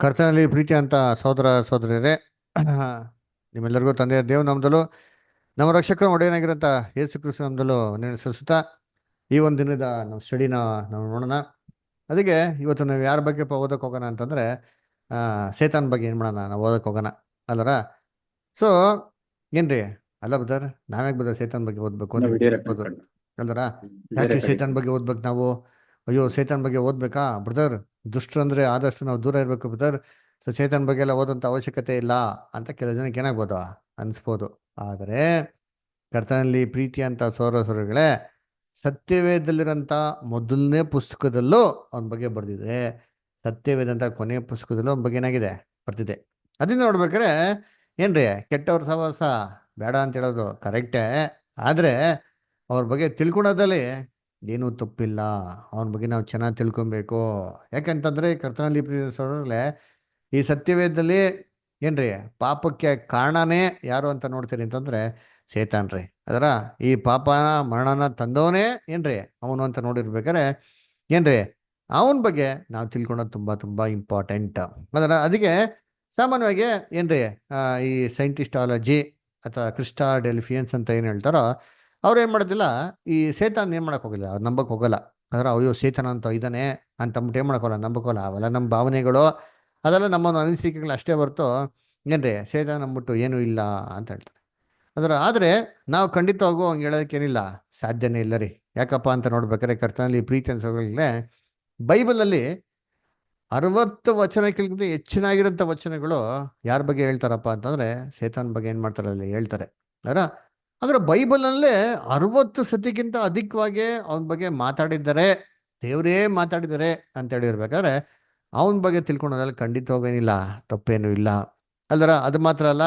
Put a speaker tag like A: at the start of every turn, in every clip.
A: ಕರ್ತನಲ್ಲಿ ಪ್ರೀತಿ ಅಂತ ಸಹೋದರ ಸಹೋದರಿಯರೇ, ನಿಮ್ಮೆಲ್ಲರಿಗೂ ತಂದೆಯ ದೇವ್ ನಮ್ದಲು ನಮ್ಮ ರಕ್ಷಕ ಒಡೆಯನಾಗಿರಂತ ಯೇಸು ಕ್ರಿಸ್ತು ನಮ್ದಲು ನೆನೆಸುತ್ತಾ ಈ ಒಂದು ದಿನದ ನಾವು ಸ್ಟಡಿನ ನಾವು ನೋಡೋಣ. ಅದಕ್ಕೆ ಇವತ್ತು ನಾವು ಯಾರ ಬಗ್ಗೆ ಓದಕ್ಕೆ ಹೋಗೋಣ ಅಂತಂದ್ರೆ ಸೇತಾನ್ ಬಗ್ಗೆ ಏನು ಮಾಡೋಣ, ನಾವು ಓದಕ್ಕೆ ಹೋಗೋಣ ಅಲ್ಲರ. ಸೊ ಏನ್ರಿ, ಅಲ್ಲ ಬದರ್, ನಾವ್ಯಾಕೆ ಬದರ್ ಸೇತಾನ್ ಬಗ್ಗೆ ಓದ್ಬೇಕು ಅಂತ
B: ನಾವು
A: ನೀವು
B: ವಿಡಿಯೋ ರೆಕಾರ್ಡ್
A: ಕೇಳಿಸ್ಬೋದು
B: ಮಾಡಿ
A: ಅಲ್ದರ.
B: ವಿಡಿಯೋ
A: ಯಾಕೆ
B: ರೆಕಾರ್ಡಿಂಗ್
A: ಸೇತಾನ್ ಬಗ್ಗೆ ಓದ್ಬೇಕು ನಾವು? ಅಯ್ಯೋ ಸೇತಾನ್ ಬಗ್ಗೆ ಓದ್ಬೇಕಾ ಬ್ರದರ್? ದುಷ್ಟರಂದ್ರೆ ಆದಷ್ಟು ನಾವು ದೂರ ಇರಬೇಕು ಬ್ರದರ್. ಸೊ ಸೇತಾನ್ ಬಗ್ಗೆ ಎಲ್ಲ ಓದೋಂಥ ಅವಶ್ಯಕತೆ ಇಲ್ಲ ಅಂತ ಕೆಲವು ಜನಕ್ಕೆ ಏನಾಗ್ಬೋದು, ಅನ್ಸ್ಬೋದು. ಆದರೆ ಕರ್ತನಲ್ಲಿ ಪ್ರೀತಿ ಅಂತ ಸೋರಸರುಗಳೇ, ಸತ್ಯವೇದಲ್ಲಿರೋಂಥ ಮೊದಲನೇ ಪುಸ್ತಕದಲ್ಲೂ ಅವನ ಬಗ್ಗೆ ಬರೆದಿದೆ, ಸತ್ಯವೇದಂತ ಕೊನೆಯ ಪುಸ್ತಕದಲ್ಲೂ ಅವನ ಬಗ್ಗೆ ಏನಾಗಿದೆ, ಬರ್ತಿದೆ. ಅದನ್ನ ನೋಡ್ಬೇಕಾರೆ ಏನ್ರಿ, ಕೆಟ್ಟವ್ರ ಸಹವಾಸ ಬೇಡ ಅಂತ ಹೇಳೋದು ಕರೆಕ್ಟೇ. ಆದ್ರೆ ಅವ್ರ ಬಗ್ಗೆ ತಿಳ್ಕೊಳೋದಲ್ಲಿ ಏನೂ ತಪ್ಪಿಲ್ಲ. ಅವನ ಬಗ್ಗೆ ನಾವು ಚೆನ್ನಾಗಿ ತಿಳ್ಕೊಬೇಕು. ಯಾಕಂತಂದ್ರೆ ಕರ್ತನಲ್ಲಿ ಪ್ರೀತಿಸೋರ್ಗಳೇ, ಈ ಸತ್ಯವೇದದಲ್ಲಿ ಏನ್ರಿ ಪಾಪಕ್ಕೆ ಕಾರಣನೇ ಯಾರು ಅಂತ ನೋಡ್ತೀರಿ ಅಂತಂದ್ರೆ ಸೇತಾನ್ರಿ. ಅದರ ಈ ಪಾಪನ ಮರಣನ ತಂದವನೇ ಏನ್ರಿ ಅವನು ಅಂತ ನೋಡಿರ್ಬೇಕಾರೆ ಏನ್ರಿ ಅವನ ಬಗ್ಗೆ ನಾವು ತಿಳ್ಕೊಳ್ಳೋದು ತುಂಬಾ ತುಂಬಾ ಇಂಪಾರ್ಟೆಂಟ್. ಅದರ ಅದಕ್ಕೆ ಸಾಮಾನ್ಯವಾಗಿ ಏನ್ರಿ ಈ ಸೈಂಟಿಸ್ಟಾಲಜಿ ಅಥವಾ ಕ್ರಿಸ್ಟಾ ಡೆಲಿಫಿಯನ್ಸ್ ಅಂತ ಏನು ಹೇಳ್ತಾರೋ, ಅವ್ರು ಏನು ಮಾಡೋದಿಲ್ಲ, ಈ ಸೇತಾನ್ ಏನು ಮಾಡಕ್ ಹೋಗಿಲ್ಲ, ಅವ್ರು ನಂಬಕ್ ಹೋಗಲ್ಲ. ಅದರ ಅಯ್ಯೋ ಸೇತಾನ ಅಂತ ಇದ್ದಾನೆ ಅಂತ ಅಂದ್ಬಿಟ್ಟು ಏನು ಮಾಡಕೋಲ್ಲ, ನಂಬಕೋಲ್ಲ. ಅವೆಲ್ಲ ನಮ್ಮ ಭಾವನೆಗಳು, ಅದೆಲ್ಲ ನಮ್ಮ ಅನಿಸಿಕೆಗಳು ಅಷ್ಟೇ ಹೊರತು ಏನ್ರಿ ಸೇತಾನ ಅಂದ್ಬಿಟ್ಟು ಏನೂ ಇಲ್ಲ ಅಂತ ಹೇಳ್ತಾರೆ. ಅದರ ಆದರೆ ನಾವು ಖಂಡಿತವಾಗೂ ಹಂಗೆ ಹೇಳೋದಕ್ಕೇನಿಲ್ಲ, ಸಾಧ್ಯನೇ ಇಲ್ಲ ರೀ. ಯಾಕಪ್ಪ ಅಂತ ನೋಡ್ಬೇಕಾದ್ರೆ ಕರ್ತನಲ್ಲಿ ಪ್ರೀತಿ ಅನ್ಸೋಗಳೇ, ಬೈಬಲಲ್ಲಿ 60 ವಚನಕ್ಕಿಂತ ಹೆಚ್ಚಿನಾಗಿರೋಂಥ ವಚನಗಳು ಯಾರ ಬಗ್ಗೆ ಹೇಳ್ತಾರಪ್ಪ ಅಂತಂದ್ರೆ ಸೇತಾನ್ ಬಗ್ಗೆ ಏನು ಮಾಡ್ತಾರೆ ಅಲ್ಲಿ ಹೇಳ್ತಾರೆ. ಅದರ ಅಂದ್ರೆ ಬೈಬಲಲ್ಲೇ 60 ಸತಿಗಿಂತ ಅಧಿಕವಾಗಿ ಅವನ ಬಗ್ಗೆ ಮಾತಾಡಿದ್ದಾರೆ, ದೇವರೇ ಮಾತಾಡಿದ್ದಾರೆ ಅಂತ ಹೇಳಿರ್ಬೇಕಾದ್ರೆ ಅವನ ಬಗ್ಗೆ ತಿಳ್ಕೊಳೋದ್ರಲ್ಲಿ ಖಂಡಿತವಾಗೇನಿಲ್ಲ, ತಪ್ಪೇನೂ ಇಲ್ಲ. ಅಲ್ದರ ಅದು ಮಾತ್ರ ಅಲ್ಲ,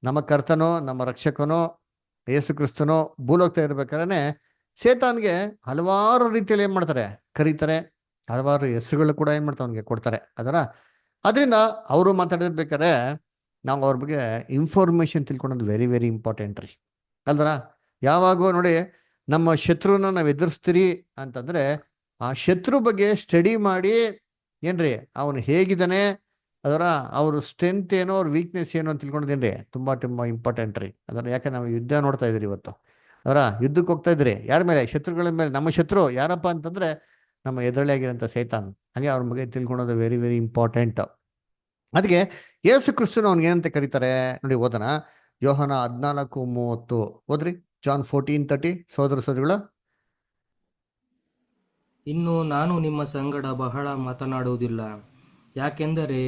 A: ನಮ್ಮ ಕರ್ತನೋ ನಮ್ಮ ರಕ್ಷಕನೋ ಯೇಸು ಕ್ರಿಸ್ತನೋ ಭೂಲೋಕ್ತಾ ಇರ್ಬೇಕಾದ್ರೆ ಸೇತಾನ್ಗೆ ಹಲವಾರು ರೀತಿಯಲ್ಲಿ ಏನ್ ಮಾಡ್ತಾರೆ, ಕರೀತಾರೆ. ಹಲವಾರು ಹೆಸರುಗಳು ಕೂಡ ಏನ್ ಮಾಡ್ತಾರೆ, ಅವನಿಗೆ ಕೊಡ್ತಾರೆ. ಅದರಿಂದ ಅವರು ಮಾತಾಡಿರ್ಬೇಕಾದ್ರೆ ನಾವು ಅವ್ರ ಬಗ್ಗೆ ಇನ್ಫಾರ್ಮೇಶನ್ ತಿಳ್ಕೊಳೋದು ವೆರಿ ವೆರಿ ಇಂಪಾರ್ಟೆಂಟ್ ರೀ. ಅಲ್ದರ ಯಾವಾಗೂ ನೋಡಿ, ನಮ್ಮ ಶತ್ರುನ ನಾವು ಎದುರಿಸ್ತೀರಿ ಅಂತಂದ್ರೆ ಆ ಶತ್ರು ಬಗ್ಗೆ ಸ್ಟಡಿ ಮಾಡಿ ಏನ್ರಿ ಅವನು ಹೇಗಿದ್ದಾನೆ, ಅದರ ಅವ್ರ ಸ್ಟ್ರೆಂತ್ ಏನೋ ಅವ್ರ ವೀಕ್ನೆಸ್ ಏನೋ ಅಂತ ತಿಳ್ಕೊಂಡಿದ್ದೇನ್ರಿ ತುಂಬಾ ತುಂಬಾ ಇಂಪಾರ್ಟೆಂಟ್ ರೀ. ಅದರ ಯಾಕೆ ನಾವು ಯುದ್ಧ ನೋಡ್ತಾ ಇದ್ರಿ ಇವತ್ತು, ಅದರ ಯುದ್ಧಕ್ಕೆ ಹೋಗ್ತಾ ಇದ್ರಿ ಯಾರ ಮೇಲೆ, ಶತ್ರುಗಳ ಮೇಲೆ. ನಮ್ಮ ಶತ್ರು ಯಾರಪ್ಪ ಅಂತಂದ್ರೆ ನಮ್ಮ ಎದುರಳಿಯಾಗಿರೋಂಥ ಸೈತಾನ್. ಹಾಗೆ ಅವ್ರ ಬಗ್ಗೆ ತಿಳ್ಕೊಳೋದು ವೆರಿ ವೆರಿ ಇಂಪಾರ್ಟೆಂಟ್. ಅದಕ್ಕೆ ಯೇಸು ಕ್ರಿಸ್ತನು ಅವ್ನಿಗೆ ಏನಂತ ಕರೀತಾರೆ ನೋಡಿ, ಓದನ ಯೋಹನ 14:30 ಓದ್ರಿ. ಜಾನ್ 14:30. ಸೋದರ ಸೋದರಿಗಳು,
C: ಇನ್ನು ನಾನು ನಿಮ್ಮ ಸಂಗಡ ಬಹಳ ಮಾತನಾಡುವುದಿಲ್ಲ, ಯಾಕೆಂದರೆ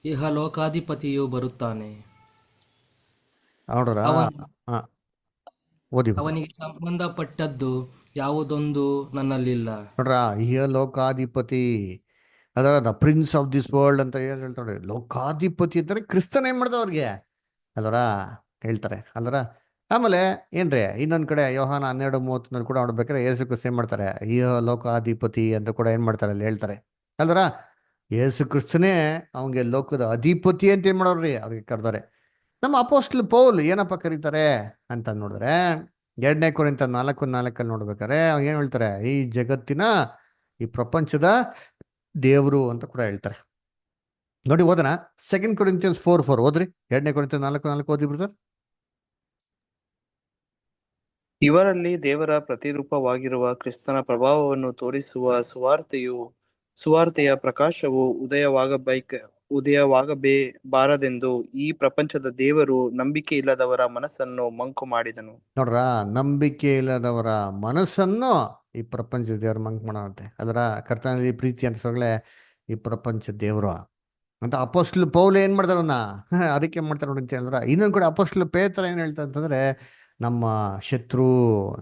C: ಇಹಲೋಕಾಧಿಪತಿಯು ಬರುತ್ತಾನೆ.
A: ನೋಡ್ರ,
C: ಅವನು
A: ಹಾ ಓದಿ ಬಿಡಿ.
C: ಅವನಿಗೆ ಸಂಬಂಧಪಟ್ಟದ್ದು ಯಾವುದೊಂದು ನನ್ನಲ್ಲಿಲ್ಲ.
A: ನೋಡ್ರ, ಇಹ ಲೋಕಾಧಿಪತಿ, ಅದರ the prince of this world ಅಂತ ಏನ್ ಹೇಳ್ತಾರೆ, ಲೋಕಾಧಿಪತಿ ಅಂತಾರೆ ಕ್ರಿಸ್ತನ ಏನ್ ಮಾಡ್ದ ಅವ್ರಿಗೆ ಅಲ್ವರ ಹೇಳ್ತಾರೆ ಅಲ್ವರ. ಆಮೇಲೆ ಏನ್ರಿ ಇನ್ನೊಂದ್ ಕಡೆ ಯೋಹಾನ 12:30 ಕೂಡ ನೋಡ್ಬೇಕಾದ್ರೆ ಯೇಸು ಕ್ರಿಸ್ತ ಏನ್ ಮಾಡ್ತಾರೆ, ಇಹ ಲೋಕಾಧಿಪತಿ ಅಂತ ಕೂಡ ಏನ್ ಮಾಡ್ತಾರೆ ಅಲ್ಲಿ ಹೇಳ್ತಾರೆ ಅಲ್ವರ. ಯೇಸು ಕ್ರಿಸ್ತನೇ ಅವನಿಗೆ ಲೋಕದ ಅಧಿಪತಿ ಅಂತ ಏನ್ ಮಾಡೋರ್ರಿ ಅವ್ರಿಗೆ ಕರೆದಾರೆ. ನಮ್ಮ ಅಪೋಸ್ಟಲ್ ಪೌಲ್ ಏನಪ್ಪ ಕರೀತಾರೆ ಅಂತ ನೋಡಿದ್ರೆ 2 ಕೊರಿಂಥ 4:4 ನೋಡ್ಬೇಕಾರೆ ಅವ್ನು ಏನ್ ಹೇಳ್ತಾರೆ, ಈ ಜಗತ್ತಿನ ಈ ಪ್ರಪಂಚದ ದೇವರು ಅಂತ ಕೂಡ ಹೇಳ್ತಾರೆ. ನೋಡಿ ಓದನ 2 ಕೊರಿಂಥಿಯನ್ಸ್ 4:4 ಓದ್ರಿ. 2 ಕೊರಿಂಥ 4:4 ಓದಿ ಬ್ರದರ್.
D: ಇವರಲ್ಲಿ ದೇವರ ಪ್ರತಿರೂಪವಾಗಿರುವ ಕ್ರಿಸ್ತನ ಪ್ರಭಾವವನ್ನು ತೋರಿಸುವ ಸುವಾರ್ತೆಯ ಪ್ರಕಾಶವು ಉದಯವಾಗಬಾರದೆಂದು ಈ ಪ್ರಪಂಚದ ದೇವರು ನಂಬಿಕೆ ಇಲ್ಲದವರ ಮನಸ್ಸನ್ನು ಮಂಕು ಮಾಡಿದನು.
A: ನೋಡ್ರ, ನಂಬಿಕೆ ಇಲ್ಲದವರ ಮನಸ್ಸನ್ನು ಈ ಪ್ರಪಂಚದ ದೇವರು ಮಂಕ್ ಮಾಡಂತೆ. ಅದರ ಕರ್ತನಲ್ಲಿ ಪ್ರೀತಿ ಅಂತ ಸೊಗಳೆ ಈ ಪ್ರಪಂಚ ದೇವರು ಅಂತ ಅಪೋಸ್ಟಲ್ ಪೌಲ್ ಏನ್ ಮಾಡ್ತಾರನ್ನ ಅದಕ್ಕೆ ಮಾಡ್ತಾರೆ ನೋಡಿ ಅಂತ ಹೇಳಿದ್ರ. ಇನ್ನೊಂದು ಕಡೆ ಅಪೋಸ್ಟಲ್ ಪೇತ್ರ ಏನ್ ಹೇಳ್ತಾ ಅಂತಂದ್ರೆ, ನಮ್ಮ ಶತ್ರು,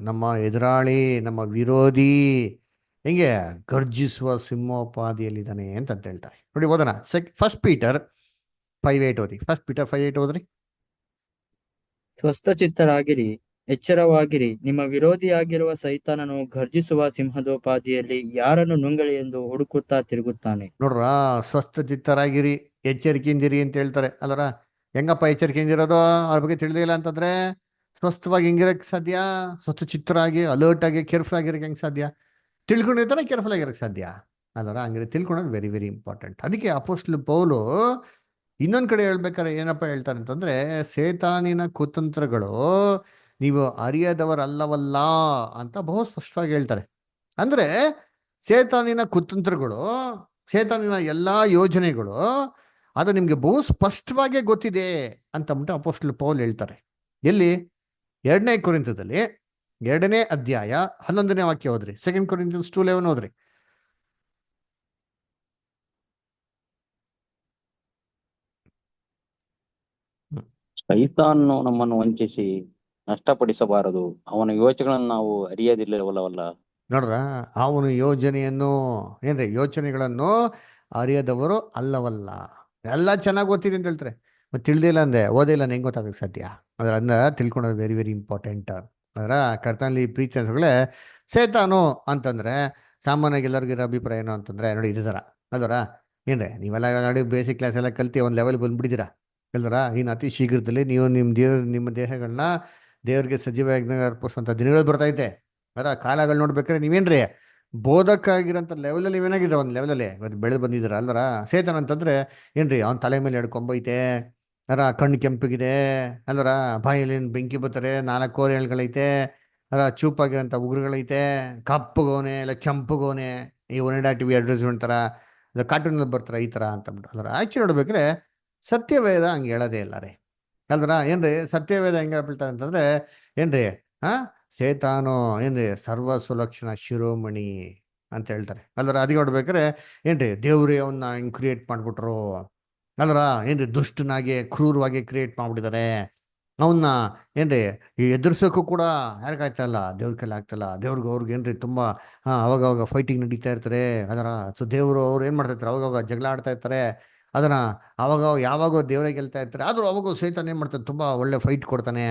A: ನಮ್ಮ ಎದುರಾಳಿ, ನಮ್ಮ ವಿರೋಧಿ ಹಿಂಗೆ ಗರ್ಜಿಸುವ ಸಿಂಹೋಪಾದಿಯಲ್ಲಿದ್ದಾನೆ ಅಂತ ಹೇಳ್ತಾರೆ. ನೋಡಿ ಓದೋಣ. ಫಸ್ಟ್ ಪೀಟರ್ 5:8 ಓದಿ. ಫಸ್ಟ್ ಪೀಟರ್ 5:8 ಓದ್ರಿ.
B: ಸ್ವಸ್ಥಚಿತ್ತರಾಗಿರಿ, ಎಚ್ಚರವಾಗಿರಿ. ನಿಮ್ಮ ವಿರೋಧಿಯಾಗಿರುವ ಸೈತಾನನು ಗರ್ಜಿಸುವ ಸಿಂಹದೋಪಾದಿಯಲ್ಲಿ ಯಾರನ್ನು ನುಂಗಲಿ ಎಂದು ಹುಡುಕುತ್ತಾ ತಿರುಗುತ್ತಾನೆ.
A: ನೋಡ್ರ, ಸ್ವಸ್ಥ ಚಿತ್ತರಾಗಿರಿ, ಎಚ್ಚರಿಕೆಯಿಂದಿರಿ ಅಂತ ಹೇಳ್ತಾರೆ ಅಲ್ಲರ. ಹೆಂಗಪ್ಪ ಎಚ್ಚರಿಕೆಯಿಂದಿರೋದು, ಅವ್ರ ಬಗ್ಗೆ ತಿಳಿದಿಲ್ಲ ಅಂತಂದ್ರೆ ಸ್ವಸ್ಥವಾಗಿ ಹೆಂಗಿರಕ್ ಸಾಧ್ಯ? ಸ್ವಸ್ಥ ಚಿತ್ತರಾಗಿ, ಅಲರ್ಟ್ ಆಗಿ, ಕೇರ್ಫುಲ್ ಆಗಿರಕ್ಕೆ ಹೆಂಗ್ ಸಾಧ್ಯ? ತಿಳ್ಕೊಂಡಿರ್ತಾನೆ ಕೇರ್ಫುಲ್ ಆಗಿರಕ್ಕೆ ಸಾಧ್ಯ ಅಲ್ವರ ಹಂಗಾರೆ ತಿಳ್ಕೊಳೋದು ವೆರಿ ವೆರಿ ಇಂಪಾರ್ಟೆಂಟ್. ಅದಕ್ಕೆ ಅಪೋಸ್ಟ್ಲ್ ಪೌಲು ಇನ್ನೊಂದ್ ಕಡೆ ಹೇಳ್ಬೇಕಾದ್ರೆ ಏನಪ್ಪ ಹೇಳ್ತಾರೆ ಅಂತಂದ್ರೆ, ಸೇತಾನಿನ ಕುತಂತ್ರಗಳು ನೀವು ಅರಿಯದವರಲ್ಲವಲ್ಲ ಅಂತ ಬಹು ಸ್ಪಷ್ಟವಾಗಿ ಹೇಳ್ತಾರೆ. ಅಂದ್ರೆ ಸೇತಾನಿನ ಕುತಂತ್ರಗಳು, ಸೇತಾನಿನ ಎಲ್ಲಾ ಯೋಜನೆಗಳು ಅದು ನಿಮ್ಗೆ ಬಹು ಸ್ಪಷ್ಟವಾಗಿ ಗೊತ್ತಿದೆ ಅಂತ ಅಂದ್ಬಿಟ್ಟು ಅಪೋಸ್ಟ್ಲ್ ಪೌಲ್ ಹೇಳ್ತಾರೆ. ಎಲ್ಲಿ? 2ನೇ ಕೊರಿಂಥದಲ್ಲಿ 2ನೇ ಅಧ್ಯಾಯ 11ನೇ ವಾಕ್ಯ ಓದ್ರಿ. 2 Corinthians 2:11 ಓದ್ರಿ.
E: ಸೈತಾನನು ನಮ್ಮನ್ನು ವಂಚಿಸಿ ನಷ್ಟಪಡಿಸಬಾರದು, ಅವನ ಯೋಚನೆಗಳನ್ನು ನಾವು ಅರಿಯದಿಲ್ಲವಲ್ಲ.
A: ನೋಡ್ರ, ಅವನು ಯೋಜನೆಯನ್ನು ಏನ್ರಿ ಯೋಚನೆಗಳನ್ನು ಅರಿಯದವರು ಅಲ್ಲವಲ್ಲ. ಎಲ್ಲ ಚೆನ್ನಾಗಿ ಓದ್ತಿದೆ ಅಂತ ಹೇಳ್ತಾರೆ, ಮತ್ತೆ ತಿಳಿದಿಲ್ಲ ಅಂದೆ ಓದಿಲ್ಲ ಹೆಂಗೆ ಗೊತ್ತಾಗಕ್ಕೆ ಸಾಧ್ಯ? ಅದನ್ನ ತಿಳ್ಕೊಳೋದು ವೆರಿ ವೆರಿ ಇಂಪಾರ್ಟೆಂಟ್. ಅದರ ಕರ್ತನಲ್ಲಿ ಪ್ರೀತಿ ಅನ್ಸಗಳೇ ಸೇತಾನು ಅಂತಂದ್ರೆ ಸಾಮಾನ್ಯವಾಗಿ ಎಲ್ಲರಿಗೂ ಇರೋ ಅಭಿಪ್ರಾಯ ಏನು ಅಂತಂದ್ರೆ, ನೋಡಿ ಇದು ಥರ ಅದರ ಏನ್ರಿ ನೀವೆಲ್ಲ ನೋಡಿ ಬೇಸಿಕ್ ಕ್ಲಾಸ್ ಎಲ್ಲ ಕಲ್ತಿ ಒಂದು ಲೆವೆಲ್ ಬಂದ್ಬಿಟ್ಟಿದ್ದೀರಾ ಅಲ್ದರ. ಇನ್ನು ಅತಿ ಶೀಘ್ರದಲ್ಲಿ ನೀವು ನಿಮ್ಮ ದೇಹಗಳನ್ನ ದೇವರಿಗೆ ಸಜೀವಾಗಿ ಅರ್ಪಿಸುವಂಥ ದಿನಗಳು ಬರ್ತೈತೆ. ಅದರ ಕಾಲಗಳು ನೋಡ್ಬೇಕಾದ್ರೆ ನೀವೇನ್ರಿ ಬೋಧಕ್ಕಾಗಿರೋಂಥ ಲೆವೆಲಲ್ಲಿ ನೀವೇನಾಗಿದ್ದೀರ, ಒಂದು ಲೆವೆಲಲ್ಲಿ ಇವತ್ತು ಬೆಳೆದು ಬಂದಿದ್ದೀರ ಅಲ್ವರ. ಸೇತನ್ ಅಂತಂದ್ರೆ ಏನ್ರಿ ಅವ್ನ ತಲೆ ಮೇಲೆ 2 ಕೊಂಬೈತೆ, ಅದರ ಕಣ್ಣು ಕೆಂಪಗಿದೆ ಅಲ್ವರ, ಬಾಯಲ್ಲಿ ಬೆಂಕಿ ಬರ್ತಾರೆ, 4 ಕೋರೆಗಳೈತೆ, ಅದರ ಚೂಪಾಗಿರೋಂಥ ಉಗುರುಗಳೈತೆ, ಕಪ್ಪಗೋನೆ ಇಲ್ಲ ಕೆಂಪುಗೋನೆ, ಈ ಒನಿಡಾ ಟಿವಿ ಅಡ್ವರ್ಟೈಸ್ಮೆಂಟ್ ಥರ ಕಾರ್ಟೂನಲ್ಲಿ ಬರ್ತಾರೆ ಈ ಥರ ಅಂತಂದ್ಬಿಟ್ಟು ಅಲ್ವರ. ಆ್ಯಕ್ಚುಲಿ ನೋಡ್ಬೇಕ್ರೆ ಸತ್ಯವೇದ ಹಂಗೆ ಹೇಳೋದೇ ಇಲ್ಲ ರೀ ಅಲ್ವರ. ಏನ್ರಿ ಸತ್ಯವೇದ ಹೆಂಗೆ ಹೇಳ್ತಾರೆ ಅಂತಂದ್ರೆ ಏನ್ರಿ ಸೇತಾನು ಏನ್ರಿ ಸರ್ವ ಸುಲಕ್ಷಣ ಶಿರೋಮಣಿ ಅಂತ ಹೇಳ್ತಾರೆ ಅಲ್ವರ. ಅದಕ್ಕೆ ನೋಡ್ಬೇಕಾರೆ ಏನ್ರಿ ದೇವ್ರೇ ಅವನ್ನ ಹಿಂಗ್ ಕ್ರಿಯೇಟ್ ಮಾಡ್ಬಿಟ್ರು ಅಲ್ವರ. ಏನ್ರಿ ದುಷ್ಟನಾಗಿ ಕ್ರೂರವಾಗಿ ಕ್ರಿಯೇಟ್ ಮಾಡ್ಬಿಟ್ಟಿದ್ದಾರೆ ಅವನ್ನ. ಏನ್ರಿ ಈ ಎದುರ್ಸೋಕ್ಕೂ ಕೂಡ ಯಾರಿಗಾಯ್ತಲ್ಲ, ದೇವ್ರ ಕೈಲಿ ಆಗ್ತಲ್ಲ. ದೇವ್ರಿಗೆ ಅವ್ರಿಗೆ ಏನ್ರಿ ತುಂಬಾ ಅವಾಗವಾಗ ಫೈಟಿಂಗ್ ನಡೀತಾ ಇರ್ತಾರೆ ಅದರ. ಸೊ ದೇವರು ಅವ್ರು ಏನ್ ಮಾಡ್ತಾ ಇರ್ತಾರೆ, ಅವಾಗವಾಗ ಜಗಳ ಆಡ್ತಾ ಇರ್ತಾರೆ ಅದನ್ನ. ಅವಾಗ ಯಾವಾಗೋ ದೇವರೇ ಗೆಲ್ತಾ ಇರ್ತಾರೆ, ಆದ್ರೂ ಅವಾಗ ಸೈತಾನ ಏನ್ ಮಾಡ್ತಾನೆ, ತುಂಬಾ ಒಳ್ಳೆ ಫೈಟ್ ಕೊಡ್ತಾನೆ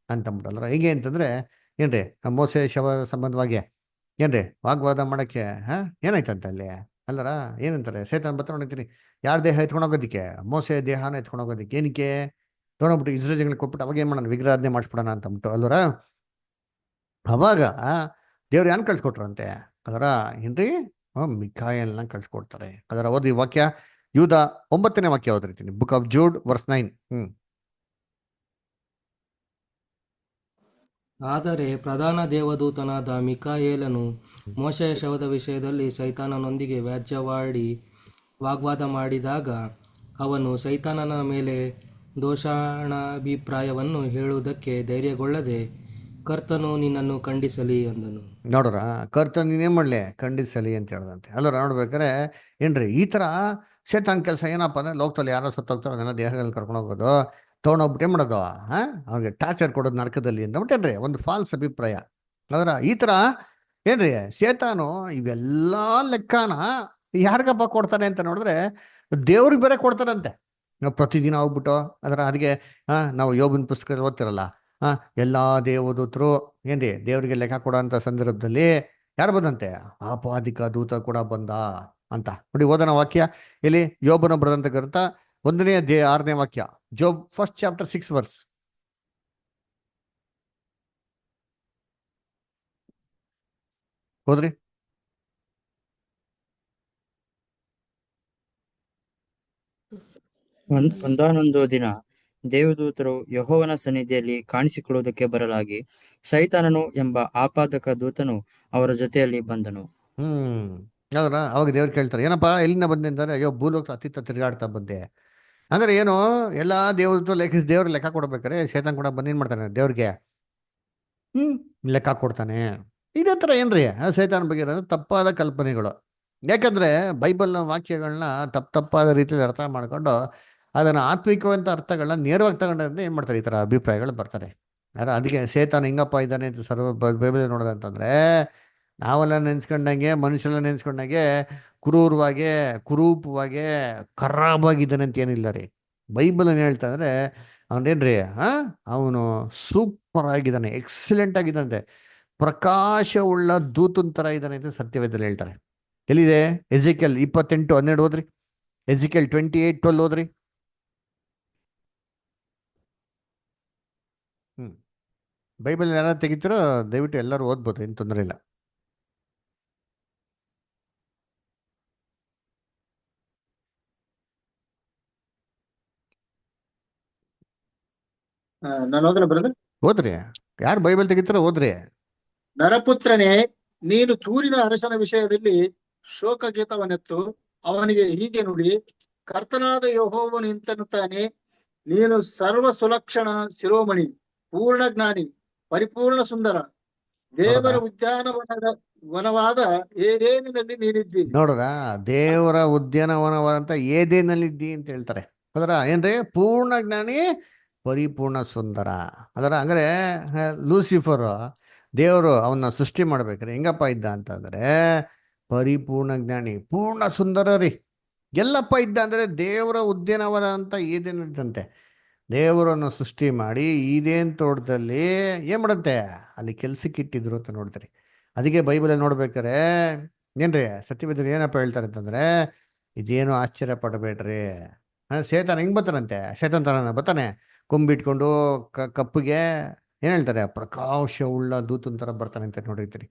A: ಅಂತಂದ್ಬಿಟ್ಟಲ್ರ. ಹೇಗೆ ಅಂತಂದ್ರೆ ಏನ್ರಿ ಮೋಸೆ ಶವ ಸಂಬಂಧವಾಗಿ ಏನ್ರಿ ವಾಗ್ವಾದ ಮಾಡಕ್ಕೆ ಏನಾಯ್ತಂತ ಅಲ್ಲಿ ಅಲ್ಲರ. ಏನಂತಾರೆ ಸೈತಾನ್ ಬತ್ತ ನೋಡ್ತೀನಿ, ಯಾರ ದೇಹ ಎತ್ಕೊಂಡು ಹೋಗೋದಿಕ್ಕೆ? ಮೋಸೆ ದೇಹನ ಎತ್ಕೊಂಡು ಹೋಗೋದಿಕ್ಕೆ. ಏನಕ್ಕೆ ತೊಗೊಂಡೋಗ್ಬಿಟ್ಟು ಇಸ್ರೇಲ್ಗಳಿಗೆ ಕೊಟ್ಬಿಟ್ಟು ಅವಾಗ ಏನ್ ಮಾಡೋಣ, ವಿಗ್ರಹಾಧನೆ ಮಾಡಿಸ್ಬಿಡೋಣ ಅಂತಂದ್ಬಿಟ್ಟು ಅಲ್ವರ. ಅವಾಗ ದೇವ್ರು ಯಾನ್ ಕಳ್ಸಿಕೊಟ್ರಂತೆ ಅದರ ಏನ್ರಿ ಮಿಕಾಯಲ್ನ ಕಳ್ಸಿಕೊಡ್ತಾರೆ ಅದರ. ಓದಿ ವಾಕ್ಯ, ಯೂದ 9ನೇ ವಾಕ್ಯ ಓದಿರ್ತೀನಿ. Book of Jude verse 9.
C: ಆದರೆ ಪ್ರಧಾನ ದೇವದೂತನಾದ ಮಿಕಾಯೇಲನು ಮೋಶೆಯ ಶವದ ವಿಷಯದಲ್ಲಿ ಸೈತಾನನೊಂದಿಗೆ ವ್ಯಾಜ್ಯವಾಡಿ ವಾಗ್ವಾದ ಮಾಡಿದಾಗ ಅವನು ಸೈತಾನನ ಮೇಲೆ ದೋಷಾಣಾಭಿಪ್ರಾಯವನ್ನು ಹೇಳುವುದಕ್ಕೆ ಧೈರ್ಯಗೊಳ್ಳದೆ, ಕರ್ತನು ನಿನ್ನನ್ನು ಖಂಡಿಸಲಿ ಅಂದನು.
A: ನೋಡ್ರ, ಕರ್ತನ್ ನೀನೇನ್ ಮಾಡ್ಲಿ, ಖಂಡಿಸಲಿ ಅಂತ ಹೇಳ್ದಂತೆ ಅಲ್ಲರ. ನೋಡ್ಬೇಕಾರೆ ಏನ್ರಿ ಈ ತರ ಶೇತಾನ್ ಕೆಲಸ ಏನಪ್ಪ ಅಂದ್ರೆ, ಲೋಕದಲ್ಲಿ ಯಾರೋ ಸತ್ತೋಗ್ತಾರೋ ಅದನ್ನ ದೇಹದಲ್ಲಿ ಕರ್ಕೊಂಡು ಹೋಗೋದು, ತೊಗೊಂಡೋಗ್ಬಿಟ್ಟು ಏನ್ ಮಾಡೋದು, ಅವ್ರಿಗೆ ಟಾರ್ಚರ್ ಕೊಡೋದು ನರಕದಲ್ಲಿ ಅಂತ ಬಿಟ್ಟೇನ್ರಿ ಒಂದು ಫಾಲ್ಸ್ ಅಭಿಪ್ರಾಯ ಅದರ. ಈ ತರ ಏನ್ರಿ ಶೇತಾನು ಇವೆಲ್ಲಾ ಲೆಕ್ಕನ ಯಾರಿಗಪ್ಪ ಕೊಡ್ತಾನೆ ಅಂತ ನೋಡಿದ್ರೆ ದೇವ್ರಿಗೆ ಬೇರೆ ಕೊಡ್ತಾರಂತೆ. ನಾವು ಪ್ರತಿದಿನ ಹೋಗ್ಬಿಟ್ಟು ಅದರ. ಅದಕ್ಕೆ ನಾವು ಯೋಬನ ಪುಸ್ತಕ ಓದ್ತಿರಲ್ಲ, ಎಲ್ಲಾ ದೇವದೂತರು ಏನ್ರಿ ದೇವರಿಗೆ ಲೆಕ್ಕ ಕೊಡೋಂಥ ಸಂದರ್ಭದಲ್ಲಿ ಯಾರು ಬಂದಂತೆ, ಆಪಾದಿಕ ದೂತ ಕೂಡ ಬಂದ ಅಂತ ನೋಡಿ. ಓದನ ವಾಕ್ಯ ಇಲ್ಲಿ ಯೋಬನ ಬರೆದಂತ ಗ್ರಂಥ 1ನೇ ಅಧ್ಯಾಯ 6ನೇ ವಾಕ್ಯ. ಜೋಬ್ 1st chapter 6 verse ಹೋದ್ರಿ.
B: ಒಂದಾನೊಂದು ದಿನ ದೇವದೂತರು ಯೆಹೋವನ ಸನ್ನಿಧಿಯಲ್ಲಿ ಕಾಣಿಸಿಕೊಳ್ಳುವುದಕ್ಕೆ ಬರಲಾಗಿ ಸೈತಾನನು ಎಂಬ ಆಪಾದಕ ದೂತನು ಅವರ ಜೊತೆಯಲ್ಲಿ ಬಂದನು.
A: ಯಾವ್ದ್ರ ಅವಾಗ ದೇವ್ರು ಕೇಳ್ತಾರೆ, ಏನಪ್ಪಾ ಎಲ್ಲಿಂದ ಬಂದೆ ಅಂತಾರೆ. ಅಯ್ಯೋ ಭೂಲೋಕ ಅತ್ತಿತ್ತ ತಿರುಗಾಡ್ತಾ ಬಂದೆ. ಅಂದ್ರೆ ಏನು, ಎಲ್ಲಾ ದೇವ್ರದ್ದು ದೇವ್ರ ಲೆಕ್ಕ ಕೊಡ್ಬೇಕಾರೆ ಶೇತಾನ್ ಕೂಡ ಬಂದ್ ಏನ್ ಮಾಡ್ತಾನೆ ದೇವ್ರಿಗೆ ಲೆಕ್ಕ ಕೊಡ್ತಾನೆ. ಇದೇ ತರ ಏನ್ರಿ ಸೈತಾನ್ ಬಗ್ಗೆ ಇರೋದು ತಪ್ಪಾದ ಕಲ್ಪನೆಗಳು. ಯಾಕಂದ್ರೆ ಬೈಬಲ್ನ ವಾಕ್ಯಗಳನ್ನ ತಪ್ಪಾದ ರೀತಿಯಲ್ಲಿ ಅರ್ಥ ಮಾಡ್ಕೊಂಡು ಅದನ್ನ ಆತ್ಮಿಕವಂತ ಅರ್ಥಗಳನ್ನ ನೇರವಾಗಿ ತಗೊಂಡ್ರೆ ಏನ್ ಮಾಡ್ತಾರೆ, ಈ ತರ ಅಭಿಪ್ರಾಯಗಳು ಬರ್ತಾರೆ. ಅದಕ್ಕೆ ಸೇತಾನ್ ಹಿಂಗಪ್ಪ ಇದ್ದಾನೆ ಅಂತ ಸರ್ವ ಬೈಬಲ್ ನೋಡೋದಂತಂದ್ರೆ, ನಾವೆಲ್ಲ ನೆನ್ಸ್ಕೊಂಡಂಗೆ ಮನುಷ್ಯರೆಲ್ಲ ನೆನ್ಸ್ಕೊಂಡಂಗೆ ಕುರೂರವಾಗೆ ಕುರೂಪವಾಗೆ ಖರಾಬಾಗಿದ್ದಾನೆ ಅಂತ ಏನಿಲ್ಲ ರೀ. ಬೈಬಲ್ ಏನ್ ಹೇಳ್ತಾ ಅಂದ್ರೆ ಅವನೇನ್ರಿ ಅವನು ಸೂಪರ್ ಆಗಿದ್ದಾನೆ, ಎಕ್ಸಲೆಂಟ್ ಆಗಿದ್ದಾನೆ, ಪ್ರಕಾಶವುಳ್ಳ ದೂತನ್ ತರ ಇದ್ದಾನೆ ಅಂತ ಸತ್ಯವೇದಲ್ಲಿ ಹೇಳ್ತಾರೆ. ಎಲ್ಲಿದೆ? ಎಜಿಕಲ್ 28:12 ಓದ್ರಿ. ಎಜಿಕಲ್ 28:12 ಓದ್ರಿ. ಬೈಬಲ್ ಯಾರು ತೆಗಿತೀರೋ ದಯವಿಟ್ಟು ಎಲ್ಲರೂ ಓದ್ಬೋದು, ಏನು ತೊಂದರೆ ಇಲ್ಲ.
F: ನಾನು ಓದಲ್ಲ ಬ್ರದರ್.
A: ಓದ್ರಿ, ಯಾರು ಬೈಬಲ್ ತೆಗಿತಾರೋ ಓದ್ರಿ.
F: ನರಪುತ್ರನೇ, ನೀನು ತೂರಿನ ಅರಸನ ವಿಷಯದಲ್ಲಿ ಶೋಕಗೀತವನ್ನೆತ್ತು ಅವನಿಗೆ ಹೀಗೆ ನುಡಿ, ಕರ್ತನಾದ ಯೆಹೋವನು ಇಂತೆನ್ನುತ್ತಾನೆ, ನೀನು ಸರ್ವ ಸುಲಕ್ಷಣ ಶಿರೋಮಣಿ, ಪೂರ್ಣ ಜ್ಞಾನಿ, ಪರಿಪೂರ್ಣ ಸುಂದರ, ದೇವರ ವನವಾದ ಏದೇನಿನಲ್ಲಿ ನೀನಿದ್ದಿ.
A: ನೋಡ್ರ, ದೇವರ ಉದ್ಯಾನವನವಂತ ಏದೇನಲ್ಲಿದ್ದಿ ಅಂತ ಹೇಳ್ತಾರೆ. ಅದರ ಏನ್ರಿ? ಪೂರ್ಣ ಜ್ಞಾನಿ, ಪರಿಪೂರ್ಣ ಸುಂದರ. ಅದರ ಹಂಗಾರೆ ಲೂಸಿಫರ್ ದೇವರು ಅವನ್ನ ಸೃಷ್ಟಿ ಮಾಡ್ಬೇಕ್ರಿ ಹೆಂಗಪ್ಪ ಇದ್ದ ಅಂತಂದ್ರೆ ಪರಿಪೂರ್ಣ ಜ್ಞಾನಿ, ಪೂರ್ಣ ಸುಂದರ ರೀ. ಎಲ್ಲಪ್ಪ ಇದ್ದ ಅಂದ್ರೆ ದೇವರ ಉದ್ಯಾನವನ ಅಂತ ಏದೇನಿದ್ದಂತೆ. ದೇವರನ್ನು ಸೃಷ್ಟಿ ಮಾಡಿ ಇದೇನ್ ತೋಟದಲ್ಲಿ ಏನ್ ಮಾಡುತ್ತೆ, ಅಲ್ಲಿ ಕೆಲ್ಸಕ್ಕೆ ಇಟ್ಟಿದ್ರು ಅಂತ ನೋಡ್ತಾರೆ. ಅದಕ್ಕೆ ಬೈಬಲಲ್ಲಿ ನೋಡ್ಬೇಕಾರೆ ಏನ್ರಿ ಸತ್ಯವೇದರು ಏನಪ್ಪ ಹೇಳ್ತಾರೆ ಅಂತಂದ್ರೆ, ಇದೇನು ಆಶ್ಚರ್ಯ ಪಡಬೇಡ್ರಿ. ಸೇತಾನ ಹೆಂಗ್ ಬರ್ತಾನಂತೆ, ಸೇತನ್ ತರನ ಬರ್ತಾನೆ, ಕೊಂಬಿಟ್ಕೊಂಡು ಕಪ್ಪುಗೆ ಏನ್ ಹೇಳ್ತಾರೆ, ಪ್ರಕಾಶವುಳ್ಳ ದೂತನ ತರ ಬರ್ತಾನೆ ಅಂತ ನೋಡಿರ್ತೀರಿ.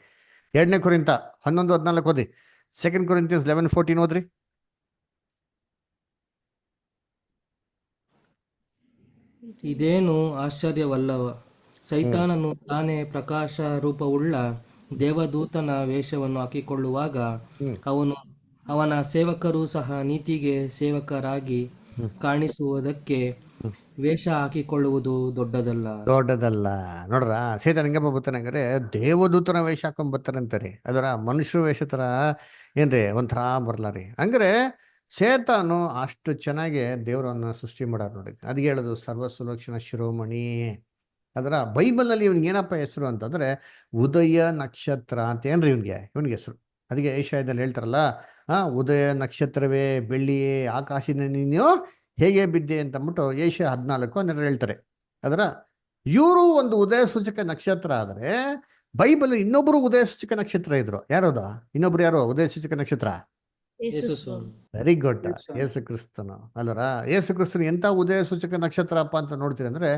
A: 2 ಕೊರಿಂಥ 11:14 ಓದಿ. 2 Corinthians 11:14 ಓದ್ರಿ.
C: ಇದೇನು ಆಶ್ಚರ್ಯವಲ್ಲವ, ಸೈತಾನನು ತಾನೇ ಪ್ರಕಾಶ ರೂಪವುಳ್ಳ ದೇವದೂತನ ವೇಷವನ್ನು ಹಾಕಿಕೊಳ್ಳುವಾಗ ಅವನ ಸೇವಕರು ಸಹ ನೀತಿಗೆ ಸೇವಕರಾಗಿ ಕಾಣಿಸುವುದಕ್ಕೆ ವೇಷ ಹಾಕಿಕೊಳ್ಳುವುದು ದೊಡ್ಡದಲ್ಲ.
A: ನೋಡ್ರ, ಸೇತಾನ ಹೆಂಗಪ್ಪ ಬರ್ತಾನೆ ಹಂಗಾರೆ, ದೇವದೂತನ ವೇಷ ಹಾಕೊಂಡ್ ಬರ್ತಾನೆ ಅಂತಾರೆ. ಅದರ ಮನುಷ್ಯ ವೇಷ ತರ ಏನ್ರಿ ಒಂಥರ ಬರ್ಲಾರಿ. ಹಂಗಾರೆ ಸೇತಾನು ಅಷ್ಟು ಚೆನ್ನಾಗಿ ದೇವರನ್ನ ಸೃಷ್ಟಿ ಮಾಡಾರ ನೋಡಿ. ಅದಕ್ಕೆ ಹೇಳೋದು ಸರ್ವ ಸುಲಕ್ಷಣ ಶಿರೋಮಣಿ. ಅದರ ಬೈಬಲ್ನಲ್ಲಿ ಇವ್ನಿಗೆ ಏನಪ್ಪ ಹೆಸರು ಅಂತಂದ್ರೆ ಉದಯ ನಕ್ಷತ್ರ ಅಂತ ಏನ್ರಿ ಇವನಿಗೆ ಹೆಸರು. ಅದಕ್ಕೆ ಏಷಯದಲ್ಲಿ ಹೇಳ್ತಾರಲ್ಲ, ಉದಯ ನಕ್ಷತ್ರವೇ, ಬೆಳ್ಳಿಯೇ, ಆಕಾಶದ ನೀನು ಹೇಗೆ ಬಿದ್ದೆ ಅಂತ ಅಂದ್ಬಿಟ್ಟು ಏಷ್ಯ 14 ಹೇಳ್ತಾರೆ. ಅದರ ಇವರು ಒಂದು ಉದಯ ಸೂಚಕ ನಕ್ಷತ್ರ ಆದರೆ ಬೈಬಲ್ ಇನ್ನೊಬ್ರು ಉದಯ ಸೂಚಕ ನಕ್ಷತ್ರ ಇದ್ರು. ಯಾರೋದ ಇನ್ನೊಬ್ರು? ಯಾರು ಉದಯ ಸೂಚಕ ನಕ್ಷತ್ರ? ವೆರಿ ಗುಡ್, ಯೇಸು ಕ್ರಿಸ್ತನು ಅಲ್ಲರ. ಯೇಸು ಕ್ರಿಸ್ತನು ಎಂತ ಉದಯ ಸೂಚಕ ನಕ್ಷತ್ರ ಅಪ್ಪ ಅಂತ ನೋಡ್ತೀರಿ ಅಂದ್ರೆ,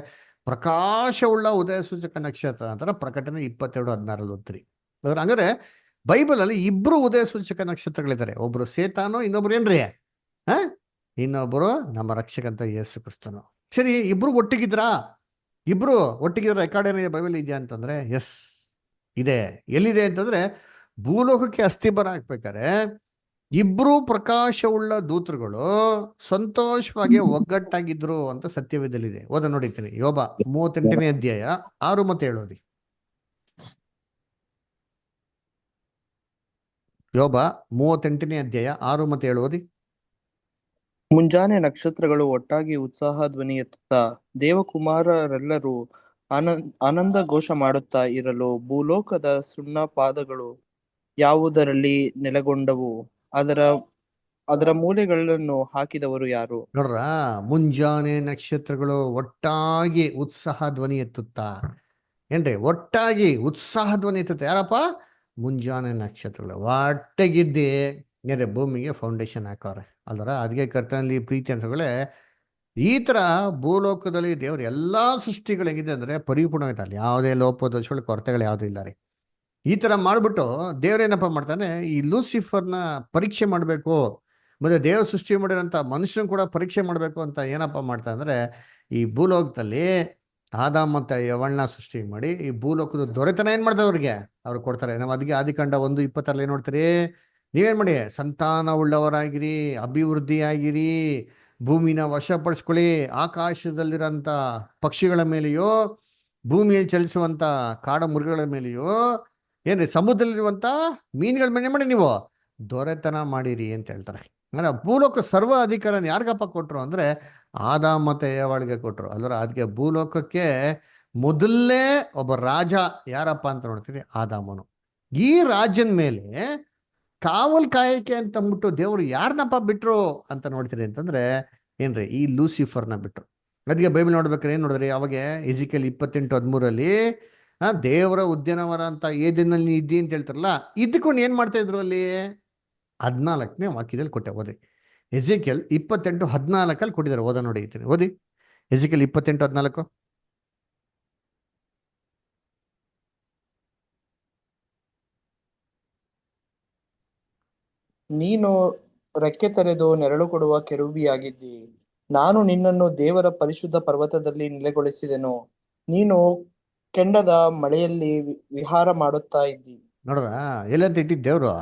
A: ಪ್ರಕಾಶವುಳ್ಳ ಉದಯ ಸೂಚಕ ನಕ್ಷತ್ರ ಅಂತಾರ ಪ್ರಕಟಣೆ 22:16 ಓದ್ತೀರಿ. ಅದ್ರ ಹಂಗಾರೆ ಬೈಬಲ್ ಅಲ್ಲಿ ಇಬ್ರು ಉದಯ ಸೂಚಕ ನಕ್ಷತ್ರಗಳಿದ್ದಾರೆ. ಒಬ್ರು ಸೇತಾನು, ಇನ್ನೊಬ್ರು ಏನ್ರಿ ಇನ್ನೊಬ್ರು ನಮ್ಮ ರಕ್ಷಕಂತ ಯೇಸು ಕ್ರಿಸ್ತನು. ಸರಿ, ಇಬ್ರು ಒಟ್ಟಿಗಿದ್ರಾ? ಇಬ್ರು ಒಟ್ಟಿಗಿದ್ರ ರೆಕಾರ್ಡ್ ಏನಿದೆ ಬೈಬಲ್ ಇದೆಯಾ ಅಂತಂದ್ರೆ ಎಸ್ ಇದೆ. ಎಲ್ಲಿದೆ ಅಂತಂದ್ರೆ, ಭೂಲೋಕಕ್ಕೆ ಅಸ್ಥಿಬರ ಹಾಕ್ಬೇಕಾರೆ ಇಬ್ರು ಪ್ರಕಾಶವುಳ್ಳ ದೂತರುಗಳು ಸಂತೋಷವಾಗಿ ಒಗ್ಗಟ್ಟಾಗಿದ್ರು ಅಂತ ಸತ್ಯವೇದಲ್ಲಿದೆ. ಓದ ನೋಡಿದ್ದೀನಿ, ಯೋಬ 38ನೇ ಅಧ್ಯಾಯ 6 ಮತ್ತು 7 ಓದಿ. ಯೋಬ 38ನೇ ಅಧ್ಯಾಯ 6 ಮತ್ತು 7 ಓದಿ.
D: ಮುಂಜಾನೆ ನಕ್ಷತ್ರಗಳು ಒಟ್ಟಾಗಿ ಉತ್ಸಾಹ ಧ್ವನಿ ಎತ್ತುತ್ತಾ ದೇವಕುಮಾರರೆಲ್ಲರೂ ಆನಂದ ಘೋಷ ಮಾಡುತ್ತಾ ಇರಲು, ಭೂಲೋಕದ ಸುಣ್ಣಪಾದಗಳು ಯಾವುದರಲ್ಲಿ ನೆಲೆಗೊಂಡವು, ಅದರ ಮೂಲೆಗಳನ್ನು ಹಾಕಿದವರು ಯಾರು?
A: ನೋಡ್ರ, ಮುಂಜಾನೆ ನಕ್ಷತ್ರಗಳು ಒಟ್ಟಾಗಿ ಉತ್ಸಾಹ ಧ್ವನಿ ಎತ್ತುತ್ತಾ ಏನ್ರಿ, ಒಟ್ಟಾಗಿ ಉತ್ಸಾಹ ಧ್ವನಿ ಎತ್ತುತ್ತಾ ಯಾರಪ್ಪ? ಮುಂಜಾನೆ ನಕ್ಷತ್ರಗಳು ಒಟ್ಟಗಿದ್ದಿ ಏನ್ರಿ ಭೂಮಿಗೆ ಫೌಂಡೇಶನ್ ಹಾಕವ್ರೆ ಅಲ್ವರ. ಅದಕ್ಕೆ ಕರ್ತನಲ್ಲಿ ಪ್ರೀತಿ ಅನ್ಸಗಳೇ, ಈ ತರ ಭೂಲೋಕದಲ್ಲಿ ದೇವ್ರ ಎಲ್ಲಾ ಸೃಷ್ಟಿಗಳು ಹೆಂಗಿದೆ ಅಂದ್ರೆ ಪರಿಪೂರ್ಣವಾಗಿದೆ. ಅಲ್ಲಿ ಯಾವುದೇ ಲೋಪದೋಷಗಳು, ಕೊರತೆಗಳು ಯಾವುದೂ ಇಲ್ಲ ರೀ. ಈ ತರ ಮಾಡ್ಬಿಟ್ಟು ದೇವ್ರೇನಪ್ಪ ಮಾಡ್ತಾನೆ, ಈ ಲೂಸಿಫರ್ನ ಪರೀಕ್ಷೆ ಮಾಡಬೇಕು, ಮತ್ತೆ ದೇವ ಸೃಷ್ಟಿ ಮಾಡಿರೋಂಥ ಮನುಷ್ಯನ ಕೂಡ ಪರೀಕ್ಷೆ ಮಾಡಬೇಕು ಅಂತ ಏನಪ್ಪ ಮಾಡ್ತಾ ಅಂದ್ರೆ, ಈ ಭೂಲೋಕದಲ್ಲಿ ಆದಾಮ್ ಮತ್ತೆ ಯವಳನ್ನ ಸೃಷ್ಟಿ ಮಾಡಿ ಈ ಭೂಲೋಕದ ದೊರೆತನ ಏನ್ ಮಾಡ್ತಾರೆ ಅವ್ರಿಗೆ ಕೊಡ್ತಾರೆ. ನಾವು ಅದಕ್ಕೆ ಆದಿಕಾಂಡ 1:20 ಏನ್ ನೋಡ್ತೀರಿ, ನೀವೇನ್ ಮಾಡಿ ಸಂತಾನ ಉಳ್ಳವರಾಗಿರಿ, ಅಭಿವೃದ್ಧಿಯಾಗಿರಿ, ಭೂಮಿನ ವಶಪಡಿಸ್ಕೊಳ್ಳಿ, ಆಕಾಶದಲ್ಲಿರೋಂಥ ಪಕ್ಷಿಗಳ ಮೇಲೆಯೋ, ಭೂಮಿಯಲ್ಲಿ ಚಲಿಸುವಂತ ಕಾಡ ಮೃಗಗಳ ಮೇಲೆಯೋ, ಏನ್ರಿ ಸಮುದ್ರದಲ್ಲಿರುವಂತ ಮೀನುಗಳ ಮೇಲೆ ಮಾಡಿ ನೀವು ದೊರೆತನ ಮಾಡಿರಿ ಅಂತ ಹೇಳ್ತಾರೆ. ಅಂದ್ರೆ ಭೂಲೋಕ ಸರ್ವ ಅಧಿಕಾರ ಯಾರಿಗಪ್ಪ ಕೊಟ್ರು ಅಂದ್ರೆ ಆದಾಮ್ ಮತ್ತೆ ಏವಾಳಿಗೆ ಕೊಟ್ರು ಅಲ್ವರ. ಅದಕ್ಕೆ ಭೂಲೋಕಕ್ಕೆ ಮೊದಲೇ ಒಬ್ಬ ರಾಜ ಯಾರಪ್ಪ ಅಂತ ನೋಡ್ತೀವಿ, ಆದಾಮನು. ಈ ರಾಜನ ಮೇಲೆ ಕಾವಲ್ ಕಾಯಕ್ಕೆ ಅಂತ ಅಂದ್ಬಿಟ್ಟು ದೇವರು ಯಾರನ್ನಪ್ಪ ಬಿಟ್ರು ಅಂತ ನೋಡ್ತೀರಿ ಅಂತಂದ್ರೆ ಏನ್ರಿ, ಈ ಲೂಸಿಫರ್ನ ಬಿಟ್ರು. ಅದಕ್ಕೆ ಬೈಬಲ್ ನೋಡ್ಬೇಕಾದ್ರೆ ಏನ್ ನೋಡಿದ್ರಿ, ಅವಾಗ ಎಜಿಕೇಲ್ 28:13 ದೇವರ ಉದ್ಯಾನವನ ಅಂತ ಏದೇನಲ್ಲಿ ಇದ್ದಿ ಅಂತ ಹೇಳ್ತಾರಲ್ಲ, ಇದಕ್ಕೊಂಡು ಏನ್ ಮಾಡ್ತಾ ಇದ್ರು ಅಲ್ಲಿ 14ನೇ ವಾಕ್ಯದಲ್ಲಿ ಕೊಟ್ಟೆ. ಓದಿ, ಎಜಿಕೇಲ್ 28:14 ಕೊಟ್ಟಿದ್ದಾರೆ. ಓದ ನೋಡಿ ಇದ್ದೀನಿ, ಓದಿ ಎಜಿಕೇಲ್ 28:14.
D: ನೀನು ರೆಕ್ಕೆ ತೆರೆದು ನೆರಳು ಕೊಡುವ ಕೆರೂಬಿಯಾಗಿದ್ದಿ, ನಾನು ನಿನ್ನನ್ನು ದೇವರ ಪರಿಶುದ್ಧ ಪರ್ವತದಲ್ಲಿ ನೆಲೆಗೊಳಿಸಿದೆನು. ನೀನು ಕೆಂಡದ ಮಳೆಯಲ್ಲಿ ವಿಹಾರ ಮಾಡುತ್ತಾ ಇದ್ದಿ.
A: ನೋಡ್ರ ಎಲ್ಲಂತ ಇಟ್ಟಿದ್ದು ದೇವ್ರು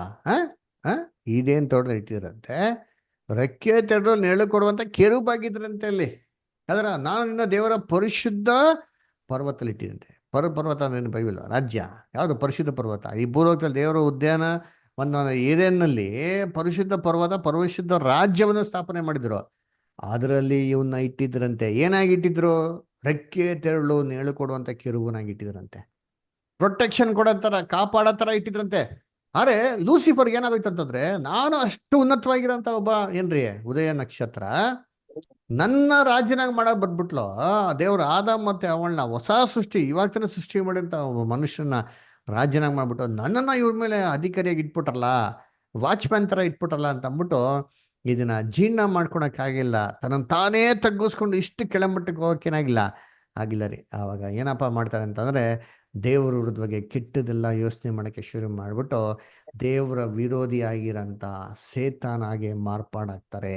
A: ಇದೇನ್ ತೋಟದಲ್ಲಿ ಇಟ್ಟಿದ್ರಂತೆ, ರೆಕ್ಕೆ ತೆರೆದು ನೆರಳು ಕೊಡುವಂತ ಕೆರೂಬಾಗಿದ್ರಂತೆ ಅಲ್ಲಿ. ಅದರ ನಾನು ನಿನ್ನ ದೇವರ ಪರಿಶುದ್ಧ ಪರ್ವತದಲ್ಲಿ ಇಟ್ಟಿದಂತೆ. ಪರ್ವತ ಅಂದ್ರೆ ಬೈಬಲ್ ರಾಜ್ಯ ಯಾವುದು? ಪರಿಶುದ್ಧ ಪರ್ವತ. ಈ ಭೂಲೋಕದಲ್ಲಿ ದೇವರ ಉದ್ಯಾನ ಒಂದು ಏರಿಯನ್ನಲ್ಲಿ ಪರಿಶುದ್ಧ ಪರ್ವತ, ಪರಿಶುದ್ಧ ರಾಜ್ಯವನ್ನು ಸ್ಥಾಪನೆ ಮಾಡಿದ್ರು. ಅದರಲ್ಲಿ ಇವನ್ನ ಇಟ್ಟಿದ್ರಂತೆ. ಏನಾಗಿ ಇಟ್ಟಿದ್ರು? ರೆಕ್ಕೆ ತೆರಳು ನೆರಳು ಕೊಡುವಂತ ಕೆರೂಬನಾಗಿ ಇಟ್ಟಿದ್ರಂತೆ. ಪ್ರೊಟೆಕ್ಷನ್ ಕೊಡೋಂತರ, ಕಾಪಾಡೋ ತರ ಇಟ್ಟಿದ್ರಂತೆ. ಆದ್ರೆ ಲೂಸಿಫರ್ಗೆ ಏನಾಗೋಯ್ತು ಅಂತಂದ್ರೆ, ನಾನು ಅಷ್ಟು ಉನ್ನತವಾಗಿರೋಂಥ ಒಬ್ಬ ಏನ್ರಿ ಉದಯ ನಕ್ಷತ್ರ ನನ್ನ ರಾಜ್ಯನಾಗ ಮಾಡಕ್ ಬಂದ್ಬಿಟ್ಲು. ದೇವ್ರ ಆದಾಮ್ ಮತ್ತೆ ಅವಳನ್ನ ಹೊಸ ಸೃಷ್ಟಿ, ಇವಾಗ ತಾನೇ ಸೃಷ್ಟಿ ಮಾಡಿದಂತ ಒಬ್ಬ ಮನುಷ್ಯನ ರಾಜ್ಯನಾಗ ಮಾಡ್ಬಿಟ್ಟು ನನ್ನನ್ನ ಇವ್ರ ಮೇಲೆ ಅಧಿಕಾರಿಯಾಗಿ ಇಟ್ಬಿಟ್ರಲ್ಲ, ವಾಚ್ಮ್ಯಾನ್ ತರ ಇಟ್ಬಿಟ್ರಲ್ಲ ಅಂತ ಅಂದ್ಬಿಟ್ಟು ಇದನ್ನ ಜೀರ್ಣ ಮಾಡ್ಕೊಳಕ್ಕಾಗಿಲ್ಲ. ತನ್ನ ತಾನೇ ತಗ್ಗಿಸ್ಕೊಂಡು ಇಷ್ಟು ಕೆಳಮಟ್ಟಕ್ಕೆ ಹೋಗಕ್ಕೇನಾಗಿಲ್ಲ, ಆಗಿಲ್ಲ ರೀ. ಆವಾಗ ಏನಪ್ಪ ಮಾಡ್ತಾರೆ ಅಂತಂದ್ರೆ, ದೇವರ ವಿರುದ್ಧವಾಗಿ ಕೆಟ್ಟದೆಲ್ಲ ಯೋಚನೆ ಮಾಡೋಕ್ಕೆ ಶುರು ಮಾಡಿಬಿಟ್ಟು ದೇವರ ವಿರೋಧಿ ಆಗಿರೋಂಥ ಸೇತಾನಾಗೆ ಮಾರ್ಪಾಡಾಗ್ತಾರೆ.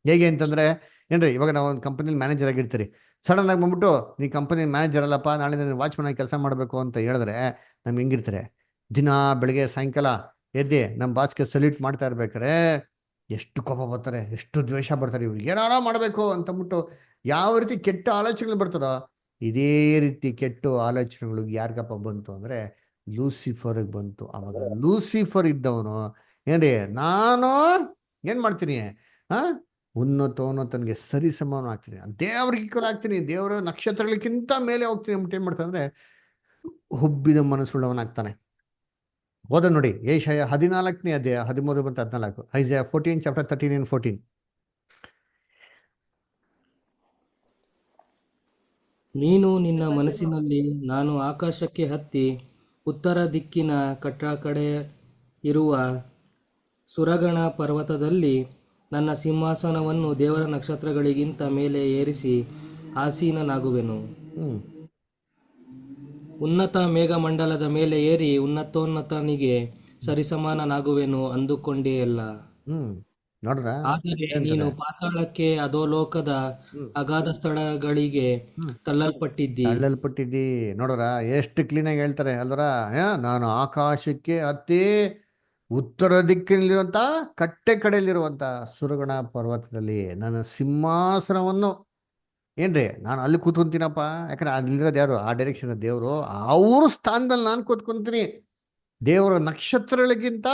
A: ಹೇಗೆ ಅಂತಂದ್ರೆ ಏನ್ರಿ, ಇವಾಗ ನಾವು ಒಂದು ಕಂಪನಿಲಿ ಮ್ಯಾನೇಜರ್ ಆಗಿರ್ತೀರಿ. ಸಡನ್ ಆಗಿ ಬಂದ್ಬಿಟ್ಟು ನೀ ಕಂಪನಿ ಮ್ಯಾನೇಜರ್ ಅಲ್ಲಪ್ಪ, ನಾಳೆ ನಾನು ವಾಚ್ಮನ್ ಆಗಿ ಕೆಲಸ ಮಾಡಬೇಕು ಅಂತ ಹೇಳಿದ್ರೆ ನಮ್ಗೆ ಹೆಂಗಿರ್ತಾರೆ? ದಿನ ಬೆಳಗ್ಗೆ ಸಾಯಂಕಾಲ ಎದ್ದೆ ನಮ್ಮ ಬಾಸ್ಗೆ ಸಲ್ಯೂಟ್ ಮಾಡ್ತಾ ಇರ್ಬೇಕಾರೆ ಎಷ್ಟು ಕೋಪ ಬರ್ತಾರೆ, ಎಷ್ಟು ದ್ವೇಷ ಬರ್ತಾರೆ. ಇವ್ರಿಗೆ ಏನಾರ ಮಾಡಬೇಕು ಅಂತಂದ್ಬಿಟ್ಟು ಯಾವ ರೀತಿ ಕೆಟ್ಟ ಆಲೋಚನೆಗಳು ಬರ್ತದೋ, ಇದೇ ರೀತಿ ಕೆಟ್ಟ ಆಲೋಚನೆಗಳು ಯಾರಿಗಪ್ಪ ಬಂತು ಅಂದ್ರೆ ಲೂಸಿಫರ್ಗೆ ಬಂತು. ಅವಾಗ ಲೂಸಿಫರ್ ಇದ್ದವನು ಏನ್ರಿ, ನಾನು ಏನ್ ಮಾಡ್ತೀನಿ, ಉನ್ನತನಿಗೆ ಸರಿ ಸಮಾನ ಆಗ್ತೀನಿ, ದೇವ್ರಿಗೆ ಈಕ್ವಲ್ ಆಗ್ತೀನಿ, ದೇವರ ನಕ್ಷತ್ರಗಳಿಗಿಂತ ಮೇಲೆ ಹೋಗ್ತೀನಿ ಅಂದ್ಬಿಟ್ಟು ಏನ್ ಮಾಡ್ತಾನೆ ಅಂದ್ರೆ ಹುಬ್ಬಿದ ಮನಸ್ಸುಳ್ಳವನಾಗ್ತಾನೆ. ಓದ ನೋಡಿ ಏಷಯ 14ನೇ ಅಧ್ಯಾಯ 13 ಮತ್ತು 14. ಐಸಯ 14 ಚಾಪ್ಟರ್ 13 and 14.
C: ನೀನು ನಿನ್ನ ಮನಸ್ಸಿನಲ್ಲಿ, ನಾನು ಆಕಾಶಕ್ಕೆ ಹತ್ತಿ ಉತ್ತರ ದಿಕ್ಕಿನ ಕಟ್ಟಕಡೆ ಇರುವ ಸುರಗಣ ಪರ್ವತದಲ್ಲಿ ನನ್ನ ಸಿಂಹಾಸನವನ್ನು ದೇವರ ನಕ್ಷತ್ರಗಳಿಗಿಂತ ಮೇಲೆ ಏರಿಸಿ ಆಸೀನನಾಗುವೆನು. ಉನ್ನತ ಮೇಘಮಂಡಲದ ಮೇಲೆ ಏರಿ ಉನ್ನತೋನ್ನತನಿಗೆ ಸರಿಸಮಾನನಾಗುವೆನು ಅಂದುಕೊಂಡೆಯಲ್ಲ.
A: ನೋಡ್ರ,
C: ಆದರೆ ನೀನು ಪಾತಾಳಕ್ಕೆ, ಅಧೋಲೋಕದ ಅಗಾಧ ಸ್ಥಳಗಳಿಗೆ
A: ತಳ್ಳಲ್ಪಟ್ಟಿದ್ದಿ. ನೋಡ್ರ, ಎಷ್ಟು ಕ್ಲೀನ್ ಆಗಿ ಹೇಳ್ತಾರೆ ಅಲ್ವರ. ನಾನು ಆಕಾಶಕ್ಕೆ ಹತ್ತಿ ಉತ್ತರ ದಿಕ್ಕಿನಲ್ಲಿರುವಂತ ಕಟ್ಟೆ ಕಡೆಯಲ್ಲಿರುವಂತ ಸುರಗಣ ಪರ್ವತದಲ್ಲಿ ನನ್ನ ಸಿಂಹಾಸನವನ್ನು ಏನ್ರಿ ನಾನು ಅಲ್ಲಿ ಕೂತ್ಕೊಂತೀನಪ್ಪ. ಯಾಕಂದ್ರೆ ಅಲ್ಲಿರೋದು ಯಾರು? ಆ ಡೈರೆಕ್ಷನ್ ದೇವರು. ಅವ್ರ ಸ್ಥಾನದಲ್ಲಿ ನಾನು ಕೂತ್ಕೊಂತೀನಿ. ದೇವರ ನಕ್ಷತ್ರಗಳಿಗಿಂತ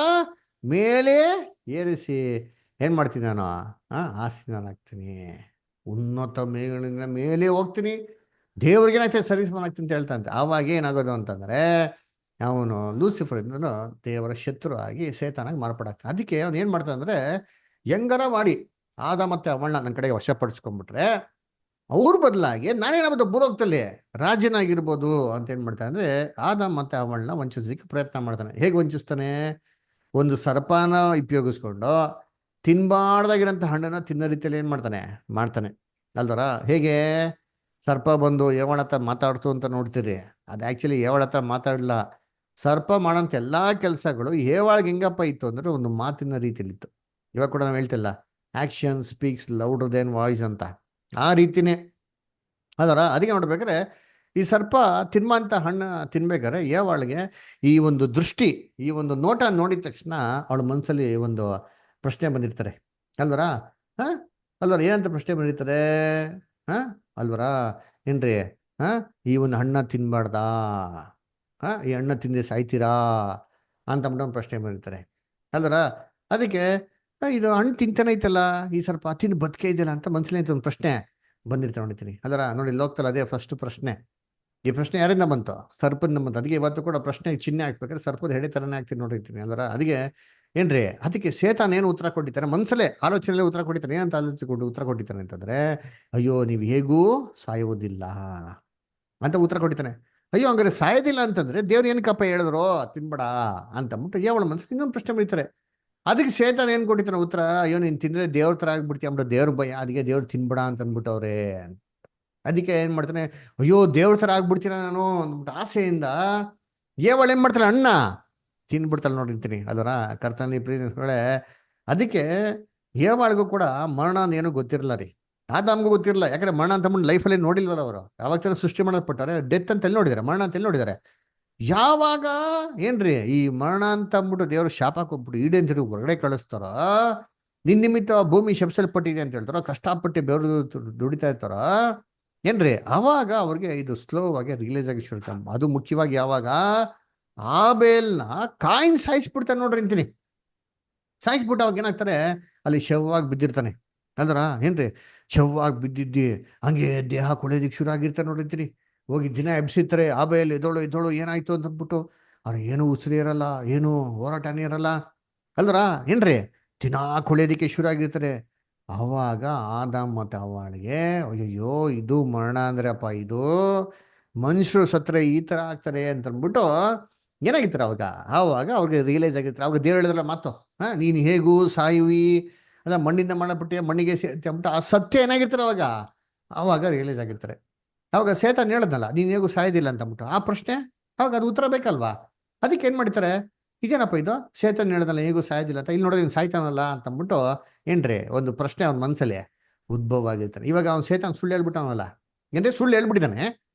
A: ಮೇಲೆ ಏರಿಸಿ ಏನ್ ಮಾಡ್ತೀನಿ ನಾನು? ಆಸೀನನಾಗ್ತೀನಿ, ಉನ್ನತ ಮೇಘಗಳಿಂದ ಮೇಲೆ ಹೋಗ್ತೀನಿ, ದೇವ್ರಿಗೆ ಏನಾಗ್ತದೆ ಸರಿ ಸಮಾನಾಗ್ತೀನಿ ಅಂತ ಹೇಳ್ತಾನಂತೆ. ಆವಾಗ ಏನಾಗೋದು ಅಂತಂದ್ರೆ ಅವನು ಲೂಸಿಫರ್ ಇಂದನು ದೇವರ ಶತ್ರು ಆಗಿ ಸೇತಾನಾಗಿ ಮಾರ್ಪಾಡಾಗ್ತಾನೆ. ಅದಕ್ಕೆ ಅವನು ಏನ್ ಮಾಡ್ತಾನೆ ಅಂದ್ರೆ, ಹೆಂಗಾರ ಮಾಡಿ ಆದ ಮತ್ತೆ ಅವಳನ್ನ ನನ್ನ ಕಡೆಗೆ ವಶಪಡಿಸ್ಕೊಂಡ್ಬಿಟ್ರೆ ಅವ್ರ ಬದಲಾಗಿ ನಾನೇನಾಗ್ಬೋದು ಭೂಲೋಕದಲ್ಲಿ ರಾಜನಾಗಿರ್ಬೋದು ಅಂತ ಏನ್ ಮಾಡ್ತಾನೆ ಅಂದ್ರೆ ಆದ ಮತ್ತೆ ಅವಳನ್ನ ವಂಚಿಸಲಿಕ್ಕೆ ಪ್ರಯತ್ನ ಮಾಡ್ತಾನೆ. ಹೇಗೆ ವಂಚಿಸ್ತಾನೆ? ಒಂದು ಸರ್ಪನ ಉಪಯೋಗಿಸ್ಕೊಂಡು ತಿನ್ಬಾರ್ದಾಗಿರೋಂಥ ಹಣ್ಣನ್ನ ತಿನ್ನೋ ರೀತಿಯಲ್ಲಿ ಏನ್ ಮಾಡ್ತಾನೆ ಅಲ್ದರ. ಹೇಗೆ ಸರ್ಪ ಬಂದು ಏವಳ ಹತ್ರ ಮಾತಾಡ್ತು ಅಂತ ನೋಡ್ತೀರಿ, ಅದು ಆಕ್ಚುಲಿ ಏವಳ ಹತ್ರ ಮಾತಾಡಲ್ಲ. ಸರ್ಪ ಮಾಡೋಂಥ ಎಲ್ಲಾ ಕೆಲಸಗಳು ಏವಾಳ್ಗೆ ಹೆಂಗಪ್ಪ ಇತ್ತು ಅಂದ್ರೆ ಒಂದು ಮಾತಿನ ರೀತಿಯಲ್ಲಿ ಇತ್ತು. ಇವಾಗ ಕೂಡ ನಾವು ಹೇಳ್ತಿಲ್ಲ, action speaks louder than voice ಅಂತ. ಆ ರೀತಿನೇ ಅದರ. ಅದಕ್ಕೆ ನೋಡ್ಬೇಕಾದ್ರೆ ಈ ಸರ್ಪ ತಿನ್ಮಂತ ಹಣ್ಣು ತಿನ್ಬೇಕಾದ್ರೆ ಏವಾಳಿಗೆ ಈ ಒಂದು ದೃಷ್ಟಿ, ಈ ಒಂದು ನೋಟ ನೋಡಿದ ತಕ್ಷಣ ಅವಳ ಮನಸ್ಸಲ್ಲಿ ಒಂದು ಪ್ರಶ್ನೆ ಬಂದಿರ್ತಾರೆ ಅಲ್ವರ. ಅಲ್ವರ, ಏನಂತ ಪ್ರಶ್ನೆ ಬಂದಿರ್ತಾರೆ? ಅಲ್ವರ ಏನ್ರಿ, ಈ ಒಂದು ಹಣ್ಣ ತಿನ್ಬಾರ್ದಾ? ಈ ಹಣ್ಣ ತಿಂದೆ ಸಾಯ್ತೀರಾ ಅಂತ ಒಂದು ಪ್ರಶ್ನೆ ಬಂದಿರ್ತಾರೆ ಅಲ್ವರ. ಅದಕ್ಕೆ ಇದು ಹಣ್ಣು ತಿಂತಾನೆ ಐತಲ್ಲ ಈ ಸರ್ಪ, ತಿಂದು ಬದುಕೆ ಇದೆಯಲ್ಲ ಅಂತ ಮನಸ್ಸಲ್ಲಿ ಒಂದು ಪ್ರಶ್ನೆ ಬಂದಿರ್ತಾರೆ ನೋಡ್ತೀನಿ ಅದರ. ನೋಡಿ ಲೋಕದಲ್ಲಿ ಅದೇ ಫಸ್ಟ್ ಪ್ರಶ್ನೆ. ಈ ಪ್ರಶ್ನೆ ಯಾರಿಂದ ಬಂತು? ಸರ್ಪದಿಂದ ಬಂತು. ಅದಕ್ಕೆ ಇವತ್ತು ಕೂಡ ಪ್ರಶ್ನೆ ಚಿಹ್ನೆ ಹಾಕ್ಬೇಕಾದ್ರೆ ಸರ್ಪದ ಹೆಡೆ ತರನೇ ಹಾಕ್ತೀನಿ ನೋಡಿರ್ತೀನಿ ಅಲ್ವರ. ಅದಕ್ಕೆ ಏನ್ರಿ, ಅದಕ್ಕೆ ಸೇತಾನ ಏನು ಉತ್ತರ ಕೊಟ್ಟಿದ್ದಾನೆ? ಮನಸ್ಸಲ್ಲೇ ಆಲೋಚನೆಯಲ್ಲೇ ಉತ್ತರ ಕೊಟ್ಟಿದ್ದಾನೆ. ಏನಂತ ಆಲೋಚಿಸಿಕೊಂಡು ಉತ್ತರ ಕೊಟ್ಟಿದ್ದಾನೆ ಅಂತಂದ್ರೆ, ಅಯ್ಯೋ ನೀವು ಹೇಗೂ ಸಾಯುವುದಿಲ್ಲ ಅಂತ ಉತ್ತರ ಕೊಟ್ಟಿದ್ದಾನೆ. ಅಯ್ಯೋ ಹಂಗಾರೆ ಸಾಯೋದಿಲ್ಲ ಅಂತಂದ್ರೆ ದೇವ್ರು ಏನಕ್ಕಪ್ಪ ಹೇಳಿದ್ರು ತಿನ್ಬೇಡ ಅಂತಂದ್ಬಿಟ್ಟು ಯಾವಳ ಮನಸ್ಸಲ್ಲಿ ಇನ್ನೊಂದು ಪ್ರಶ್ನೆ ಬೀಳ್ತಾರೆ. ಅದಕ್ಕೆ ಸೇತಾನ ಏನ್ ಕೊಟ್ಟಿದ್ದಾನೆ ಉತ್ತರ? ಅಯ್ಯೋ ನೀನ್ ತಿಂದ್ರೆ ದೇವ್ರ ತರ ಆಗ್ಬಿಡ್ತೀಯ ಅಂದ್ಬಿಟ್ಟು ದೇವ್ರ ಭಯ, ಅದಕ್ಕೆ ದೇವ್ರು ತಿನ್ಬೇಡ ಅಂತ ಅಂದ್ಬಿಟ್ಟವ್ರೆ. ಅದಕ್ಕೆ ಏನ್ ಮಾಡ್ತಾನೆ, ಅಯ್ಯೋ ದೇವ್ರ ತರ ಆಗ್ಬಿಡ್ತೀನ ನಾನು ಅಂದ್ಬಿಟ್ಟು ಆಸೆಯಿಂದ ಏವಳು ಏನ್ ಮಾಡ್ತಾಳೆ, ಅಣ್ಣ ತಿನ್ಬಿಡ್ತಾಳೆ ನೋಡಿರ್ತೀನಿ ಅದರ. ಕರ್ತನಲ್ಲಿ ಪ್ರೀತಿಗಳೇ, ಅದಕ್ಕೆ ಏವಾಳಿಗೂ ಕೂಡ ಮರಣ ಏನು ಗೊತ್ತಿರಲ್ಲ ರೀ. ಆದಾಮ್ಗೂ ಗೊತ್ತಿರಲ್ಲ, ಯಾಕಂದ್ರೆ ಮರಣ ಅಂತ ಲೈಫಲ್ಲಿ ನೋಡಿಲ್ವಲ್ಲ ಅವರು. ಯಾವಾಗ ತಾನೇ ಸೃಷ್ಟಿ ಮಾಡಲ್ಪಟ್ಟಾರೆ, ಡೆತ್ ಅಂತ ಎಲ್ಲಿ ನೋಡಿದ್ದಾರೆ, ಮರಣ ಅಂತ ಎಲ್ಲಿ ನೋಡಿದ್ದಾರೆ. ಯಾವಾಗ ಏನ್ರಿ ಈ ಮರಣ ಅಂತ ಅಂದ್ಬಿಟ್ಟು ದೇವರು ಶಾಪ ಕೊಟ್ಬಿಟ್ಟು ಈಡೇನ್ ತಿರುಗಿ ಹೊರಗಡೆ ಕಳಿಸ್ತಾರ, ನಿನ್ ನಿಮಿತ್ತ ಭೂಮಿ ಶಪಿಸಲ್ಪಟ್ಟಿದೆ ಅಂತ ಹೇಳ್ತಾರ, ಕಷ್ಟಪಟ್ಟು ಬೆವರು ದುಡಿತಾ ಇರ್ತಾರ ಏನ್ರಿ, ಅವಾಗ ಅವ್ರಿಗೆ ಇದು ಸ್ಲೋ ಆಗಿ ರಿಲೀಸ್ ಆಗಿ ಶುರು. ಅದು ಮುಖ್ಯವಾಗಿ ಯಾವಾಗ ಆಬೇಲ್ನ ಕಾಯಿನ್ ಸಾಯಿಸ್ಬಿಡ್ತಾನೆ ನೋಡ್ರಿ ಅಂತೀನಿ. ಸಾಯಿಸ್ಬಿಟ್ಟು ಅವಾಗ ಏನಾಗ್ತಾರೆ, ಅಲ್ಲಿ ಶವವಾಗಿ ಬಿದ್ದಿರ್ತಾನೆ ಅಲ್ದ್ರ ಏನ್ರಿ, ಶವವಾಗಿ ಬಿದ್ದಿದ್ದಿ ಹಂಗೆ ದೇಹ ಕೊಳೆಯೋದಿಕ್ ಶುರು ಆಗಿರ್ತಾರೆ ನೋಡಿರ್ತೀರಿ. ಹೋಗಿ ದಿನ ಎಬ್ಸಿರ್ತಾರೆ, ಆಬೇಲ್ ಎದೋಳು ಏನಾಯ್ತು ಅಂತ ಅಂದ್ಬಿಟ್ಟು. ಅವ್ರು ಏನು ಉಸಿರು ಇರಲ್ಲ, ಏನು ಹೋರಾಟನೇ ಇರಲ್ಲ ಅಲ್ದ್ರ ಏನ್ರಿ, ದಿನ ಕೊಳೆಯೋದಿಕ್ಕೆ ಶುರು ಆಗಿರ್ತಾರೆ. ಅವಾಗ ಆದಾಮ್ ಮತ್ತೆ ಅವಳಿಗೆ ಅಯ್ಯಯ್ಯೋ ಇದು ಮರಣ ಅಂದ್ರೆ ಅಪ್ಪ, ಇದು ಮನುಷ್ಯರು ಸತ್ರೆ ಈ ತರ ಆಗ್ತಾರೆ ಅಂತ ಅಂದ್ಬಿಟ್ಟು ಏನಾಗಿರ್ತಾರೆ ಅವಾಗ ಅವ್ರಿಗೆ ರಿಯಲೈಸ್ ಆಗಿರ್ತಾರೆ. ಅವಾಗ ದೇವ್ರು ಹೇಳಿದ್ರಲ್ಲ ಮಾತು, ನೀನು ಹೇಗೂ ಸಾಯುವಿ ಅಲ್ಲ, ಮಣ್ಣಿಂದ ಮಾಡಲ್ಪಟ್ಟಿ ಮಣ್ಣಿಗೆ ಸೇರ್ತಿ ಅಂದ್ಬಿಟ್ಟು ಆ ಸತ್ಯ ಏನಾಗಿರ್ತಾರೆ ಅವಾಗ ರಿಯಲೈಸ್ ಆಗಿರ್ತಾರೆ. ಅವಾಗ ಸೇತಾನ್ ಹೇಳದ್ನಲ್ಲ ನೀನು ಹೇಗೂ ಸಾಯೋದಿಲ್ಲ ಅಂತ ಅಂದ್ಬಿಟ್ಟು ಆ ಪ್ರಶ್ನೆ, ಅವಾಗ ಅದು ಉತ್ತರ ಬೇಕಲ್ವಾ. ಅದಕ್ಕೆ ಏನ್ ಮಾಡ್ತಾರೆ, ಈಗೇನಪ್ಪ ಇದು ಸೇತಾನ್ ಹೇಳದಲ್ಲ ಹೇಗೂ ಸಾಯೋದಿಲ್ಲ ಅಂತ, ಇಲ್ಲಿ ನೋಡೋದು ಸಾಯ್ತಾನಲ್ಲ ಅಂತ ಅಂದ್ಬಿಟ್ಟು ಏನ್ರಿ ಒಂದು ಪ್ರಶ್ನೆ ಅವನ ಮನಸ್ಸಲ್ಲಿ ಉದ್ಭವ ಆಗಿರ್ತಾರೆ. ಇವಾಗ ಅವ್ನು ಸೇತಾನ್ ಸುಳ್ಳು ಹೇಳ್ಬಿಟ್ಟವನಲ್ಲ, ಏನ್ರಿ ಸುಳ್ಳು ಹೇಳ್ಬಿಟ್ಟಿದ್ದಾನೆ.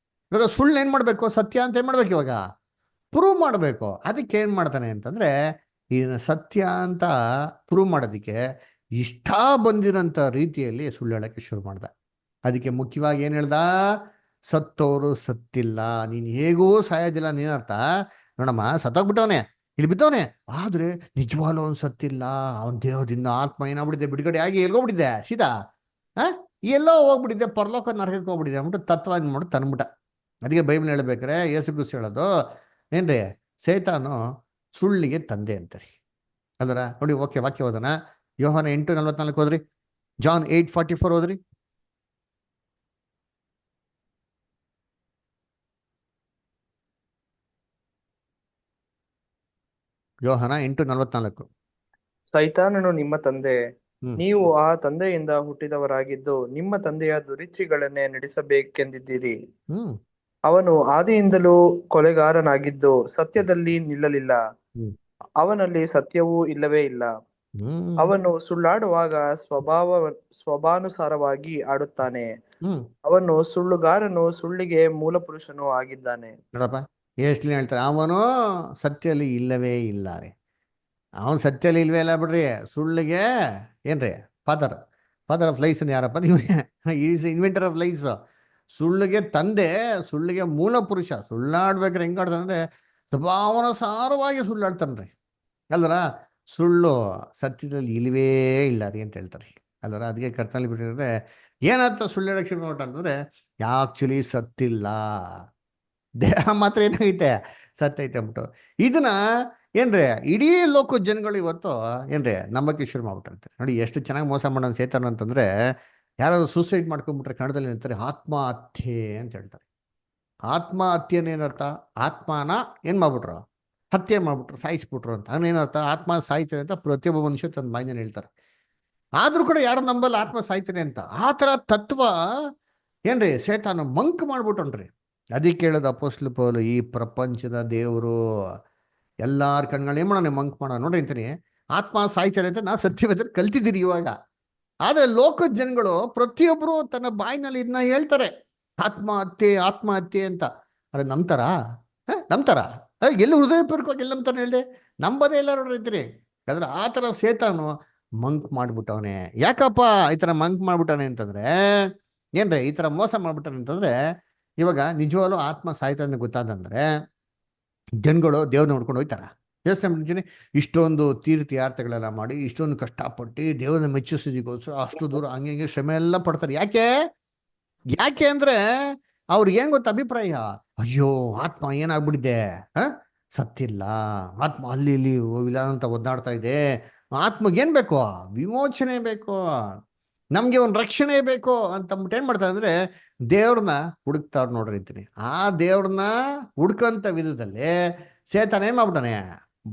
A: ಇವಾಗ ಸುಳ್ಳು ಏನ್ ಮಾಡ್ಬೇಕು, ಸತ್ಯ ಅಂತ ಏನ್ ಮಾಡ್ಬೇಕು, ಇವಾಗ ಪ್ರೂವ್ ಮಾಡಬೇಕು. ಅದಕ್ಕೆ ಏನ್ ಮಾಡ್ತಾನೆ ಅಂತಂದ್ರೆ, ಈ ಸತ್ಯ ಅಂತ ಪ್ರೂವ್ ಮಾಡೋದಕ್ಕೆ ಇಷ್ಟ ಬಂದಿರೋಂಥ ರೀತಿಯಲ್ಲಿ ಸುಳ್ಳು ಹೇಳಕ್ಕೆ ಶುರು ಮಾಡ್ದ. ಅದಕ್ಕೆ ಮುಖ್ಯವಾಗಿ ಏನ್ ಹೇಳ್ದ, ಸತ್ತೋರು ಸತ್ತಿಲ್ಲ, ನೀನ್ ಹೇಗೂ ಸಾಯೋದಿಲ್ಲ. ನೀನರ್ಥ ನೋಡಮ್ಮ, ಸತ್ತೋಗ್ಬಿಟ್ಟವನೆ, ಇಲ್ಲಿ ಬಿದ್ದವನೆ, ಆದ್ರೆ ನಿಜವಾಗ್ಲೂ ಅವ್ನು ಸತ್ತಿಲ್ಲ. ಅವನ ದೇಹದಿಂದ ಆತ್ಮ ಏನಾಗ್ಬಿಟ್ಟಿದೆ, ಬಿಡುಗಡೆ ಆಗಿ ಎಲ್ಗೋಗ್ಬಿಟ್ಟಿದೆ ಸೀದಾ, ಎಲ್ಲೋ ಹೋಗ್ಬಿಟ್ಟಿದೆ, ಪರಲೋಕ ನರಕಕ್ಕೆ ಹೋಗ್ಬಿಟ್ಟಿದೆ ಅಂದ್ಬಿಟ್ಟು ತತ್ವ ಏನ್ ಮಾಡಿ ತಂದ್ಬಿಟ್ಟ. ಅದಕ್ಕೆ ಬೈಬಲ್ ಹೇಳ್ಬೇಕಾರೆ ಯೇಸು ಕ್ರಿಸ್ತ ಹೇಳೋದು ಏನ್ರಿ, ಸೈತಾನು ಸುಳ್ಳಿಗೆ ತಂದೆ ಅಂತಾರೆ ಅಲ್ರ. ನೋಡಿ ಓಕೆ, ವಾಕ್ಯ ಓದೋಣ. ಯೋಹಾನ 8:44 ಹೋದ್ರಿ, ಜಾನ್ 8:44 ಹೋದ್ರಿ. ಯೋಹಾನ 8:44.
D: ಸೈತಾನನು ನಿಮ್ಮ ತಂದೆ,
A: ಹ್ಮ್
D: ನೀವು ಆ ತಂದೆಯಿಂದ ಹುಟ್ಟಿದವರಾಗಿದ್ದು ನಿಮ್ಮ ತಂದೆಯ ದುರಿಚ್ಛೆಗಳನ್ನೇ ನಡೆಸಬೇಕೆಂದಿದ್ದೀರಿ.
A: ಹ್ಮ್
D: ಅವನು ಆದಿಯಿಂದಲೂ ಕೊಲೆಗಾರನಾಗಿದ್ದು ಸತ್ಯದಲ್ಲಿ ನಿಲ್ಲಲಿಲ್ಲ,
A: ಹ್ಮ್
D: ಅವನಲ್ಲಿ ಸತ್ಯವೂ ಇಲ್ಲವೇ ಇಲ್ಲ.
A: ಹ್ಮ್
D: ಅವನು ಸುಳ್ಳಾಡುವಾಗ ಸ್ವಭಾನುಸಾರವಾಗಿ ಆಡುತ್ತಾನೆ.
A: ಹ್ಮ್
D: ಅವನು ಸುಳ್ಳುಗಾರನು, ಸುಳ್ಳಿಗೆ ಮೂಲಪುರುಷನು ಆಗಿದ್ದಾನೆ.
A: ನೋಡಪ್ಪ, ಎಷ್ಟು ಹೇಳ್ತಾರೆ, ಅವನು ಸತ್ಯಲ್ಲಿ ಇಲ್ಲವೇ ಇಲ್ಲ ರೀ. ಅವನು ಸತ್ಯಲ್ಲಿ ಇಲ್ವೇ ಇಲ್ಲ ಬಿಡ್ರಿ, ಸುಳ್ಳಿಗೆ ಏನ್ರಿ ಫಾದರ್ ಆಫ್ ಲೈಸ್ ಅಂತ ಯಾರಪ್ಪ ನೀವು, ಈಸ್ ಇನ್ವೆಂಟರ್ ಆಫ್ ಲೈಸ್. ಸುಳ್ಳಿಗೆ ತಂದೆ, ಸುಳ್ಳಿಗೆ ಮೂಲ ಪುರುಷ. ಸುಳ್ಳಾಡ್ಬೇಕಾದ್ರೆ ಹೆಂಗ್ ಆಡ್ತಾನಂದ್ರೆ ಸ್ವಭಾವನುಸಾರವಾಗಿ ಸುಳ್ಳಾಡ್ತಾನ್ರಿ ಅಲ್ದ್ರ. ಸುಳ್ಳು ಸತ್ಯದಲ್ಲಿ ಇಲ್ವೇ ಇಲ್ಲ ರೀ ಅಂತ ಹೇಳ್ತಾರೆ ಅಲ್ವರ. ಅದಕ್ಕೆ ಕರ್ತನಲ್ಲಿ ಬಿಟ್ಟಿದ್ರೆ ಏನಂತ ಸುಳ್ಳು ಹೇಳಕ್ ಶುರು ಮಾಡ್ತಂದ್ರೆ, ಆಕ್ಚುಲಿ ಸತ್ತಿಲ್ಲ, ದೇಹ ಮಾತ್ರ ಏನಾಗೈತೆ, ಸತ್ತೈತೆ ಅಂದ್ಬಿಟ್ಟು. ಇದನ್ನ ಏನ್ರಿ ಇಡೀ ಲೋಕ ಜನಗಳು ಇವತ್ತು ಏನ್ರಿ ನಂಬಕ್ಕೆ ಶುರು ಮಾಡ್ಬಿಟ್ಟಿರ್ತಾರೆ. ನೋಡಿ ಎಷ್ಟು ಚೆನ್ನಾಗಿ ಮೋಸ ಮಾಡೋಣ ಸೇತಾನ ಅಂತಂದ್ರೆ, ಯಾರಾದ್ರು ಸೂಸೈಡ್ ಮಾಡ್ಕೊಂಡ್ಬಿಟ್ರೆ ಕನ್ನಡದಲ್ಲಿ ಹೇಳ್ತಾರೆ ಆತ್ಮಹತ್ಯೆ ಅಂತ ಹೇಳ್ತಾರೆ. ಆತ್ಮಹತ್ಯೆನ ಏನರ್ಥ, ಆತ್ಮನ ಏನ್ ಮಾಡ್ಬಿಟ್ರು, ಹತ್ಯೆ ಮಾಡ್ಬಿಟ್ರು, ಸಾಯಿಸ್ಬಿಟ್ರು ಅಂತ. ಅವನೇನರ್ಥ, ಆತ್ಮ ಸಾಯ್ತಾರೆ ಅಂತ ಪ್ರತಿಯೊಬ್ಬ ಮನುಷ್ಯ ತನ್ನ ಬಾಯಿನಲ್ಲಿ ಹೇಳ್ತಾರೆ. ಆದ್ರೂ ಕೂಡ ಯಾರು ನಂಬಲ್ಲ ಆತ್ಮ ಸಾಯ್ತಾನೆ ಅಂತ. ಆ ತರ ತತ್ವ ಏನ್ರಿ ಸೇತಾನ ಮಂಕ್ ಮಾಡ್ಬಿಟ್ಟನ್ರಿ. ಅದಕ್ಕೆ ಹೇಳೋದು ಅಪೊಸ್ತಲ ಪೌಲು, ಈ ಪ್ರಪಂಚದ ದೇವರು ಎಲ್ಲಾರ ಕಣ್ಗಳು ಏನ್ ಮಾಡೋಣ, ಮಂಕ್ ಮಾಡೋಣ. ನೋಡ್ರಿ ಅಂತೀನಿ, ಆತ್ಮ ಸಾಯ್ತಾರೆ ಅಂತ ನಾವು ಸತ್ಯವೇದ ಕಲ್ತಿದ್ದೀರಿ ಇವಾಗ. ಆದ್ರೆ ಲೋಕದ ಜನಗಳು ಪ್ರತಿಯೊಬ್ರು ತನ್ನ ಬಾಯಿನಲ್ಲಿ ಇದನ್ನ ಹೇಳ್ತಾರೆ, ಆತ್ಮಹತ್ಯೆ ಅಂತ. ಅರೆ ನಂಬ್ತಾರ, ಎಲ್ಲಿ ಹೃದಯಪೂರ್ವಕವಾಗಿ ಎಲ್ಲಿ ನಂಬ್ತಾನೆ ಹೇಳಿ, ನಂಬದೇ ಇಲ್ಲ ನೋಡ್ರಿ ಇದ್ರಿ. ಯಾಕಂದ್ರೆ ಆ ಥರ ಸೇತಾನು ಮಂಕ್ ಮಾಡ್ಬಿಟ್ಟವನೆ. ಯಾಕಪ್ಪ ಈ ಥರ ಮಂಕ್ ಮಾಡ್ಬಿಟ್ಟಾನೆ ಅಂತಂದ್ರೆ, ಏನ್ರಿ ಈ ಥರ ಮೋಸ ಮಾಡ್ಬಿಟ್ಟಾನೆ ಅಂತಂದ್ರೆ, ಇವಾಗ ನಿಜವಾಗ್ಲೂ ಆತ್ಮ ಸಾಯ್ತಾ ಅಂತ ಗೊತ್ತಾದಂದ್ರೆ ಜನಗಳು ದೇವ್ರನ್ನ ನೋಡ್ಕೊಂಡು ಹೋಗ್ತಾರ. ಯೋಚನೆ ಮಾಡ್ತೀನಿ, ಇಷ್ಟೊಂದು ತೀರ್ಥಯಾತ್ರೆಗಳೆಲ್ಲ ಮಾಡಿ, ಇಷ್ಟೊಂದು ಕಷ್ಟಪಟ್ಟು ದೇವ್ರನ್ನ ಮೆಚ್ಚಿಸೋದಕ್ಕೋಸ್ಕರ ಅಷ್ಟು ದೂರ ಹಂಗೆ ಶ್ರಮೆ ಎಲ್ಲ ಪಡ್ತಾರೆ. ಯಾಕೆ ಅಂದ್ರೆ ಅವ್ರಿಗೆ ಏನ್ ಗೊತ್ತ ಅಭಿಪ್ರಾಯ, ಅಯ್ಯೋ ಆತ್ಮ ಏನಾಗ್ಬಿಟ್ಟಿದೆ, ಸತ್ತಿಲ್ಲ, ಆತ್ಮ ಅಲ್ಲಿ ಇಲ್ಲಿ ಇಲ್ಲ ಅಂತ ಒದ್ದಾಡ್ತಾ ಇದೆ. ಆತ್ಮಗೇನ್ ಬೇಕು, ವಿಮೋಚನೆ ಬೇಕು, ನಮ್ಗೆ ಒಂದು ರಕ್ಷಣೆ ಬೇಕು ಅಂತಂದ್ಬಿಟ್ಟು ಏನ್ ಮಾಡ್ತಾರೆ ಅಂದ್ರೆ ದೇವ್ರನ್ನ ಹುಡುಕ್ತಾವ್ರು ನೋಡ್ರಿ ಅಂತೀನಿ. ಆ ದೇವ್ರನ್ನ ಹುಡ್ಕಂತ ವಿಧದಲ್ಲಿ ಸೇತಾನ ಏನ್ ಮಾಡ್ಬಿಟ್ಟಾನೆ,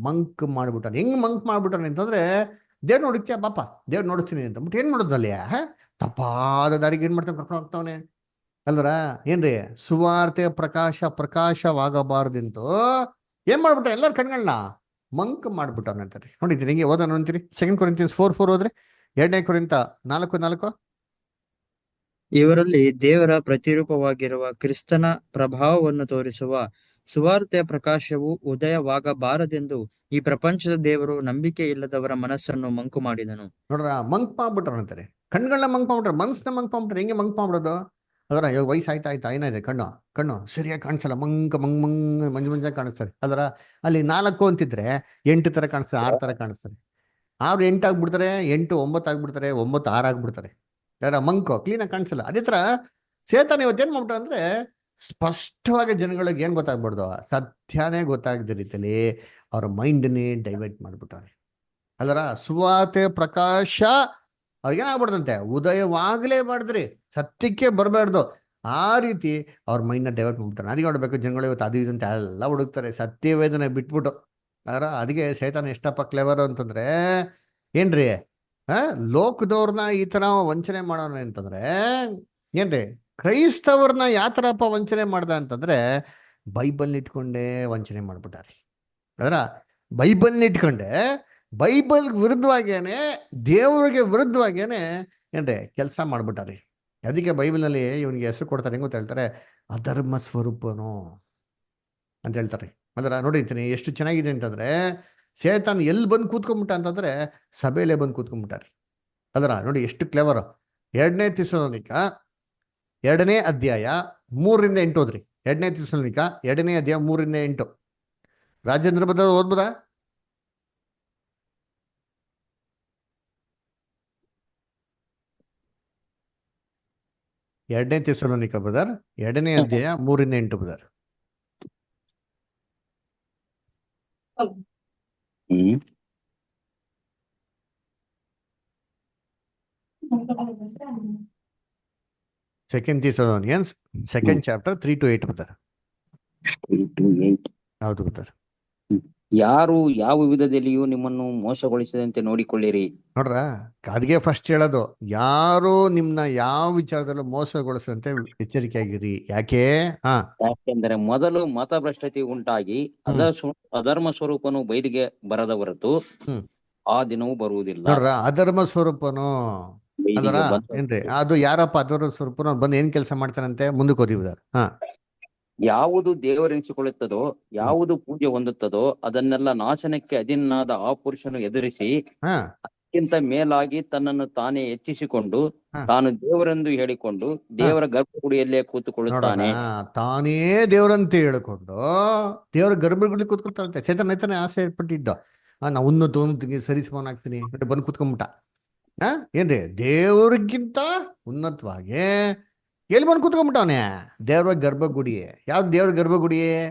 A: ಮಂಕ್ ಮಾಡ್ಬಿಟ್ಟಾನೆ. ಹೆಂಗ್ ಮಂಕ್ ಮಾಡ್ಬಿಟ್ಟಾನೆ ಅಂತಂದ್ರೆ, ದೇವ್ರ ನೋಡಿತ್ಯಾ ಪಾಪ, ದೇವ್ರ ನೋಡ್ತೀನಿ ಅಂತಂದ್ಬಿಟ್ಟು ಏನ್ ಮಾಡೋದಲ್ಲಿ ತಪ್ಪಾದ ದಾರಿಗೆ ಏನ್ ಮಾಡ್ತಾನೆ, ಕರ್ಕೊಂಡು ಹೋಗ್ತಾವನೆ ಅಲ್ವರ. ಏನ್ರಿ ಸುವಾರ್ತೆಯ ಪ್ರಕಾಶವಾಗಬಾರ್ದಿಂತು ಏನ್ ಮಾಡ್ಬಿಟ್ಟ, ಎಲ್ಲರ ಕಣ್ಗಳನ್ನ ಮಂಕ್ ಮಾಡ್ಬಿಟ್ಟವನ ಅಂತಾರೆ. ನೋಡಿದ್ದೀನಿ ಹಿಂಗೆ ಓದೋಣ ಅಂತೀರಿ. 2 Corinthians 4:4 ಹೋದ್ರೆ, 2 Corinthians 4:4.
B: ಇವರಲ್ಲಿ ದೇವರ ಪ್ರತಿರೂಪವಾಗಿರುವ ಕ್ರಿಸ್ತನ ಪ್ರಭಾವವನ್ನು ತೋರಿಸುವ ಸುವಾರ್ತೆಯ ಪ್ರಕಾಶವು ಉದಯವಾಗಬಾರದೆಂದು ಈ ಪ್ರಪಂಚದ ದೇವರು ನಂಬಿಕೆ ಇಲ್ಲದವರ ಮನಸ್ಸನ್ನು ಮಂಕು ಮಾಡಿದನು.
A: ನೋಡ್ರ, ಮಂಕ್ ಮಾಡ್ಬಿಟ್ರ ಅಂತಾರೆ. ಕಣ್ಗಳನ್ನ ಮಂಕ್ ಮಾಡ್ಬಿಟ್ರೆ, ಮನ್ಸನ್ನ ಮಂಕ್ ಮಾಡ್ಬಿಟ್ರೆ ಹೆಂಗೆ ಮಂಕ್ ಮಾಡ್ಬಿಡೋದು? ಅದರ ಇವಾಗ ವಯಸ್ಸಾಯ್ತಾ ಏನಾಗಿದೆ, ಕಣ್ಣು ಸರಿಯಾಗಿ ಕಾಣಿಸಲ್ಲ, ಮಂಜಾಗಿ ಕಾಣಿಸ್ತಾರೆ. ಅದರ ಅಲ್ಲಿ 4 ಅಂತಿದ್ರೆ 8 ತರ ಕಾಣಿಸ್ತಾರೆ, 6 ತರ ಕಾಣಿಸ್ತಾರೆ. 6 8 ಆಗ್ಬಿಡ್ತಾರೆ, 8 9 ಆಗ್ಬಿಡ್ತಾರೆ, 9 6 ಆಗ್ಬಿಡ್ತಾರೆ. ಯಾರ ಮಂಕು ಕ್ಲೀನಾಗಿ ಕಾಣಿಸಲ್ಲ. ಅದೇ ತರ ಸೇತಾನ ಇವತ್ತೇನ್ ಮಾಡ್ಬಿಟ್ಟ ಅಂದ್ರೆ, ಸ್ಪಷ್ಟವಾಗಿ ಜನಗಳಿಗೆ ಏನ್ ಗೊತ್ತಾಗ್ಬಾರ್ದು, ಸತ್ಯನೇ ಗೊತ್ತಾಗದ ರೀತಿಯಲ್ಲಿ ಅವ್ರ ಮೈಂಡ್ನೇ ಡೈವರ್ಟ್ ಮಾಡ್ಬಿಟ್ಟಾರೆ. ಅದರ ಸುವಾರ್ತೆ ಪ್ರಕಾಶ ಅವ್ರಿಗೇನಾಗ್ಬಾರ್ದಂತೆ, ಉದಯವಾಗಲೇ ಮಾಡಿದ್ರಿ, ಸತ್ಯಕ್ಕೆ ಬರಬಾರ್ದು. ಆ ರೀತಿ ಅವ್ರ ಮೈಂಡ್ನ ಡೈವರ್ಟ್ ಮಾಡ್ಬಿಟ್ಟಾರೆ. ಅದಕ್ಕೆ ನೋಡ್ಬೇಕು, ಜನಗಳು ಇವತ್ತು ಅದು ಇದಂತೆ ಎಲ್ಲ ಹುಡುಕ್ತಾರೆ, ಸತ್ಯವೇದನೆ ಬಿಟ್ಬಿಟ್ಟು. ಅದರ ಅದಕ್ಕೆ ಸೈತಾನ ಎಷ್ಟಪ್ಪ ಕ್ಲೆವರ್ ಅಂತಂದ್ರೆ ಏನ್ರಿ, ಲೋಕದವ್ರನ್ನ ಈ ತರ ವಂಚನೆ ಮಾಡೋಣ ಅಂತಂದ್ರೆ ಏನ್ರಿ, ಕ್ರೈಸ್ತವ್ರನ್ನ ಯಾವ ಥರಪ್ಪ ವಂಚನೆ ಮಾಡ್ದ ಅಂತಂದ್ರೆ ಬೈಬಲ್ ಇಟ್ಕೊಂಡೇ ವಂಚನೆ ಮಾಡ್ಬಿಟ್ಟಾರೆ. ಅದರ ಬೈಬಲ್ನ ಇಟ್ಕೊಂಡೆ ಬೈಬಲ್ ವಿರುದ್ಧವಾಗೇನೆ, ದೇವರಿಗೆ ವಿರುದ್ಧವಾಗೇನೆ ಏನ್ರಿ ಕೆಲಸ ಮಾಡ್ಬಿಟ್ಟಾರೆ. ಅದಕ್ಕೆ ಬೈಬಲ್ನಲ್ಲಿ ಇವನಿಗೆ ಹೆಸರು ಕೊಡ್ತಾರೆ, ಹೆಂಗ್ ಗೊತ್ತ ಹೇಳ್ತಾರೆ, ಅಧರ್ಮ ಸ್ವರೂಪನು ಅಂತ ಹೇಳ್ತಾರೆ. ಅದರ ನೋಡಿರ್ತೀನಿ ಎಷ್ಟು ಚೆನ್ನಾಗಿದೆ ಅಂತಂದ್ರೆ, ಸೇತಾನ್ ಎಲ್ಲಿ ಬಂದು ಕೂತ್ಕೊಂಡ್ಬಿಟ್ಟ ಅಂತಂದ್ರೆ ಸಭೆಯಲ್ಲೇ ಬಂದು ಕೂತ್ಕೊಂಡ್ಬಿಟ್ಟಾರೆ. ಅದರ ನೋಡಿ ಎಷ್ಟು ಕ್ಲೆವರ್. 2ನೇ ಥೆಸಲೋನಿಕ 2ನೇ ಅಧ್ಯಾಯ 3ರಿಂದ 8 ಓದ್ರಿ. 2ನೇ ಥೆಸಲೋನಿಕ 2ನೇ ಅಧ್ಯಾಯ 3ರಿಂದ 8. ರಾಜೇಂದ್ರ ಬದ ಓದ್ಬೋದಾ? ಎರಡನೇ ಥೆಸಲೋನಿಕ ಬ್ರದರ್ 2ನೇ ಅಧ್ಯಾಯ 3ರಿಂದ 8 brother.
E: Hmm
A: 2 Thessalonians 2nd chapter 3 to 8 brother.
E: 3 to 8.
A: ಹೌದು ಬ್ರದರ್.
E: ಯಾರು ಯಾವ ವಿಧದಲ್ಲಿಯೂ ನಿಮ್ಮನ್ನು ಮೋಸಗೊಳಿಸದಂತೆ ನೋಡಿಕೊಳ್ಳಿರಿ.
A: ನೋಡ್ರ, ಅದ್ಗೆ ಫಸ್ಟ್ ಹೇಳೋದು, ಯಾರು ನಿಮ್ನ ಯಾವ ವಿಚಾರದಲ್ಲೂ ಮೋಸಗೊಳಿಸಂತೆ ಎಚ್ಚರಿಕೆಯಾಗಿರಿ. ಯಾಕೆ?
E: ಯಾಕೆಂದರೆ ಮೊದಲು ಮತಭ್ರಷ್ಟತೆ ಉಂಟಾಗಿ ಅಧರ್ಮ ಸ್ವರೂಪನು ಬಯಲಿಗೆ ಬರದ ಹೊರತು ಆ ದಿನವೂ ಬರುವುದಿಲ್ಲ.
A: ನೋಡ್ರ, ಅಧರ್ಮ ಸ್ವರೂಪನು ಅದರ ಏನ್ರಿ, ಅದು ಯಾರಪ್ಪ ಅಧರ್ಮ ಸ್ವರೂಪನು ಬಂದು ಏನ್ ಕೆಲಸ ಮಾಡ್ತಾನಂತೆ? ಮುಂದಕ್ಕೆ ಓದಿ ಬ್ರದರ್.
E: ಯಾವುದು ದೇವರೆನಿಸಿಕೊಳ್ಳುತ್ತದೋ, ಯಾವುದು ಪೂಜೆ ಹೊಂದುತ್ತದೋ ಅದನ್ನೆಲ್ಲ ನಾಶನಕ್ಕೆ ಅಧೀನಾದ ಆ ಪುರುಷನು ಎದುರಿಸಿ ಅದಕ್ಕಿಂತ ಮೇಲಾಗಿ ತನ್ನನ್ನು ತಾನೇ ಹೆಚ್ಚಿಸಿಕೊಂಡು ತಾನು ದೇವರೆಂದು ಹೇಳಿಕೊಂಡು ದೇವರ ಗರ್ಭಗುಡಿಯಲ್ಲೇ ಕೂತುಕೊಳ್ಳುತ್ತಾನೆ.
A: ತಾನೇ ದೇವರಂತೆ ಹೇಳಿಕೊಂಡು ದೇವರ ಗರ್ಭಗುಡಿ ಕೂತ್ಕೊಳ್ತಾರಂತೆ. ಚೇತನ ಆಸೆ ಪಟ್ಟಿದ್ದ, ನಾ ಉನ್ನತ ಸರಿಸಮಾನಾಗ್ತೀನಿ ಬಂದು ಕೂತ್ಕೊಂಡ್ಬಿಟ್ಟ. ಏನ್ರಿ, ದೇವ್ರಿಗಿಂತ ಉನ್ನತವಾಗಿ ಎಲ್ಲಿ ಬಂದು ಕೂತ್ಕೊಂಡ್ಬಿಟ್ಟವನೇ? ದೇವ್ರ ಗರ್ಭಗುಡಿ. ಯಾವ್ದು ದೇವ್ರ ಗರ್ಭಗುಡಿ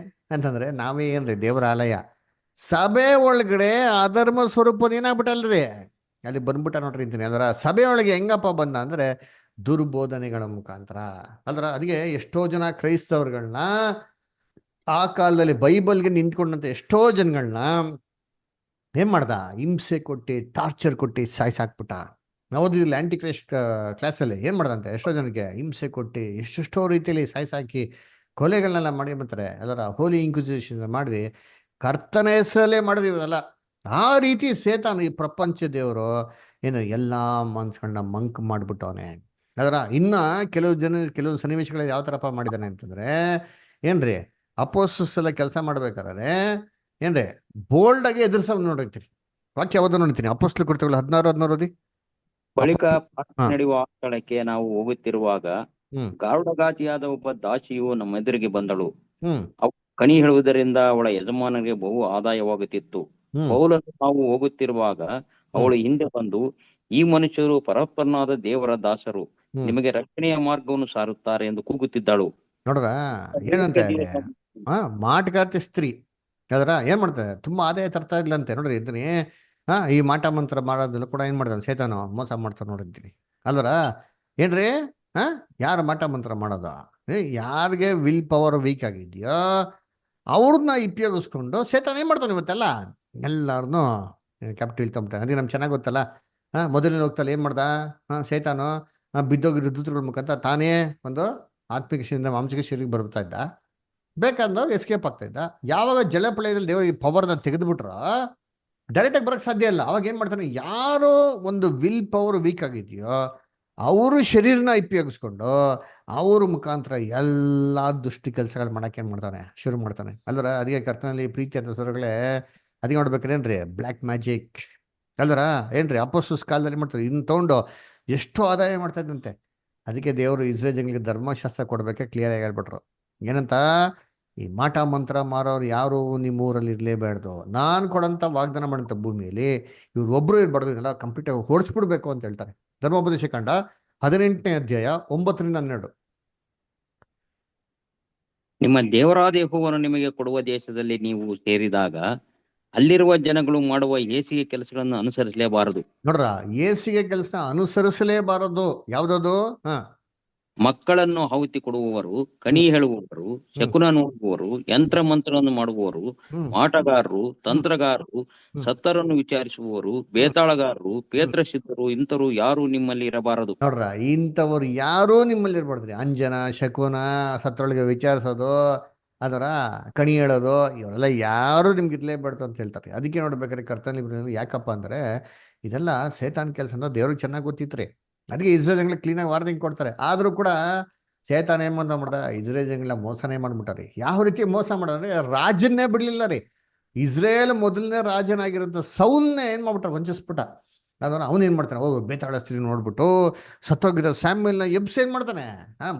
A: ಅಂತಂದ್ರೆ ನಾವೇ ಏನ್ರಿ, ದೇವರ ಆಲಯ. ಸಭೆ ಒಳಗಡೆ ಅಧರ್ಮ ಸ್ವರೂಪದ ಏನಾಗ್ಬಿಟ್ಟಲ್ರಿ, ಅಲ್ಲಿ ಬಂದ್ಬಿಟ್ಟ ನೋಡ್ರಿ ಅಂತೀನಿ. ಅದರ ಸಭೆ ಒಳಗೆ ಹೆಂಗಪ್ಪ ಬಂದ ಅಂದ್ರೆ ದುರ್ಬೋಧನೆಗಳ ಮುಖಾಂತರ. ಅದಕ್ಕೆ ಎಷ್ಟೋ ಜನ ಕ್ರೈಸ್ತವರುಗಳನ್ನ ಆ ಕಾಲದಲ್ಲಿ ಬೈಬಲ್ಗೆ ನಿಂತ್ಕೊಂಡಂತ ಎಷ್ಟೋ ಜನಗಳನ್ನ ಏನ್ ಮಾಡ್ದ, ಹಿಂಸೆ ಕೊಟ್ಟು ಟಾರ್ಚರ್ ಕೊಟ್ಟು ಸಾಯಿಸಾಕ್ಬಿಟ್ಟ. ನಾವು ಓದಿದಿಲ್ಲ ಆಂಟಿ ಕ್ರೈಸ್ಟ್ ಕ್ಲಾಸಲ್ಲಿ ಏನ್ ಮಾಡ್ದಂತೆ, ಎಷ್ಟೋ ಜನಕ್ಕೆ ಹಿಂಸೆ ಕೊಟ್ಟು ಎಷ್ಟೆಷ್ಟೋ ರೀತಿಯಲ್ಲಿ ಸಾಯಿಸಾಕಿ ಕೊಲೆಗಳನ್ನೆಲ್ಲ ಮಾಡಿ ಬರ್ತಾರೆ. ಅದರ ಹೋಲಿ ಇನ್ಕ್ವಿಸಿಷನ್ ಮಾಡಿ ಕರ್ತನ ಹೆಸರಲ್ಲೇ ಮಾಡಿದೀವಲ್ಲ. ಆ ರೀತಿ ಸೇತಾನ ಈ ಪ್ರಪಂಚ ದೇವರು ಏನು ಎಲ್ಲಾ ಮನ್ಸ್ಗಳನ್ನ ಮಂಕ್ ಮಾಡ್ಬಿಟ್ಟವನೆ. ಅದರ ಇನ್ನ ಕೆಲವು ಸನ್ನಿವೇಶಗಳಲ್ಲಿ ಯಾವ ಥರಪ್ಪ ಮಾಡಿದಾನೆ ಅಂತಂದ್ರೆ ಏನ್ರಿ, ಅಪೋಸ್ತಲರ ಎಲ್ಲ ಕೆಲಸ ಮಾಡ್ಬೇಕಾದ್ರೆ ಏನ್ರಿ ಬೋಲ್ಡ್ ಆಗಿ ಎದುರಿಸ ನೋಡಿರ್ತೀರಿ. ವಾಕ್ಯ ಯಾವ್ದು ನೋಡ್ತೀನಿ, ಅಪೋಸ್ತಲರ ಕೃತ್ಯಗಳು 16 ಓದಿ.
E: ಬಳಿಕ ನಡೆಯುವ ಸ್ಥಳಕ್ಕೆ ನಾವು ಹೋಗುತ್ತಿರುವಾಗ ಗಾರುಡಗಾತಿಯಾದ ಒಬ್ಬ ದಾಸಿಯು ನಮ್ಮ ಎದುರಿಗೆ ಬಂದಳು. ಕಣಿ ಹೇಳುವುದರಿಂದ ಅವಳ ಯಜಮಾನನಿಗೆ ಬಹು ಆದಾಯವಾಗುತ್ತಿತ್ತು. ಪೌಲನು ನಾವು ಹೋಗುತ್ತಿರುವಾಗ ಅವಳು ಹಿಂದೆ ಬಂದು, ಈ ಮನುಷ್ಯರು ಪರಸ್ಪರನಾದ ದೇವರ ದಾಸರು, ನಿಮಗೆ ರಕ್ಷಣೆಯ ಮಾರ್ಗವನ್ನು ಸಾರುತ್ತಾರೆ ಎಂದು ಕೂಗುತ್ತಿದ್ದಳು.
A: ನೋಡ್ರ, ಏನಂತ ಮಾಟಗಾತಿ ಸ್ತ್ರೀ ಅದರ ಏನ್ ಮಾಡ್ತಾರೆ, ತುಂಬಾ ಆದಾಯ ತರ್ತಾ ಇರ್ಲಂತೆ. ನೋಡ್ರಿ ಇದ್ದೀನಿ ಈ ಮಾಟ ಮಂತ್ರ ಮಾಡೋದನ್ನು ಕೂಡ ಏನ್ ಮಾಡ್ತಾನೆ ಸೇತಾನು, ಮೋಸ ಮಾಡ್ತಾನೆ ನೋಡಿರ್ತೀನಿ. ಅಲ್ವರ ಏನ್ರಿ, ಯಾರು ಮಾಟ ಮಂತ್ರ ಮಾಡೋದ, ಯಾರಿಗೆ ವಿಲ್ ಪವರ್ ವೀಕ್ ಆಗಿದ್ಯೋ ಅವ್ರನ್ನ ಉಪಯೋಗಿಸ್ಕೊಂಡು ಸೇತಾನ ಏನ್ ಮಾಡ್ತಾನೆ ಇವತ್ತೆಲ್ಲ ಎಲ್ಲಾರನ್ನು ಕ್ಯಾಪ್ಟಿವ್ ತಗೊಂಬಿಟ್ಟಾನೆ. ಅದಕ್ಕೆ ನಮ್ಗೆ ಚೆನ್ನಾಗಿ ಗೊತ್ತಲ್ಲ, ಮೊದಲಿನ ಹೋಗ್ತಲ್ಲ ಏನ್ ಮಾಡ್ದ ಸೇತಾನು, ಬಿದ್ದೋಗಿರೋ ದೂತಗಳ ಮುಖಾಂತರ ತಾನೇ ಒಂದು ಆತ್ಮಿಕ ಶರೀರದಿಂದ ಮಾಂಸಿಕ ಶರೀರಕ್ಕೆ ಬರ್ತಾ ಇದ್ದ, ಬೇಕಾದಾಗ ಎಸ್ಕೇಪ್ ಆಗ್ತಾ ಇದ್ದ. ಯಾವಾಗ ಜಲಪ್ರಳಯದಲ್ಲಿ ದೇವರು ಈ ಪವರ್ನ ತೆಗೆದುಬಿಟ್ರ ಡೈರೆಕ್ಟಾಗಿ ಬರೋಕ್ಕೆ ಸಾಧ್ಯ ಇಲ್ಲ. ಅವಾಗ ಏನು ಮಾಡ್ತಾನೆ, ಯಾರೋ ಒಂದು ವಿಲ್ ಪವರ್ ವೀಕ್ ಆಗಿದೆಯೋ ಅವರು ಶರೀರನ ಉಪಯೋಗಿಸ್ಕೊಂಡು ಅವ್ರ ಮುಖಾಂತರ ಎಲ್ಲ ದುಷ್ಟ ಕೆಲಸಗಳು ಮಾಡಕ್ಕೆ ಏನ್ ಮಾಡ್ತಾನೆ, ಶುರು ಮಾಡ್ತಾನೆ ಅಲ್ವರ. ಅದಕ್ಕೆ ಕರ್ತನಲ್ಲಿ ಪ್ರೀತಿ ಅಂತ ಸ್ವರಗಳೇ ಅದಕ್ಕೆ ನೋಡ್ಬೇಕ್ರೇನ್ರಿ, ಬ್ಲ್ಯಾಕ್ ಮ್ಯಾಜಿಕ್ ಅಲ್ವರ ಏನ್ರಿ, ಅಪೋಸ್ತಲರ ಕಾಲದಲ್ಲಿ ಮಾಡ್ತಾರೆ, ಇನ್ನು ತಗೊಂಡು ಎಷ್ಟು ಆದಾಯ ಮಾಡ್ತಾ ಇದ್ದಂತೆ. ಅದಕ್ಕೆ ದೇವರು ಇಸ್ರೇಲ್ ಜನಗಳಿಗೆ ಧರ್ಮಶಾಸ್ತ್ರ ಕೊಡ್ಬೇಕೆ ಕ್ಲಿಯರ್ ಆಗಿ ಹೇಳ್ಬಿಟ್ರು. ಏನಂತ, ಈ ಮಾಟ ಮಂತ್ರ ಮಾರೋರು ಯಾರು ನಿಮ್ಮ ಊರಲ್ಲಿ ಇರಲೇಬೇಡ್ದು, ನಾನು ಕೊಡಂತ ವಾಗ್ದಾನ ಮಾಡಂತ ಭೂಮಿಯಲ್ಲಿ ಇವ್ರು ಒಬ್ರು ಇರ್ಬಾರ್ದು, ಇದೆಲ್ಲ ಕಂಪ್ಲೀಟ್ ಆಗಿ ಹೊಡಿಸ್ಬಿಡ್ಬೇಕು ಅಂತ ಹೇಳ್ತಾರೆ. ಧರ್ಮೋಪದೇಶ ಕಾಂಡ 18ನೇ ಅಧ್ಯಾಯ 9-12.
E: ನಿಮ್ಮ ದೇವರಾದ ಯೆಹೋವನು ನಿಮಗೆ ಕೊಡುವ ದೇಶದಲ್ಲಿ ನೀವು ಸೇರಿದಾಗ ಅಲ್ಲಿರುವ ಜನಗಳು ಮಾಡುವ ಹೇಸಿಗೆ ಕೆಲಸಗಳನ್ನು ಅನುಸರಿಸಲೇಬಾರದು.
A: ನೋಡ್ರ, ಏಸಿಗೆ ಕೆಲಸ ಅನುಸರಿಸಲೇಬಾರದು. ಯಾವ್ದದು?
E: ಮಕ್ಕಳನ್ನು ಆಹುತಿ ಕೊಡುವವರು, ಕಣಿ ಹೇಳುವವರು, ಶಕುನ ನೋಡುವವರು, ಯಂತ್ರ ಮಂತ್ರವನ್ನು ಮಾಡುವವರು, ಮಾಟಗಾರರು, ತಂತ್ರಗಾರರು, ಸತ್ತರನ್ನು ವಿಚಾರಿಸುವವರು, ಬೇತಾಳಗಾರರು, ಪೇತ್ರಸಿದ್ಧರು, ಇಂಥವರು ಯಾರು ನಿಮ್ಮಲ್ಲಿ ಇರಬಾರದು.
A: ನೋಡ್ರ, ಇಂಥವ್ರು ಯಾರೂ ನಿಮ್ಮಲ್ಲಿ ಇರ್ಬಾರ್ದ್ರಿ. ಅಂಜನ, ಶಕುನ, ಸತ್ತರೊಳಗೆ ವಿಚಾರಿಸೋದು, ಅದರ ಕಣಿ ಹೇಳೋದು, ಇವರೆಲ್ಲ ಯಾರು ನಿಮ್ಗೆ ಇರ್ಲೇಬಾರ್ದು ಅಂತ ಹೇಳ್ತಾರೆ. ಅದಕ್ಕೆ ನೋಡ್ಬೇಕಾದ್ರೆ ಕರ್ತನಲ್ಲಿ ಯಾಕಪ್ಪ ಅಂದ್ರೆ ಇದೆಲ್ಲ ಸೇತಾನ್ ಕೆಲಸ ಅಂತ ದೇವ್ರಿಗೆ ಚೆನ್ನಾಗಿ ಗೊತ್ತಿತ್ರಿ. ಅದಕ್ಕೆ ಇಸ್ರೇಲ್ ಜನಗಳಿಗೆ ಕ್ಲೀನಾಗಿ ವಾರ್ನಿಂಗ್ ಕೊಡ್ತಾರೆ. ಆದ್ರೂ ಕೂಡ ಸೇತಾನ್ ಏನ್ ಮಾಡ್ದ, ಇಸ್ರೇಲ್ ಜನಗಳ ಮೋಸನೇ ಮಾಡ್ಬಿಟ್ಟಾರಿ. ಯಾವ ರೀತಿ ಮೋಸ ಮಾಡೋದಂದ್ರೆ ರಾಜನ್ನೇ ಬಿಡ್ಲಿಲ್ಲ ರೀ. ಇಸ್ರೇಲ್ ಮೊದಲನೇ ರಾಜನಾಗಿರೋಂಥ ಸೌಲ್ನೇ ಏನ್ ಮಾಡ್ಬಿಟ್ಟ, ವಂಚಿಸ್ಬಿಟ್ಟ. ಅದನ್ನ ಅವನೇನ್ ಮಾಡ್ತಾನೆ, ಹೋಗು ಬೇತಾಳ ಸ್ತ್ರೀ ನೋಡ್ಬಿಟ್ಟು ಸತ್ತೋಗಿರೋ ಸ್ಯಾಮ್ಯಲ್ನ ಎಬ್ಸಿ ಏನ್ ಮಾಡ್ತಾನೆ,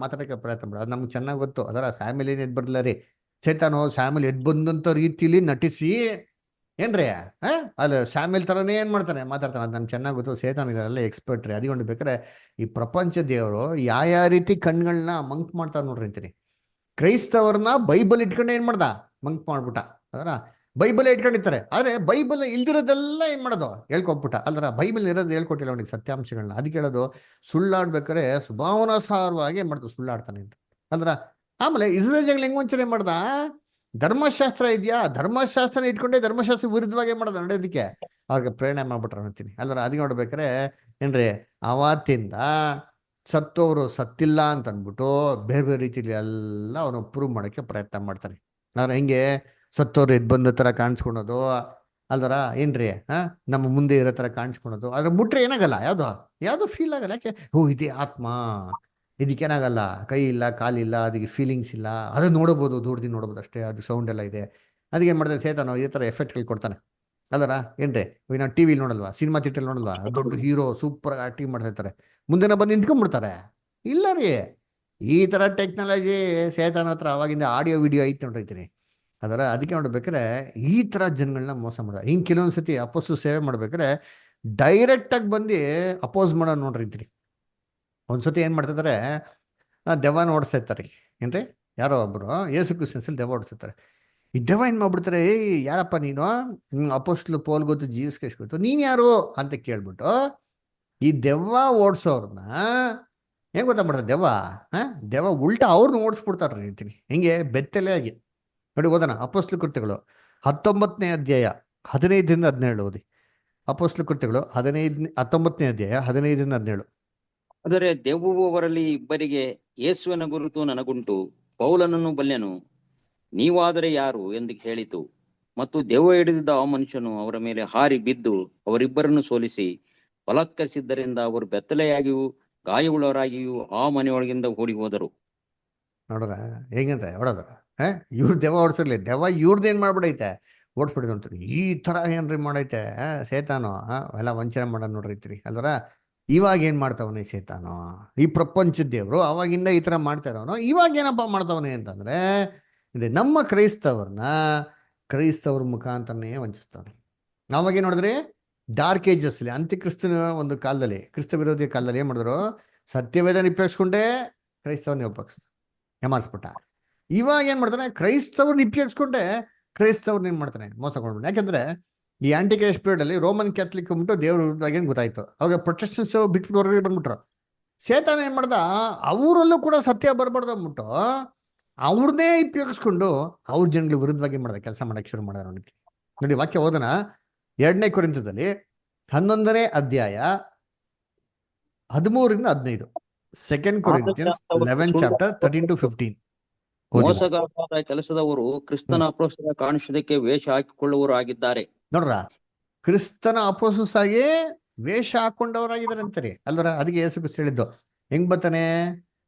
A: ಮಾತಾಡಕ್ಕೆ ಪ್ರಯತ್ನ ಮಾಡ. ಅದು ನಮ್ಗೆ ಚೆನ್ನಾಗಿ ಗೊತ್ತು. ಅದರ ಸ್ಯಾಮ್ಯಲ್ ಏನ್ ಎದ್ ಬರ್ಲಿಲ್ಲ ರೀ. ಸೇತಾನು ಸ್ಯಾಮ್ಯಲ್ ಎದ್ ಬಂದಂತ ರೀತಿಲಿ ನಟಿಸಿ ಏನ್ರಿ ಅಲ್ಲಿ ಸ್ಯಾಮ್ಯಲ್ ತರನೇ ಏನ್ ಮಾಡ್ತಾನೆ, ಮಾತಾಡ್ತಾನೆ. ಅದು ನಮ್ಗೆ ಚೆನ್ನಾಗಿ ಗೊತ್ತು. ಸೇತಾನ್ ಇದೆಲ್ಲ ಎಕ್ಸ್ಪರ್ಟ್ ರೀ. ಅದಕೊಂಡು ಬೇಕಾದ್ರೆ ಈ ಪ್ರಪಂಚ ದೇವರು ಯಾವ ರೀತಿ ಕಣ್ಗಳನ್ನ ಮಂಕ್ ಮಾಡ್ತಾರ ನೋಡ್ರಿ ಅಂತೀನಿ. ಕ್ರೈಸ್ತವ್ರನ್ನ ಬೈಬಲ್ ಇಟ್ಕೊಂಡು ಏನ್ ಮಾಡ್ದ, ಮಂಕ್ ಮಾಡ್ಬಿಟ್ಟ. ಅದರ ಬೈಬಲ್ ಇಟ್ಕೊಂಡಿರ್ತಾರೆ, ಆದ್ರೆ ಬೈಬಲ್ ಇಲ್ದಿರೋದೆಲ್ಲ ಏನ್ ಮಾಡೋದು, ಹೇಳ್ಕೊಟ್ಬಿಟ್ಟ. ಅಲ್ದ್ರ ಬೈಬಲ್ ಇರೋದು ಹೇಳ್ಕೊಟ್ಟಿಲ್ಲ ನೋಡಿ ಸತ್ಯಾಂಶಗಳನ್ನ. ಅದಕ್ಕೆ ಹೇಳೋದು, ಸುಳ್ಳಾಡ್ಬೇಕಾರೆ ಸ್ವಭಾವನಾಸಾರವಾಗಿ ಏನ್ ಮಾಡ್ದು, ಸುಳ್ಳಾಡ್ತಾನೆ ಅಂತ. ಅಂದ್ರ ಆಮೇಲೆ ಇಸ್ರೇಲ್ ಜನಗಳು ಹೆಂಗ್ ವಂಚನೆ ಮಾಡ್ದ, ಧರ್ಮಶಾಸ್ತ್ರ ಇದೆಯಾ, ಧರ್ಮಶಾಸ್ತ್ರ ಇಟ್ಕೊಂಡೆ ಧರ್ಮಶಾಸ್ತ್ರ ವಿರುದ್ಧವಾಗಿ ಮಾಡೋದು ನಡೆಯೋದಕ್ಕೆ ಅವ್ರಿಗೆ ಪ್ರೇರಣೆ ಮಾಡ್ಬಿಟ್ರ ಅಂತೀನಿ. ಅಲ್ದ್ರ ಅದಕ್ಕೆ ನೋಡ್ಬೇಕಾರೆ ಏನ್ರಿ, ಅವತ್ತಿಂದ ಸತ್ತೋರು ಸತ್ತಿಲ್ಲ ಅಂತ ಅಂದ್ಬಿಟ್ಟು ಬೇರೆ ಬೇರೆ ರೀತಿಲಿ ಎಲ್ಲ ಅವನು ಪ್ರೂವ್ ಮಾಡೋಕ್ಕೆ ಪ್ರಯತ್ನ ಮಾಡ್ತಾನೆ. ಆದ್ರೆ ಹೆಂಗೆ ಸತ್ತೋರು ಎದ್ ಬಂದ ತರ ಕಾಣಿಸ್ಕೊಳೋದು, ಅಲ್ದರ ಏನ್ರಿ ನಮ್ಮ ಮುಂದೆ ಇರೋ ತರ ಕಾಣಿಸ್ಕೊಳೋದು. ಆದ್ರೆ ಮುಟ್ರೆ ಏನಾಗಲ್ಲ, ಯಾವ್ದು ಫೀಲ್ ಆಗಲ್ಲ. ಯಾಕೆ, ಇದೇ ಆತ್ಮ, ಇದಕ್ಕೇನಾಗಲ್ಲ, ಕೈ ಇಲ್ಲ ಕಾಲಿಲ್ಲ, ಅದಕ್ಕೆ ಫೀಲಿಂಗ್ಸ್ ಇಲ್ಲ, ಅದು ನೋಡಬಹುದು, ದೂರದಿಂದ ನೋಡ್ಬೋದು ಅಷ್ಟೇ, ಅದು ಸೌಂಡ್ ಎಲ್ಲ ಇದೆ. ಅದಕ್ಕೆ ಏನ್ ಮಾಡ್ತಾರೆ ಸೇತಾನು, ಈ ತರ ಎಫೆಕ್ಟ್ಗಳು ಕೊಡ್ತಾನೆ. ಅಲ್ಲರ ಏನ್ರಿ, ನಾವು ಟಿವಿಲಿ ನೋಡಲ್ವಾ, ಸಿನಿಮಾ ಥಿಯೇಟರ್ ನೋಡಲ್ವಾ, ದೊಡ್ಡ ಹೀರೋ ಸೂಪರ್ ಆಗಿ ಆಕ್ಟಿಂಗ್ ಮಾಡ್ತಾ ಇರ್ತಾರೆ, ಮುಂದೆನ ಬಂದು ನಿಂತ್ಕೊಂಡ್ಬಿಡ್ತಾರೆ. ಇಲ್ಲ ರೀ, ಈ ತರ ಟೆಕ್ನಾಲಜಿ ಸೇತಾನ ಹತ್ರ ಅವಾಗಿಂದ ಆಡಿಯೋ ವಿಡಿಯೋ ಐತೆ ನೋಡಿರ್ತೀನಿ. ಅದರ ಅದಕ್ಕೆ ನೋಡ್ಬೇಕಾದ್ರೆ ಈ ತರ ಜನಗಳನ್ನ ಮೋಸ ಮಾಡ. ಹಿಂಗ್ ಕೆಲವೊಂದ್ಸತಿ ಅಪೋಸ್ ಸೇವೆ ಮಾಡ್ಬೇಕಾದ್ರೆ ಡೈರೆಕ್ಟ್ ಆಗಿ ಬಂದು ಅಪೋಸ್ ಮಾಡೋದು ನೋಡಿರ್ತೀನಿ. ಒಂದ್ಸತಿ ಏನ್ ಮಾಡ್ತಿದ್ದಾರೆ, ದೆವ್ವನ ಓಡಿಸ್ತಾ ಇರ್ತಾರೆ. ಏನ್ರಿ, ಯಾರೋ ಒಬ್ರು ಯೇಸು ಕ್ರಿಸ್ತನಲ್ಲಿ ದೆವ್ವ ಓಡಿಸ್ತಾರೆ. ಈ ದೆವ್ವ ಏನ್ ಮಾಡ್ಬಿಡ್ತಾರೆ, ಯಾರಪ್ಪ ನೀನು, ಅಪೋಸ್ಟ್ಲು ಪೌಲ್ ಗೊತ್ತು, ಜೀಸಸ್ ಕ್ರೈಸ್ಟ್ ಗೊತ್ತು, ನೀನ್ ಯಾರು ಅಂತ ಕೇಳ್ಬಿಟ್ಟು ಈ ದೆವ್ವ ಓಡಿಸೋರ್ನ ಹೆಂಗ್ ಗೊತ್ತಾಗ್ಬಿಡ್ತಾರೆ, ದೆವ್ವ ಉಲ್ಟಾ ಅವ್ರನ್ನ ಓಡಿಸ್ಬಿಡ್ತಾರ ಅಂತೀನಿ. ಹಿಂಗೆ ಬೆತ್ತಲೆ ಆಗಿ ನೋಡಿ. ಓದೋಣ ಅಪೊಸ್ತಲ ಕೃತ್ಯಗಳು 19ನೇ ಅಧ್ಯಾಯ 15-17 ಓದಿ. ಅಪೊಸ್ತಲ ಕೃತ್ಯಗಳು 19ನೇ ಅಧ್ಯಾಯ 15-17.
E: ಆದರೆ ದೆವ್ವವು ಅವರಲ್ಲಿ ಇಬ್ಬರಿಗೆ, ಯೇಸುವಿನ ಗುರುತು ನನಗುಂಟು, ಪೌಲನನ್ನು ಬಲ್ಲೆನು, ನೀವಾದರೆ ಯಾರು ಎಂದು ಹೇಳಿತು. ಮತ್ತು ದೆವ್ವ ಹಿಡಿದಿದ್ದ ಆ ಮನುಷ್ಯನು ಅವರ ಮೇಲೆ ಹಾರಿ ಬಿದ್ದು ಅವರಿಬ್ಬರನ್ನು ಸೋಲಿಸಿ ಬಲಾತ್ಕರಿಸಿದ್ದರಿಂದ ಅವರು ಬೆತ್ತಲೆಯಾಗಿಯೂ ಗಾಯವುಳ್ಳವರಾಗಿಯೂ ಆ ಮನೆಯೊಳಗಿಂದ ಓಡಿ ಹೋದರು.
A: ನೋಡ್ರ ಹೇಗಂತ ಹೊಡೋದ್ರ, ಇವ್ರ ದೆವ್ವ ಓಡಿಸಿರ್ಲಿ, ದೆವ್ವ ಇವ್ರದ್ದೇನ್ ಮಾಡ್ಬಿಡೈತೆ, ಓಡಿಸ್ಬಿಡಿದ್ ಅಂತಾರೆ. ಈ ತರ ಏನ್ರಿ ಮಾಡೈತೆ ಸೇತಾನು, ಎಲ್ಲ ವಂಚನೆ ಮಾಡೋದ್ ನೋಡ್ರೈತಿರಿ. ಅಲ್ವರ ಇವಾಗ ಏನ್ ಮಾಡ್ತಾವನೆ ಸೇತಾನು, ಈ ಪ್ರಪಂಚದ ದೇವ್ರು ಅವಾಗಿಂದ ಈ ತರ ಮಾಡ್ತಾ ಇರೋನು, ಇವಾಗ ಏನಪ್ಪ ಮಾಡ್ತಾವನೆ ಅಂತಂದ್ರೆ ನಮ್ಮ ಕ್ರೈಸ್ತವ್ರ ಮುಖಾಂತರನೇ ವಂಚಿಸ್ತಾನೆ. ಅವಾಗೇನ್ ನೋಡಿದ್ರಿ, ಡಾರ್ಕ್ ಏಜಸ್ ಅಲ್ಲಿ ಅಂತ್ಯಕ್ರಿಸ್ತನ ಒಂದು ಕಾಲದಲ್ಲಿ, ಕ್ರಿಸ್ತ ವಿರೋಧಿ ಕಾಲದಲ್ಲಿ ಏನ್ ಮಾಡಿದ್ರು, ಸತ್ಯವೇದನ ಉಪಯೋಗಿಸ್ಕೊಂಡೇ ಕ್ರೈಸ್ತವನ್ನ ಏಮಾರಿಸ್ಬಿಟ್ಟ. ಇವಾಗ ಏನ್ ಮಾಡ್ತಾನೆ, ಕ್ರೈಸ್ತವ್ರನ್ನ ಉಪಯೋಗಿಸ್ಕೊಂಡೆ ಕ್ರೈಸ್ತವ್ರನ್ನ ಏನ್ ಮಾಡ್ತಾನೆ, ಮೋಸ ಕೊಡ್ಬಿಟ್ಟು. ಯಾಕಂದ್ರೆ ಈ ಆಂಟಿ ಕ್ರೈಸ್ಟ್ ಪೀರಿಯಡ್ ಅಲ್ಲಿ ರೋಮನ್ ಕ್ಯಾಥಲಿಕ್ ಅಂದ್ಬಿಟ್ಟು ದೇವ್ರ ವಿರುದ್ಧವಾಗಿ ಗೊತ್ತಾಯ್ತು. ಅವಾಗ ಪ್ರೊಟೆಸ್ಟೆಂಟ್ಸ್ ಬಿಟ್ಬಿಟ್ಟು ಹೊರಗೆ ಬಂದ್ಬಿಟ್ರು. ಸೇತಾನ ಏನ್ ಮಾಡ್ದ, ಅವರಲ್ಲೂ ಕೂಡ ಸತ್ಯ ಬರ್ಬಾರ್ದು ಅಂದ್ಬಿಟ್ಟು ಅವ್ರನ್ನೇ ಉಪಯೋಗಿಸ್ಕೊಂಡು ಅವ್ರ ಜನಗಳ ವಿರುದ್ಧವಾಗಿ ಮಾಡ್ದ, ಕೆಲಸ ಮಾಡಕ್ಕೆ ಶುರು ಮಾಡಿದ. ನೋಡಿ ವಾಕ್ಯ ಓದೋಣ. 2ನೇ ಕೊರಿಂಥದಲ್ಲಿ 11ನೇ ಅಧ್ಯಾಯ 13-15. 2 Corinthians 11 chapter 13-15.
E: ಮೋಸಗಾರರಾದ ಕೆಲಸದವರು ಕ್ರಿಸ್ತನ ಅಪೊಸ್ತಲರ ಕಾಣಿಸುವುದಕ್ಕೆ ವೇಷ ಹಾಕಿಕೊಳ್ಳುವವರು ಆಗಿದ್ದಾರೆ.
A: ನೋಡ್ರ, ಕ್ರಿಸ್ತನ ಅಪೊಸ್ತಲರಾಗಿ ವೇಷ ಹಾಕೊಂಡವರಾಗಿದ್ದಾರೆ ಅಂತಾರೆ ಅಲ್ವರ. ಅದಕ್ಕೆ ಯೇಸು ಕ್ರಿಸ್ತ ಹೇಳಿದ್ದು ಹೆಂಗ್ ಬರ್ತಾನೆ.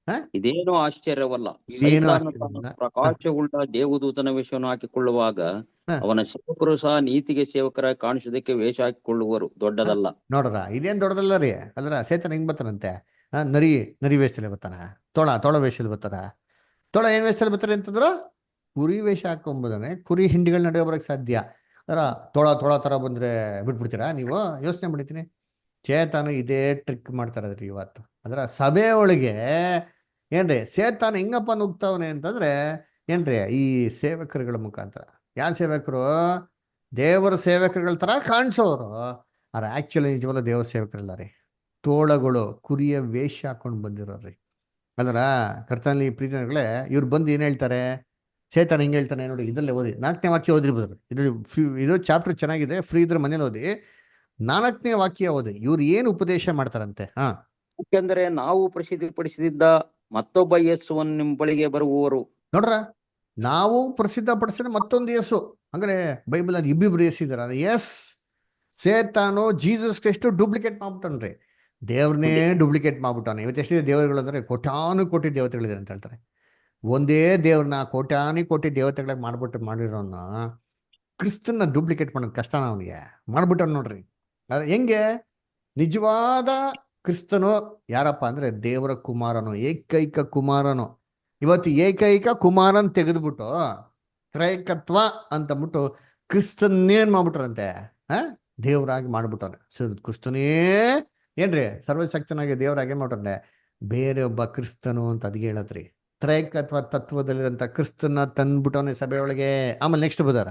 A: ಹ
E: ಇದೇನು ಆಶ್ಚರ್ಯವಲ್ಲ.
A: ಇದೇನು
E: ಸೈತಾನ
A: ಆಶ್ಚರ್ಯ
E: ತನ್ನ
A: ಇಲ್ಲ. ಹ,
E: ಪ್ರಕಾಶವುಳ್ಳ ದೇವದೂತನ ವೇಷವನ್ನು ಹಾಕಿಕೊಳ್ಳುವಾಗ
A: ಹ.
E: ಅವನ ಸೇವಕರು ಸಹ ನೀತಿಗೆ ಸೇವಕರಾಗಿ ಕಾಣಿಸುವುದಕ್ಕೆ ವೇಷ ಹಾಕಿಕೊಳ್ಳುವರು, ದೊಡ್ಡದಲ್ಲ.
A: ನೋಡ್ರ ಇದೇನ್ ದೊಡ್ಡದಲ್ಲ ರೀ ಅಲ್ರ. ಸೇತನ ಹೆಂಗ್ ಬರ್ತಾನಂತೆ. ನರಿ ನರಿ ವೇಷದಲ್ಲಿ ಬರ್ತಾನ. ತೊಳ ವೇಷದಲ್ಲಿ ಬರ್ತಾನ. ತೊಳ ಏನ್ ವೇಷದಲ್ಲಿ ಬರ್ತಾರೆ ಅಂತಂದ್ರು, ಕುರಿ ವೇಷ ಹಾಕೊಂಬೋದಾನೆ. ಕುರಿ ಹಿಂಡಿಗಳ ನಡುವೆ ಬರಕ್ ಸಾಧ್ಯ. ಅದರ ತೊಳ ತರ ಬಂದ್ರೆ ಬಿಟ್ಬಿಡ್ತೀರಾ ನೀವು? ಯೋಚನೆ ಮಾಡಿತೀನಿ. ಚೇತನ ಇದೇ ಟ್ರಿಕ್ ಮಾಡ್ತಾರದ್ರಿ ಇವತ್ತು. ಅದರ ಸಭೆ ಒಳಗೆ ಏನ್ರಿ ಸೇತಾನ ಹೆಂಗಪ್ಪ ನುಗ್ತಾವನೆ ಅಂತಂದ್ರೆ ಏನ್ರಿ ಈ ಸೇವಕರುಗಳ ಮುಖಾಂತರ. ಯಾವ ಸೇವಕರು? ದೇವರ ಸೇವಕರುಗಳ ತರ ಕಾಣಿಸೋರು. ಅವ್ರ ಆಕ್ಚುಲಿ ನಿಜವಲ್ಲ ದೇವರ ಸೇವಕರಲ್ಲ ರೀ. ತೋಳಗಳು ಕುರಿಯ ವೇಷ ಹಾಕೊಂಡು ಬಂದಿರೋರಿ. ಅದರ ಕರ್ತನಲ್ಲಿ ಪ್ರೀತಿಗಳೇ, ಇವ್ರು ಬಂದು ಏನ್ ಹೇಳ್ತಾರೆ? ಸೇತಾನ ಹಿಂಗೆ ಹೇಳ್ತಾನೆ ನೋಡಿ, ಇದರಲ್ಲೇ ಓದಿ 4ನೇ ವಾಕ್ಯ ಓದಿರ್ಬೋದು. ಇದು ಚಾಪ್ಟರ್ ಚೆನ್ನಾಗಿದೆ, ಫ್ರೀ ಇದ್ರೆ ಮನೇಲಿ ಓದಿ. 4ನೇ ವಾಕ್ಯ ಓದಿ. ಇವ್ರು ಏನು ಉಪದೇಶ ಮಾಡ್ತಾರಂತೆ.
E: ಯಾಕೆಂದರೆ ನಾವು ಪ್ರಸಿದ್ಧಿಪಡಿಸಿದ್ದ ಮತ್ತೊಬ್ಬ ಯೇಸುವನ್ನು ನಿಮ್ಮ ಬಳಿಗೆ ಬರುವವರು.
A: ನೋಡ್ರ, ನಾವು ಪ್ರಸಿದ್ಧ ಪಡಿಸಿದ ಮತ್ತೊಂದು ಯೇಸು. ಅಂದ್ರೆ ಬೈಬಲ್ ಅಲ್ಲಿ ಇಬ್ಬಿಬ್ರು ಯೇಸು ಇದಾರ. ಎಸ್, ಸೇತಾನು ಜೀಸಸ್ ಕ್ರೈಸ್ಟ್ ಡೂಪ್ಲಿಕೇಟ್ ಮಾಡ್ಬಿಟ್ಟನ್ರಿ. ದೇವ್ರನ್ನೇ ಡೂಪ್ಲಿಕೇಟ್ ಮಾಡ್ಬಿಟ್ಟಾನೆ. ಇವತ್ತು ಎಷ್ಟಿದೆ ದೇವರುಗಳು ಅಂದ್ರೆ ಕೋಟ್ಯಾನು ಕೋಟಿ ದೇವತೆಗಳಿದೆ ಅಂತ ಹೇಳ್ತಾರೆ. ಒಂದೇ ದೇವ್ರನ್ನ ಕೋಟ್ಯಾನು ಕೋಟಿ ದೇವತೆಗಳಾಗಿ ಮಾಡಿರೋನ್ನ ಕ್ರಿಸ್ತನ್ನ ಡೂಪ್ಲಿಕೇಟ್ ಮಾಡೋದು ಕಷ್ಟನ ಅವನಿಗೆ. ಮಾಡ್ಬಿಟ್ಟ ನೋಡ್ರಿ. ಹೆಂಗೆ? ನಿಜವಾದ ಕ್ರಿಸ್ತನು ಯಾರಪ್ಪ ಅಂದ್ರೆ ದೇವರ ಕುಮಾರನು, ಏಕೈಕ ಕುಮಾರನು. ಇವತ್ತು ಏಕೈಕ ಕುಮಾರನ್ ತೆಗೆದ್ಬಿಟ್ಟು ತ್ರೈಕತ್ವ ಅಂತಂದ್ಬಿಟ್ಟು ಕ್ರಿಸ್ತನ್ನೇನ್ ಮಾಡ್ಬಿಟ್ರಂತೆ. ದೇವರಾಗಿ ಮಾಡ್ಬಿಟ್ಟವ್ರೆ. ಕ್ರಿಸ್ತನೇ ಏನ್ರಿ ಸರ್ವಶಕ್ತನಾಗಿ ದೇವರಾಗಿ ಮಾಡ್ಬಿಟ್ರೆ ಬೇರೆ ಒಬ್ಬ ಕ್ರಿಸ್ತನು ಅಂತ ಅದ್ಗೆ ಹೇಳತ್ರಿ. ತ್ರೈಕತ್ವ ತತ್ವದಲ್ಲಿರಂತ ಕ್ರಿಸ್ತನ ತಂದ್ಬಿಟ್ಟವನೇ ಸಭೆಯೊಳಗೆ. ಆಮೇಲೆ ನೆಕ್ಸ್ಟ್ ಬದಾರ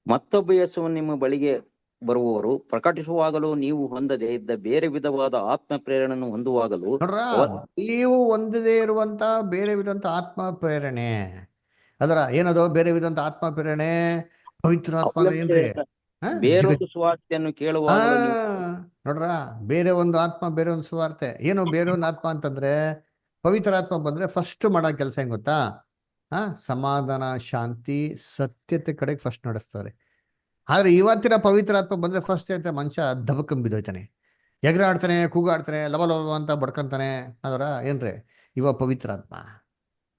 E: ಮತ್ತೊಬ್ಬ ಯೇಸುವನ್ನು ನಿಮ್ಮ ಬಳಿಗೆ ಬರುವವರು ಪ್ರಕಟಿಸುವಾಗಲೂ ನೀವು ಹೊಂದದೇ ಇದ್ದ ಬೇರೆ ವಿಧವಾದ ಆತ್ಮ ಪ್ರೇರಣೆಯನ್ನು ಹೊಂದುವಾಗಲೂ.
A: ನೋಡ್ರ, ನೀವು ಹೊಂದದೇ ಇರುವಂತ ಬೇರೆ ವಿಧಂತ ಆತ್ಮ ಪ್ರೇರಣೆ. ಅದರ ಏನದು ಬೇರೆ ವಿಧಂತ ಆತ್ಮ ಪ್ರೇರಣೆ? ಪವಿತ್ರಾತ್ಮ ಏನ್ರಿ?
E: ಬೇರೊಂದು ಸುವಾರ್ತೆಯನ್ನು ಕೇಳುವಾಗಲೂ ನೀವು
A: ನೋಡ್ರ, ಬೇರೆ ಒಂದು ಆತ್ಮ ಬೇರೆ ಒಂದು ಸುವಾರ್ತೆ. ಏನು ಬೇರೆ ಒಂದು ಆತ್ಮ ಅಂತಂದ್ರೆ ಪವಿತ್ರ ಆತ್ಮ ಬಂದ್ರೆ ಫಸ್ಟ್ ಮಾಡೋ ಕೆಲಸ ಹೆಂಗ್ ಗೊತ್ತಾ? ಸಮಾಧಾನ, ಶಾಂತಿ, ಸತ್ಯತೆ ಕಡೆಗೆ ಫಸ್ಟ್ ನಡೆಸ್ತಾರೆ. ಆದ್ರೆ ಇವತ್ತಿನ ಪವಿತ್ರ ಆತ್ಮ ಬಂದ್ರೆ ಫಸ್ಟ್ ಅಂತ ಮನುಷ್ಯ ದಬಕಂ ಬಿದ್ದೋಯ್ತಾನೆ, ಎಗರಾಡ್ತಾನೆ, ಕೂಗಾಡ್ತಾನೆ, ಲವ ಲವ ಅಂತ ಬಡ್ಕೊಂತಾನೆ. ಅದರ ಏನ್ರಿ ಇವ ಪವಿತ್ರ ಆತ್ಮ.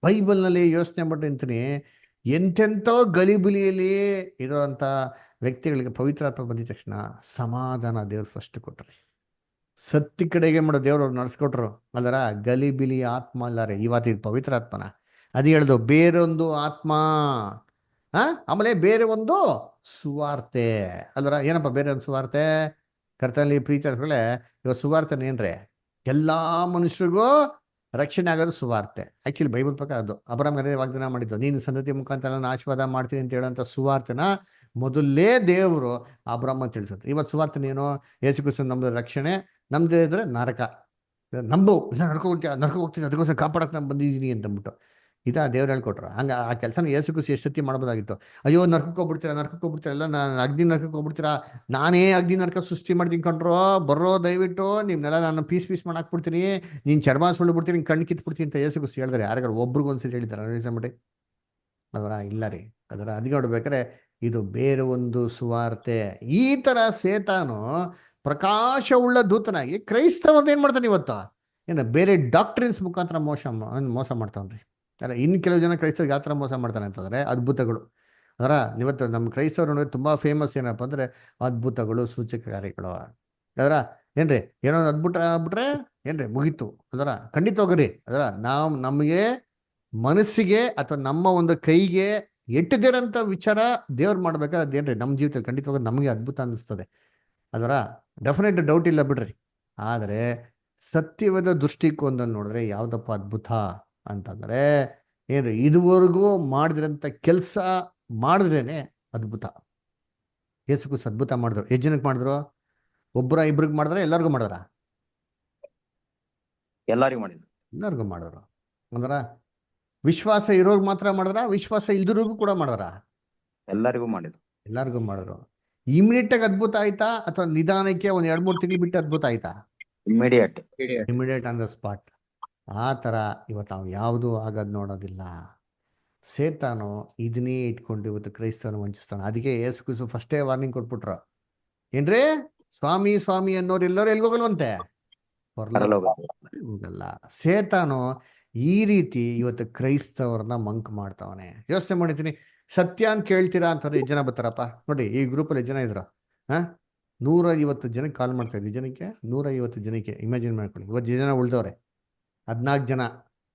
A: ಬೈಬಲ್ನಲ್ಲಿ ಯೋಚನೆ ಮಾಡಿ ಅಂತೀನಿ, ಎಂತೆಂಥೋ ಗಲಿಬಿಲಿಯಲ್ಲಿ ಇರೋಂಥ ವ್ಯಕ್ತಿಗಳಿಗೆ ಪವಿತ್ರ ಆತ್ಮ ಬಂದಿದ ತಕ್ಷಣ ಸಮಾಧಾನ ದೇವ್ರು ಫಸ್ಟ್ ಕೊಟ್ರಿ. ಸತ್ಯ ಕಡೆಗೆ ಮಾಡೋ ದೇವ್ರು ಅವ್ರು ನಡೆಸ್ಕೊಟ್ರು. ಅಲ್ಲರ ಗಲಿಬಿಲಿ ಆತ್ಮ ಅಲ್ಲಾರೆ ಇವತ್ತು ಇದು ಪವಿತ್ರ ಆತ್ಮನ. ಅದು ಹೇಳ್ದು ಬೇರೊಂದು ಆತ್ಮ. ಆಮೇಲೆ ಬೇರೆ ಒಂದು ಸುವಾರ್ತೆ. ಅಲ್ಲರ ಏನಪ್ಪ ಬೇರೆ ಒಂದು ಸುವಾರ್ತೆ? ಕರ್ತನಲ್ಲಿ ಪ್ರೀತಿ ಅಂದ್ರೆ ಇವಾಗ ಸುವಾರ್ತೆನ ಏನ್ರಿ? ಎಲ್ಲಾ ಮನುಷ್ಯರಿಗೂ ರಕ್ಷಣೆ ಆಗೋದು ಸುವಾರ್ತೆ. ಆಕ್ಚುಲಿ ಬೈಬಲ್ ಪ್ರಕಾರ ಅದು ಅಬ್ರಹಾಮ್ ವಾಗ್ದಾನ ಮಾಡಿದ್ದು, ನೀನು ಸಂತತಿ ಮುಖಾಂತರ ನಾನು ಆಶೀರ್ವಾದ ಮಾಡ್ತೀನಿ ಅಂತ ಹೇಳೋಂಥ ಸುವಾರ್ತೆನ ಮೊದಲೇ ದೇವರು ಅಬ್ರಹಾಮ ತಿಳಿಸುತ್ತೆ. ಇವತ್ತು ಸುವಾರ್ತೆನ ಏನು? ಯೇಸು ಕ್ರಿಸ್ತ ನಮ್ದು ರಕ್ಷಣೆ, ನಮ್ದೇ ಇದ್ರೆ ನರಕ. ನಂಬು ನರಕ ಹೋಗ್ತೀನಿ, ಅದಕ್ಕೋಸ್ಕರ ಕಾಪಾಡಕ್ಕೆ ನಾನು ಬಂದಿದ್ದೀನಿ ಅಂತಂದ್ಬಿಟ್ಟು ಇದಾ ದೇವ್ರು ಹೇಳ್ಕೊಟ್ರು. ಹಂಗ ಆ ಕೆಲಸನ ಯೇಸು ಕ್ರಿಸ್ತ ಎಷ್ಟು ಸತಿ ಮಾಡ್ಬೋದಾಗಿತ್ತು. ಅಯ್ಯೋ ನರ್ಕಕ್ಕೆ ಹೋಗ್ಬಿಡ್ತೀರಾ, ಎಲ್ಲ ನಾನು ಅಗ್ನಿ ನರ್ಕಕ್ಕೆ ಹೋಗ್ಬಿಡ್ತೀರಾ, ನಾನೇ ಅಗ್ನಿ ನರ್ಕ ಸೃಷ್ಟಿ ಮಾಡ್ತೀನಿ ಕಣ್ರೋ, ಬರ್ರೋ ದಯವಿಟ್ಟು ನಿಮ್ನೆಲ್ಲ ನಾನು ಪೀಸ್ ಮಾಡಾಕ್ಬಿಡ್ತೀನಿ, ನೀನು ಚರ್ಮ ಸುಳ್ಳು ಬಿಡ್ತೀನಿ, ಕಣ್ಣು ಕಿತ್ಬಿಡ್ತೀನಿ ಅಂತ ಯೇಸು ಕ್ರಿಸ್ತ ಹೇಳಿದ್ರೆ ಯಾರಿಗಾರು ಒಬ್ರಿಗೂ ಒಂದ್ಸತಿ ಹೇಳಿದಾರೆ ರೀಸನ್ಬಿಟ್ಟು? ಅದರ ಇಲ್ಲ ರೀ. ಅದರ ಅದಕ್ಕೆ ನೋಡ್ಬೇಕಾದ್ರೆ ಇದು ಬೇರೆ ಒಂದು ಸುವಾರ್ತೆ. ಈ ತರ ಸೇತಾನು ಪ್ರಕಾಶವುಳ್ಳ ದೂತನಾಗಿ ಕ್ರೈಸ್ತವನ್ನ ಏನ್ ಮಾಡ್ತಾನೆ ಇವತ್ತು? ಏನು ಬೇರೆ ಡಾಕ್ಟ್ರಿನ್ಸ್ ಮುಖಾಂತರ ಮೋಸ ಮಾಡ್ತಾವ್ರಿ. ಅಲ್ಲ, ಇನ್ನು ಕೆಲವು ಜನ ಕ್ರೈಸ್ತರಿಗೆ ಯಾವ ಥರ ಮೋಸ ಮಾಡ್ತಾನೆ ಅಂತಂದರೆ ಅದ್ಭುತಗಳು. ಅದರ ಇವತ್ತು ನಮ್ಮ ಕ್ರೈಸ್ತವರು ನೋಡಿ ತುಂಬ ಫೇಮಸ್ ಏನಪ್ಪ ಅಂದರೆ ಅದ್ಭುತಗಳು, ಸೂಚಕ ಕಾರ್ಯಗಳು. ಅದರ ಏನ್ರಿ ಏನೋ ಒಂದು ಅದ್ಭುತ ಆಗ್ಬಿಟ್ರೆ ಏನ್ರಿ ಮುಗೀತು. ಅದರ ಖಂಡಿತ ಹೋಗ್ರಿ. ಅದರ ನಮಗೆ ಮನಸ್ಸಿಗೆ ಅಥವಾ ನಮ್ಮ ಒಂದು ಕೈಗೆ ಎಟ್ಟದಿರೋಂಥ ವಿಚಾರ ದೇವ್ರು ಮಾಡ್ಬೇಕಾದ್ರೆ ಅದೇನ್ರಿ ನಮ್ಮ ಜೀವಿತದಲ್ಲಿ ಖಂಡಿತವಾಗಿ ನಮಗೆ ಅದ್ಭುತ ಅನ್ನಿಸ್ತದೆ. ಅದರ ಡೆಫಿನೆಟ್ ಡೌಟ್ ಇಲ್ಲ ಬಿಡ್ರಿ. ಆದರೆ ಸತ್ಯವಾದ ದೃಷ್ಟಿಕೋನದಲ್ಲಿ ನೋಡಿದ್ರೆ ಯಾವುದಪ್ಪ ಅದ್ಭುತ ಅಂತಂದ್ರೆ ಏನ್ರಿ ಇದುವರೆಗೂ ಮಾಡಿದ್ರಂಥ ಕೆಲಸ ಮಾಡಿದ್ರೇನೆ ಅದ್ಭುತ. ಯೇಸು ಕ್ರಿಸ್ತ ಅದ್ಭುತ ಮಾಡಿದ್ರು. ಎಷ್ಟು ಜನಕ್ಕೆ ಮಾಡಿದ್ರು? ಒಬ್ಬರ ಇಬ್ರಿಗೆ ಮಾಡಿದ್ರ? ಎಲ್ಲರಿಗೂ ಮಾಡಿದ್ರ?
E: ಎಲ್ಲರಿಗೂ ಮಾಡಿದ್ರು.
A: ಎಲ್ಲರಿಗೂ ಮಾಡಿದ್ರು. ಅಂದ್ರ ವಿಶ್ವಾಸ ಇರೋರ್ಗೆ ಮಾತ್ರ ಮಾಡಿದ್ರ? ವಿಶ್ವಾಸ ಇಲ್ದಿರೋರ್ಗೂ ಕೂಡ ಮಾಡಿದ್ರ?
E: ಎಲ್ಲರಿಗೂ ಮಾಡಿದ್ರು.
A: ಎಲ್ಲರಿಗೂ ಮಾಡಿದ್ರು. ಇಮಿಡಿಯೇಟ್ ಆಗಿ ಅದ್ಭುತ ಆಯ್ತಾ ಅಥವಾ ನಿಧಾನಕ್ಕೆ ಒಂದ್ 2-3 ತಿಂಗಳು ಬಿಟ್ಟು ಅದ್ಭುತ ಆಯ್ತಾ? Immediate on the spot. ಆ ಥರ ಇವತ್ತು ನಾವು ಯಾವುದೂ ಆಗೋದು ನೋಡೋದಿಲ್ಲ. ಸೇತಾನು ಇದನ್ನೇ ಇಟ್ಕೊಂಡು ಇವತ್ತು ಕ್ರೈಸ್ತವನು ವಂಚಿಸ್ತಾನೆ. ಅದಕ್ಕೆ ಯೇಸು ಕ್ರಿಸ್ತ ಫಸ್ಟೇ ವಾರ್ನಿಂಗ್ ಕೊಟ್ಬಿಟ್ರು, ಏನ್ರಿ ಸ್ವಾಮಿ ಸ್ವಾಮಿ ಅನ್ನೋರು ಎಲ್ಲರೂ ಎಲ್ಗೋಗಲ್ವಂತೆ,
E: ಪರಲೋಕ.
A: ಹೋಗಲ್ಲ. ಸೇತಾನು ಈ ರೀತಿ ಇವತ್ತು ಕ್ರೈಸ್ತವ್ರನ್ನ ಮಂಕ್ ಮಾಡ್ತಾವನೆ. ಯೋಚನೆ ಮಾಡಿದ್ದೀನಿ, ಸತ್ಯ ಅಂತ ಕೇಳ್ತೀರಾ ಅಂತಂದ್ರೆ ಎಷ್ಟು ಜನ ಬರ್ತಾರಪ್ಪ ನೋಡಿ. ಈ ಗ್ರೂಪಲ್ಲಿ ಎಷ್ಟು ಜನ ಇದ್ರು? 150 ಜನಕ್ಕೆ ಕಾಲ್ ಮಾಡ್ತಾ ಇದ್ವಿ. ಜನಕ್ಕೆ 150 ಜನಕ್ಕೆ ಇಮ್ಯಾಜಿನ್ ಮಾಡ್ಕೊಳ್ಳಿ. ಇವತ್ತು ಜನ ಉಳ್ದವ್ರೆ 14 ಜನ.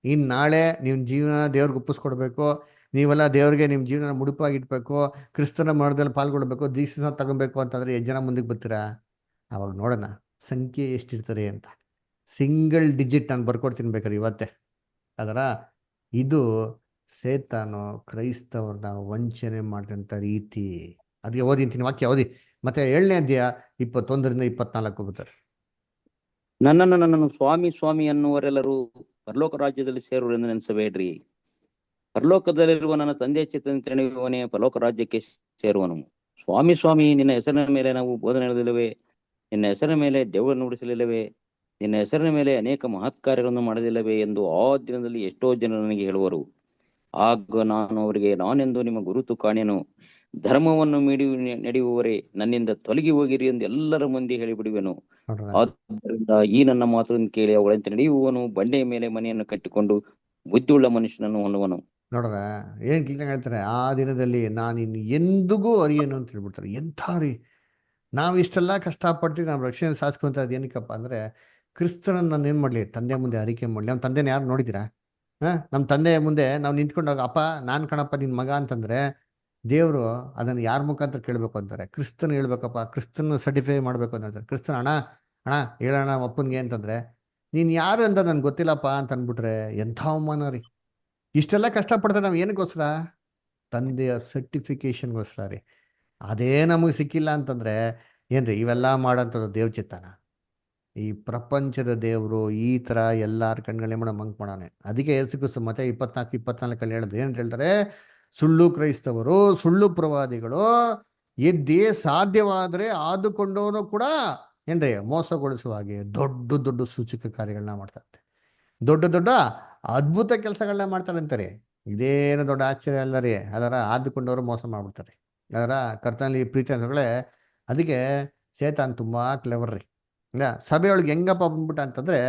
A: ಇನ್ನು ನಾಳೆ ನಿಮ್ಮ ಜೀವನ ದೇವ್ರಿಗೆ ಒಪ್ಪಿಸ್ಕೊಡ್ಬೇಕು, ನೀವೆಲ್ಲ ದೇವ್ರಿಗೆ ನಿಮ್ಮ ಜೀವನ ಮುಡುಪಾಗಿಡ್ಬೇಕು, ಕ್ರಿಸ್ತನ ಮರಣದಲ್ಲಿ ಪಾಲ್ಗೊಳ್ಬೇಕು, ದೀಕ್ಷೆನ ತಗೊಬೇಕು ಅಂತಂದ್ರೆ ಎಷ್ಟು ಜನ ಮುಂದಕ್ಕೆ ಬರ್ತೀರಾ? ಅವಾಗ ನೋಡೋಣ ಸಂಖ್ಯೆ ಎಷ್ಟಿರ್ತಾರೆ ಅಂತ. ಸಿಂಗಲ್ ಡಿಜಿಟ್ ನಾನು ಬರ್ಕೊಡ್ತೀನಿ ಬೇಕಾದ್ರೆ ಇವತ್ತೇ. ಅದರ ಇದು ಸೇತಾನು ಕ್ರೈಸ್ತವ್ರನ್ನ ವಂಚನೆ ಮಾಡಿದಂಥ ರೀತಿ. ಅದಕ್ಕೆ ಓದಿಂತೀನಿ ವಾಕ್ಯ, ಓದಿ. ಮತ್ತೆ 7ನೇ ಅಧ್ಯಾಯ 21ರಿಂದ 24 ಬರ್ತಾರೆ.
E: ನನ್ನನ್ನು ಸ್ವಾಮಿ ಸ್ವಾಮಿ ಅನ್ನುವರೆಲ್ಲರೂ ಪರಲೋಕ ರಾಜ್ಯದಲ್ಲಿ ಸೇರುವರೆಂದು ನೆನೆಸಬೇಡ್ರಿ. ಪರಲೋಕದಲ್ಲಿರುವ ನನ್ನ ತಂದೆಯ ಚಿತ್ತದಂತೆ ನಡೆಯುವವನೇ ಪರಲೋಕ ರಾಜ್ಯಕ್ಕೆ ಸೇರುವನು. ಸ್ವಾಮಿ ಸ್ವಾಮಿ, ನಿನ್ನ ಹೆಸರಿನ ಮೇಲೆ ನಾವು ಬೋಧನೆ ನಡೆದಿಲ್ಲವೇ? ನಿನ್ನ ಹೆಸರಿನ ಮೇಲೆ ದೆವ್ವ ನುಡಿಸಲಿಲ್ಲವೇ? ನಿನ್ನ ಹೆಸರಿನ ಮೇಲೆ ಅನೇಕ ಮಹತ್ಕಾರ್ಯಗಳನ್ನು ಮಾಡಲಿಲ್ಲವೇ ಎಂದು ಆ ದಿನದಲ್ಲಿ ಎಷ್ಟೋ ಜನರು ನನಗೆ ಹೇಳುವರು. ಆಗ ನಾನು ಅವರಿಗೆ, ನಾನೆಂದು ನಿಮ್ಮ ಗುರುತು ಕಾಣೆನು, ಧರ್ಮವನ್ನು ಮೀಡಿ ನಡೆಯುವವರೇ ನನ್ನಿಂದ ತೊಲಗಿ ಹೋಗಿರಿ ಎಂದು ಎಲ್ಲರ ಮಂದಿ ಹೇಳಿಬಿಡುವೆನು. ಆದ್ದರಿಂದ ಈ ನನ್ನ ಮಾತನ್ನು ಕೇಳಿ ಅವಳಂತೆ ನಡೆಯುವವನು ಬಂಡೆಯ ಮೇಲೆ ಮನೆಯನ್ನು ಕಟ್ಟಿಕೊಂಡು ಬುದ್ಧಿಯುಳ್ಳ ಮನುಷ್ಯನನ್ನು ಹೊಂದುವನು.
A: ನೋಡ್ರ ಏನ್ ಕ್ಲೀನಾಗಿ ಹೇಳ್ತಾರೆ, ಆ ದಿನದಲ್ಲಿ ನಾನು ಇನ್ನು ಎಂದಿಗೂ ಅರಿಯೇನು ಅಂತ ಹೇಳ್ಬಿಡ್ತಾರೆ. ಎಂಥ ರೀ, ನಾವು ಇಷ್ಟೆಲ್ಲ ಕಷ್ಟಪಟ್ಟು ನಾವು ರಕ್ಷಣೆ ಸಾಧಿಸ್ಕೊಂತ ಏನಕ್ಕಪ್ಪ ಅಂದರೆ, ಕ್ರಿಸ್ತನನ್ನು ನಾನು ಏನು ಮಾಡಲಿ, ತಂದೆ ಮುಂದೆ ಅರಿಕೆ ಮಾಡಲಿ. ನಮ್ಮ ತಂದೆನ ಯಾರು ನೋಡಿದ್ದೀರಾ? ನಮ್ಮ ತಂದೆ ಮುಂದೆ ನಾವು ನಿಂತ್ಕೊಂಡಾಗ, ಅಪ್ಪ ನಾನು ಕಣಪ್ಪ ನಿನ್ನ ಮಗ ಅಂತಂದರೆ, ದೇವರು ಅದನ್ನು ಯಾರ ಮುಖಾಂತರ ಕೇಳಬೇಕು ಅಂತಾರೆ? ಕ್ರಿಸ್ತನ ಹೇಳ್ಬೇಕಪ್ಪ, ಕ್ರಿಸ್ತನ ಸರ್ಟಿಫೈ ಮಾಡಬೇಕು ಅಂತ ಹೇಳ್ತಾರೆ. ಕ್ರಿಸ್ತನ ಅಣ್ಣ ಅಣ್ಣ ಹೇಳೋಣ ಅಪ್ಪನಿಗೆ ಅಂತಂದರೆ, ನೀನು ಯಾರು ಅಂತ ನನಗೆ ಗೊತ್ತಿಲ್ಲಪ್ಪ ಅಂತ ಅಂದ್ಬಿಟ್ರೆ ಎಂಥ ಅವಮಾನ ರೀ. ಇಷ್ಟೆಲ್ಲ ಕಷ್ಟಪಡ್ತಾರೆ ನಾವು ಏನಕ್ಕೋಸ್ಕರ? ತಂದೆಯ ಸರ್ಟಿಫಿಕೇಶನ್ಗೋಸ್ಕರ ರೀ. ಅದೇ ನಮಗೆ ಸಿಕ್ಕಿಲ್ಲ ಅಂತಂದರೆ ಏನ್ರಿ ಇವೆಲ್ಲ ಮಾಡೋಂಥದ್ದು ದೇವ್ರ ಚಿತ್ತಾನ? ಈ ಪ್ರಪಂಚದ ದೇವರು ಈ ಥರ ಎಲ್ಲರ ಕಣ್ಗಳೇ ಮಾಡೋ ಮಂಕ್ ಮಾಡೋಣ. ಅದಕ್ಕೆ ಯೇಸು ಕ್ರಿಸ್ತ ಮತ್ತೆ 24 ಹೇಳಿದ್ರು, ಏನಂತ ಹೇಳ್ತಾರೆ? ಸುಳ್ಳು ಕ್ರೈಸ್ತವರು, ಸುಳ್ಳು ಪ್ರವಾದಿಗಳು ಎದ್ದಿ ಸಾಧ್ಯವಾದರೆ ಆದುಕೊಂಡವನು ಕೂಡ ಏನ್ರಿ ಮೋಸಗೊಳಿಸುವ ಹಾಗೆ ದೊಡ್ಡ ದೊಡ್ಡ ಸೂಚಕ ಕಾರ್ಯಗಳನ್ನ ಮಾಡ್ತಾರೆ, ದೊಡ್ಡ ದೊಡ್ಡ ಅದ್ಭುತ ಕೆಲಸಗಳನ್ನ ಮಾಡ್ತಾರೆ ಅಂತಾರೆ. ಇದೇನು ದೊಡ್ಡ ಆಶ್ಚರ್ಯ ಅಲ್ಲ ರೀ. ಅದರ ಆದುಕೊಂಡವರು ಮೋಸ ಮಾಡ್ಬಿಡ್ತಾರೆ. ಅದರ ಕರ್ತನಲ್ಲಿ ಪ್ರೀತಿ ಅಂತಗಳೇ. ಅದಕ್ಕೆ ಸೇತಾನ್ ತುಂಬಾ ಕ್ಲೆವರ್ ರೀ. ಸಭೆಯೊಳಗೆ ಹೆಂಗಪ್ಪ ಬಂದ್ಬಿಟ್ಟ ಅಂತಂದ್ರೆ,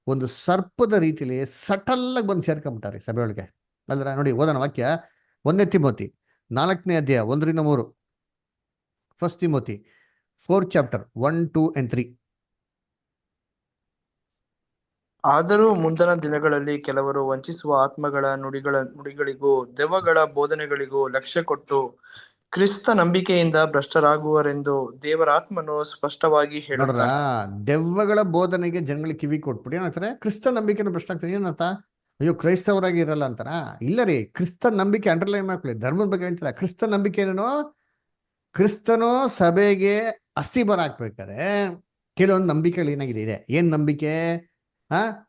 A: ಒಂದು ಸರ್ಪದ ರೀತಿಲಿ ಸಟಲ್ಲಾಗಿ ಬಂದು ಸೇರ್ಕೊಂಬಿಟ್ಟಾರೆ ಸಭೆಯೊಳಗೆ. ಅಲ್ರ ನೋಡಿ, ಓದೋಣ ವಾಕ್ಯ. 1 ತಿಮೋತಿ 4ನೇ ಅಧ್ಯಾಯ 1-3. 1 ತಿಮೋತಿ 4 ಚಾಪ್ಟರ್ 1, 2 and 3.
D: ಆದರೂ ಮುಂದಿನ ದಿನಗಳಲ್ಲಿ ಕೆಲವರು ವಂಚಿಸುವ ಆತ್ಮಗಳ ನುಡಿಗಳಿಗೂ ದೆವ್ವಗಳ ಬೋಧನೆಗಳಿಗೂ ಲಕ್ಷ್ಯ ಕೊಟ್ಟು ಕ್ರಿಸ್ತ ನಂಬಿಕೆಯಿಂದ ಭ್ರಷ್ಟರಾಗುವರೆಂದು ದೇವರಾತ್ಮನು ಸ್ಪಷ್ಟವಾಗಿ
A: ನೋಡ್ರ,
D: ಹೇಳುತ್ತಾನೆ.
A: ದೆವ್ವಗಳ ಬೋಧನೆಗೆ ಜನಗಳಿಗೆ ಕಿವಿ ಕೊಟ್ಬಿಟ್ಟು ಏನಾಗ್ತಾರೆ? ಕ್ರಿಸ್ತ ನಂಬಿಕೆನ ಭ್ರಷ್ಟ ಆಗ್ತದೆ. ಏನಂತ? ಅಯ್ಯೋ ಕ್ರೈಸ್ತವರಾಗಿ ಇರಲ್ಲ ಅಂತಾರ? ಇಲ್ಲ ರೀ, ಕ್ರಿಸ್ತ ನಂಬಿಕೆ ಅಂಡರ್ಲೈನ್ ಮಾಡ್ಕೊಳ್ಳಿ. ಧರ್ಮದ ಬಗ್ಗೆ ಹೇಳ್ತಿಲ್ಲ. ಕ್ರಿಸ್ತ ನಂಬಿಕೆ ಏನೇನೋ, ಕ್ರಿಸ್ತನು ಸಭೆಗೆ ಅಸ್ಥಿಬರ ಹಾಕ್ಬೇಕಾದ್ರೆ ಕೆಲವೊಂದು ನಂಬಿಕೆಗಳು ಏನಾಗಿದೆ ಇದೆ. ಏನ್ ನಂಬಿಕೆ?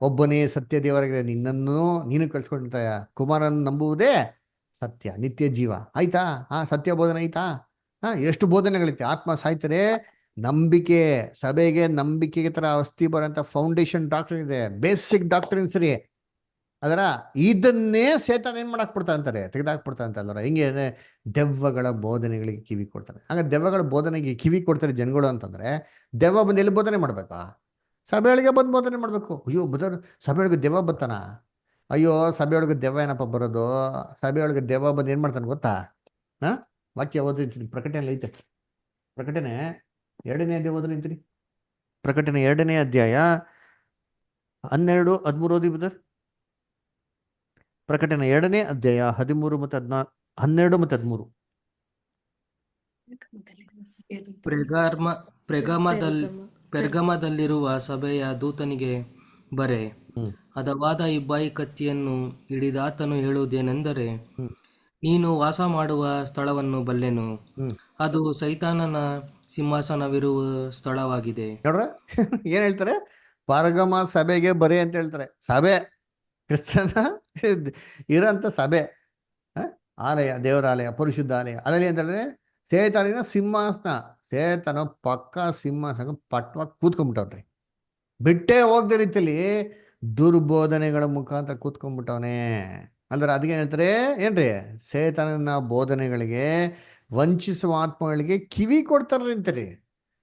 A: ಒಬ್ಬನೇ ಸತ್ಯ ದೇವರಾಗಿದೆ, ನಿನ್ನನ್ನು ನೀನು ಕಳ್ಸ್ಕೊಂಡ ಕುಮಾರನ್ ನಂಬುವುದೇ ಸತ್ಯ, ನಿತ್ಯ ಜೀವ. ಆಯ್ತಾ? ಸತ್ಯ ಬೋಧನೆ ಆಯ್ತಾ? ಎಷ್ಟು ಬೋಧನೆಗಳೈತೆ. ಆತ್ಮ ಸಾಯ್ತಾರೆ, ನಂಬಿಕೆ, ಸಭೆಗೆ ನಂಬಿಕೆಗೆ ತರ ಅಸ್ಥಿಬರ ಅಂತ ಫೌಂಡೇಶನ್ ಡಾಕ್ಟ್ರಿನ್ ಇದೆ, ಬೇಸಿಕ್ ಡಾಕ್ಟ್ರಿನ್ಸ್ ರೀ. ಅದರ ಇದನ್ನೇ ಸೇತಾನ ಏನ್ ಮಾಡಕ್ ಬಿಡ್ತಾ ಅಂತಾರೆ, ತೆಗೆದಾಕ್ಬಿಡ್ತಾ ಅಂತ ಅಲ್ವರ. ಹಿಂಗೆ ದೆವ್ವಗಳ ಬೋಧನೆಗಳಿಗೆ ಕಿವಿ ಕೊಡ್ತಾರೆ. ಹಾಗೆ ದೆವ್ವಗಳ ಬೋಧನೆಗೆ ಕಿವಿ ಕೊಡ್ತಾರೆ ಜನಗಳು ಅಂತಂದ್ರೆ, ದೆವ್ವ ಬಂದು ಎಲ್ಲಿ ಬೋಧನೆ ಮಾಡ್ಬೇಕಾ? ಸಭೆಯೊಳಗೆ ಬಂದು ಬೋಧನೆ ಮಾಡ್ಬೇಕು. ಅಯ್ಯೋ ಬದರ್, ಸಭೆಯೊಳಗೆ ದೆವ್ವ ಬರ್ತಾನ? ಅಯ್ಯೋ ಸಭೆಯೊಳಗೆ ದೆವ್ವ ಏನಪ್ಪ ಬರೋದು? ಸಭೆಯೊಳಗೆ ದೆವ್ವ ಬಂದು ಏನ್ ಮಾಡ್ತಾನೆ ಗೊತ್ತಾ? ವಾಕ್ಯ ಓದಿರ್ತೀನಿ, ಪ್ರಕಟಣೆ ಐತೆ. ಪ್ರಕಟಣೆ 2ನೇ ಅಧ್ಯಾಯ ಓದ್ರಿ. ಪ್ರಕಟಣೆ 2ನೇ ಅಧ್ಯಾಯ 12, 13 ಓದಿ ಬದರ್. ಪ್ರಕಟಣೆ 2ನೇ ಅಧ್ಯಾಯ 13 ಮತ್ತು 12 ಮತ್ತು 13.
C: ಪೆರ್ಗಮದಲ್ಲಿರುವ ಸಭೆಯ ದೂತನಿಗೆ ಬರೆ. ಹದವಾದ ಇಬ್ಬಾಯಿ ಕತ್ತಿಯನ್ನು ಹಿಡಿದಾತನು ಹೇಳುವುದೇನೆಂದರೆ, ನೀನು ವಾಸ ಮಾಡುವ ಸ್ಥಳವನ್ನು ಬಲ್ಲೆನು, ಅದು ಸೈತಾನನ ಸಿಂಹಾಸನವಿರುವ ಸ್ಥಳವಾಗಿದೆ.
A: ನೋಡ್ರ ಏನ್ ಹೇಳ್ತಾರೆ? ಪರಗಮ ಸಭೆಗೆ ಬರೆ ಅಂತ ಹೇಳ್ತಾರೆ. ಸಭೆ ಕ್ರಿಸ್ತನ ಇರೋಂಥ ಸಭೆ, ಆಲಯ, ದೇವರಾಲಯ, ಪರಿಶುದ್ಧ ಆಲಯ. ಅದಲ್ಲಿ ಅಂತ ಹೇಳಿದ್ರೆ ಸೇತಾನಿನ ಸಿಂಹಾಸನ. ಸೇತನ ಪಕ್ಕ ಸಿಂಹಾಸನ ಪಟ್ವಾಗಿ ಕೂತ್ಕೊಂಡ್ಬಿಟ್ಟವ್ರಿ. ಬಿಟ್ಟೇ ಹೋಗದ ರೀತಿಯಲ್ಲಿ ದುರ್ಬೋಧನೆಗಳ ಮುಖಾಂತರ ಕೂತ್ಕೊಂಡ್ಬಿಟ್ಟವನೇ. ಅಂದ್ರೆ ಅದಕ್ಕೆ ಹೇಳ್ತಾರೆ ಏನ್ರಿ, ಸೇತನನ ಬೋಧನೆಗಳಿಗೆ, ವಂಚಿಸುವ ಆತ್ಮಗಳಿಗೆ ಕಿವಿ ಕೊಡ್ತಾರ್ರಿ ಅಂತೀರಿ.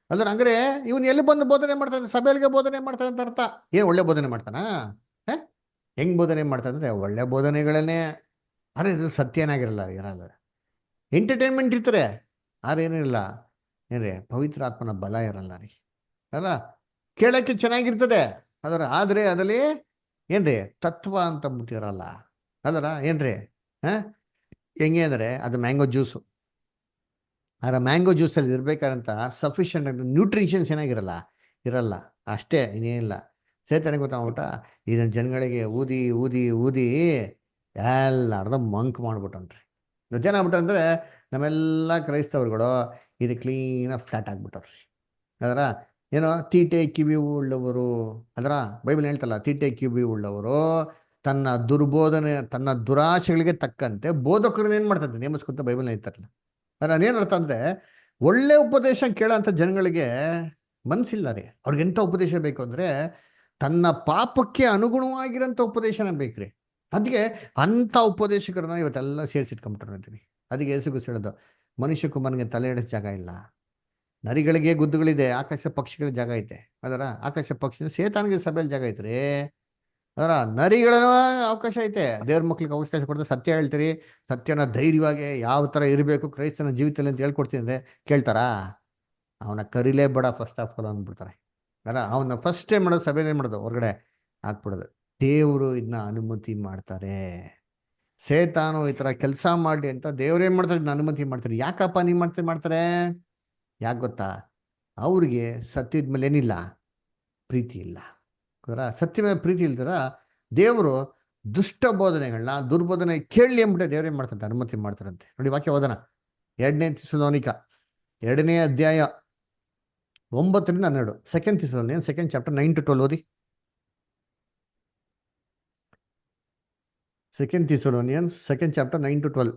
A: ಅದ್ರ ಹಂಗಾರೆ ಇವನು ಎಲ್ಲಿ ಬಂದು ಬೋಧನೆ ಮಾಡ್ತಾನೆ, ಸಭೆಯಲ್ಲಿಗೆ ಬೋಧನೆ ಮಾಡ್ತಾನೆ ಅಂತ ಅರ್ಥ. ಏನು ಒಳ್ಳೆ ಬೋಧನೆ ಮಾಡ್ತಾನಾ? ಹೆಂಗ್ ಬೋಧನೆ ಮಾಡ್ತಾನಂದ್ರೆ ಒಳ್ಳೆ ಬೋಧನೆಗಳನ್ನೇ, ಅರೆ ಇದು ಸತ್ಯನಾಗಿರಲ್ಲ, ಇರಲ್ಲ. ಎಂಟರ್ಟೈನ್ಮೆಂಟ್ ಇರ್ತಾರೆ, ಆದ್ರೆ ಏನಿಲ್ಲ ಏನ್ರಿ ಪವಿತ್ರ ಆತ್ಮನ ಬಲ ಇರಲ್ಲ ರೀ ಅಲ್ಲ. ಕೇಳಕ್ಕೆ ಚೆನ್ನಾಗಿರ್ತದೆ ಅದರ, ಆದ್ರೆ ಅದರಲ್ಲಿ ಏನ್ರಿ ತತ್ವ ಅಂತ ಇರಲ್ಲ ಅದರ ಏನ್ರಿ. ಹೆಂಗೆ ಅಂದ್ರೆ ಅದು ಮ್ಯಾಂಗೋ ಜ್ಯೂಸು, ಆದ್ರೆ ಮ್ಯಾಂಗೋ ಜ್ಯೂಸಲ್ಲಿ ಇರ್ಬೇಕಾದಂತ ಸಫಿಷಿಯಂಟ್ ಆಗಿ ನ್ಯೂಟ್ರಿಷನ್ಸ್ ಏನಾಗಿರಲ್ಲ, ಇರಲ್ಲ ಅಷ್ಟೇ, ಇನ್ನೇನಿಲ್ಲ. ಸೇತನಿಗೆ ಗೊತ್ತಾಗ್ಬಿಟ್ಟ, ಇದನ್ನ ಜನಗಳಿಗೆ ಊದಿ ಊದಿ ಊದಿ ಎಲ್ಲ ಅರ್ಧ ಮಂಕ್ ಮಾಡ್ಬಿಟ್ಟನ್ರಿ. ಇವತ್ತೇನಾಗ್ಬಿಟ್ಟಂದ್ರೆ ನಮ್ಮೆಲ್ಲ ಕ್ರೈಸ್ತವರುಗಳು ಇದು ಕ್ಲೀನಾಗಿ ಫ್ಲಾಟ್ ಆಗ್ಬಿಟ್ಟವ್ರಿ ಅದರ. ಏನೋ ತೀಟೆ ಕಿವಿ ಉಳ್ಳವರು ಅದರ, ಬೈಬಲ್ ಹೇಳ್ತಲ್ಲ, ತೀಟೆ ಕಿವಿ ಉಳ್ಳವರು ತನ್ನ ದುರ್ಬೋಧನೆ, ತನ್ನ ದುರಾಶೆಗಳಿಗೆ ತಕ್ಕಂತೆ ಬೋಧಕರನ್ನ ಏನ್ ಮಾಡ್ತಂತೆ ನೇಮಿಸ್ಕೊಂತ ಬೈಬಲ್ ಹೇಳ್ತಾರಲ್ಲ. ಅದ್ರ ಅದೇನು ಅರ್ಥ ಅಂದ್ರೆ, ಒಳ್ಳೆ ಉಪದೇಶ ಕೇಳೋಂಥ ಜನಗಳಿಗೆ ಮನ್ಸಿಲ್ಲ ರೀ. ಅವ್ರಿಗೆ ಎಂಥ ಉಪದೇಶ ಬೇಕು ಅಂದ್ರೆ ತನ್ನ ಪಾಪಕ್ಕೆ ಅನುಗುಣವಾಗಿರೋಂಥ ಉಪದೇಶನ ಬೇಕ್ರಿ. ಅದಕ್ಕೆ ಅಂಥ ಉಪದೇಶಕರನ್ನ ಇವತ್ತೆಲ್ಲ ಸೇರಿಸಿಟ್ಕೊಂಡ್ಬಿಟ್ಟಿರ್ತೀನಿ. ಅದಕ್ಕೆ ಯೇಸು ಹೇಳೋದು, ಮನುಷ್ಯ ಕುಮಾರನಿಗೆ ತಲೆ ಇಡಿಸ್ ಜಾಗ ಇಲ್ಲ. ನರಿಗಳಿಗೆ ಗುದ್ದುಗಳಿದೆ, ಆಕಾಶ ಪಕ್ಷಿಗಳ ಜಾಗ ಐತೆ ಅದರ. ಆಕಾಶ ಪಕ್ಷಿ ಸೇತಾನಿಗೆ ಸಭೆಯಲ್ಲಿ ಜಾಗ ಐತ್ರಿ ಅದರ. ನರಿಗಳ ಅವಕಾಶ ಐತೆ, ದೇವ್ರ ಮಕ್ಳಿಗೆ ಅವಕಾಶ ಕೊಡ್ತಾರೆ. ಸತ್ಯ ಹೇಳ್ತೀರಿ, ಸತ್ಯನ ಧೈರ್ಯವಾಗಿ ಯಾವ ಥರ ಇರಬೇಕು ಕ್ರೈಸ್ತನ ಜೀವಿತದಲ್ಲಿ ಅಂತ ಹೇಳ್ಕೊಡ್ತೀನಿ ಅಂದರೆ ಕೇಳ್ತಾರಾ? ಅವನ ಕರಿಲೇ ಬೇಡ ಫಸ್ಟ್ ಆಫ್ ಆಲ್ ಅಂದ್ಬಿಡ್ತಾರೆ ಅಲ್ಲ. ಅವನ್ನ ಫಸ್ಟ್ ಟೈಮ್ ಮಾಡೋದು ಸಭೆನೇ ಮಾಡೋದು, ಹೊರಗಡೆ ಹಾಕ್ಬಿಡೋದು. ದೇವರು ಇದನ್ನ ಅನುಮತಿ ಮಾಡ್ತಾರೆ. ಸೇತಾನು ಈ ಥರ ಕೆಲಸ ಮಾಡಿ ಅಂತ ದೇವ್ರೇನ್ ಮಾಡ್ತಾರೆ, ಇದನ್ನ ಅನುಮತಿ ಮಾಡ್ತಾರೆ. ಯಾಕಪ್ಪ ನೀವು ಮಾಡ್ತಾರೆ? ಯಾಕೆ ಗೊತ್ತಾ? ಅವ್ರಿಗೆ ಸತ್ಯದ ಮೇಲೆ ಏನಿಲ್ಲ, ಪ್ರೀತಿ ಇಲ್ಲ. ಸತ್ಯ ಮೇಲೆ ಪ್ರೀತಿ ಇಲ್ದರ ದೇವರು ದುಷ್ಟ ಬೋಧನೆಗಳನ್ನ, ದುರ್ಬೋಧನೆ ಕೇಳಲಿ ಅಂದ್ಬಿಟ್ಟೆ ದೇವ್ರೇನ್ ಮಾಡ್ತಾರೆ, ಅನುಮತಿ ಮಾಡ್ತಾರಂತೆ. ನೋಡಿ ವಾಕ್ಯ ಓದೋಣ. 2 ಥೆಸಲೋನಿಕ 2ನೇ ಅಧ್ಯಾಯ 9ರಿಂದ 12. 2 ಥೆಸಲೋನಿಯನ್ 2nd chapter 9 to 12 ಓದಿ. 2 Thessalonians 2nd chapter 9 to 12.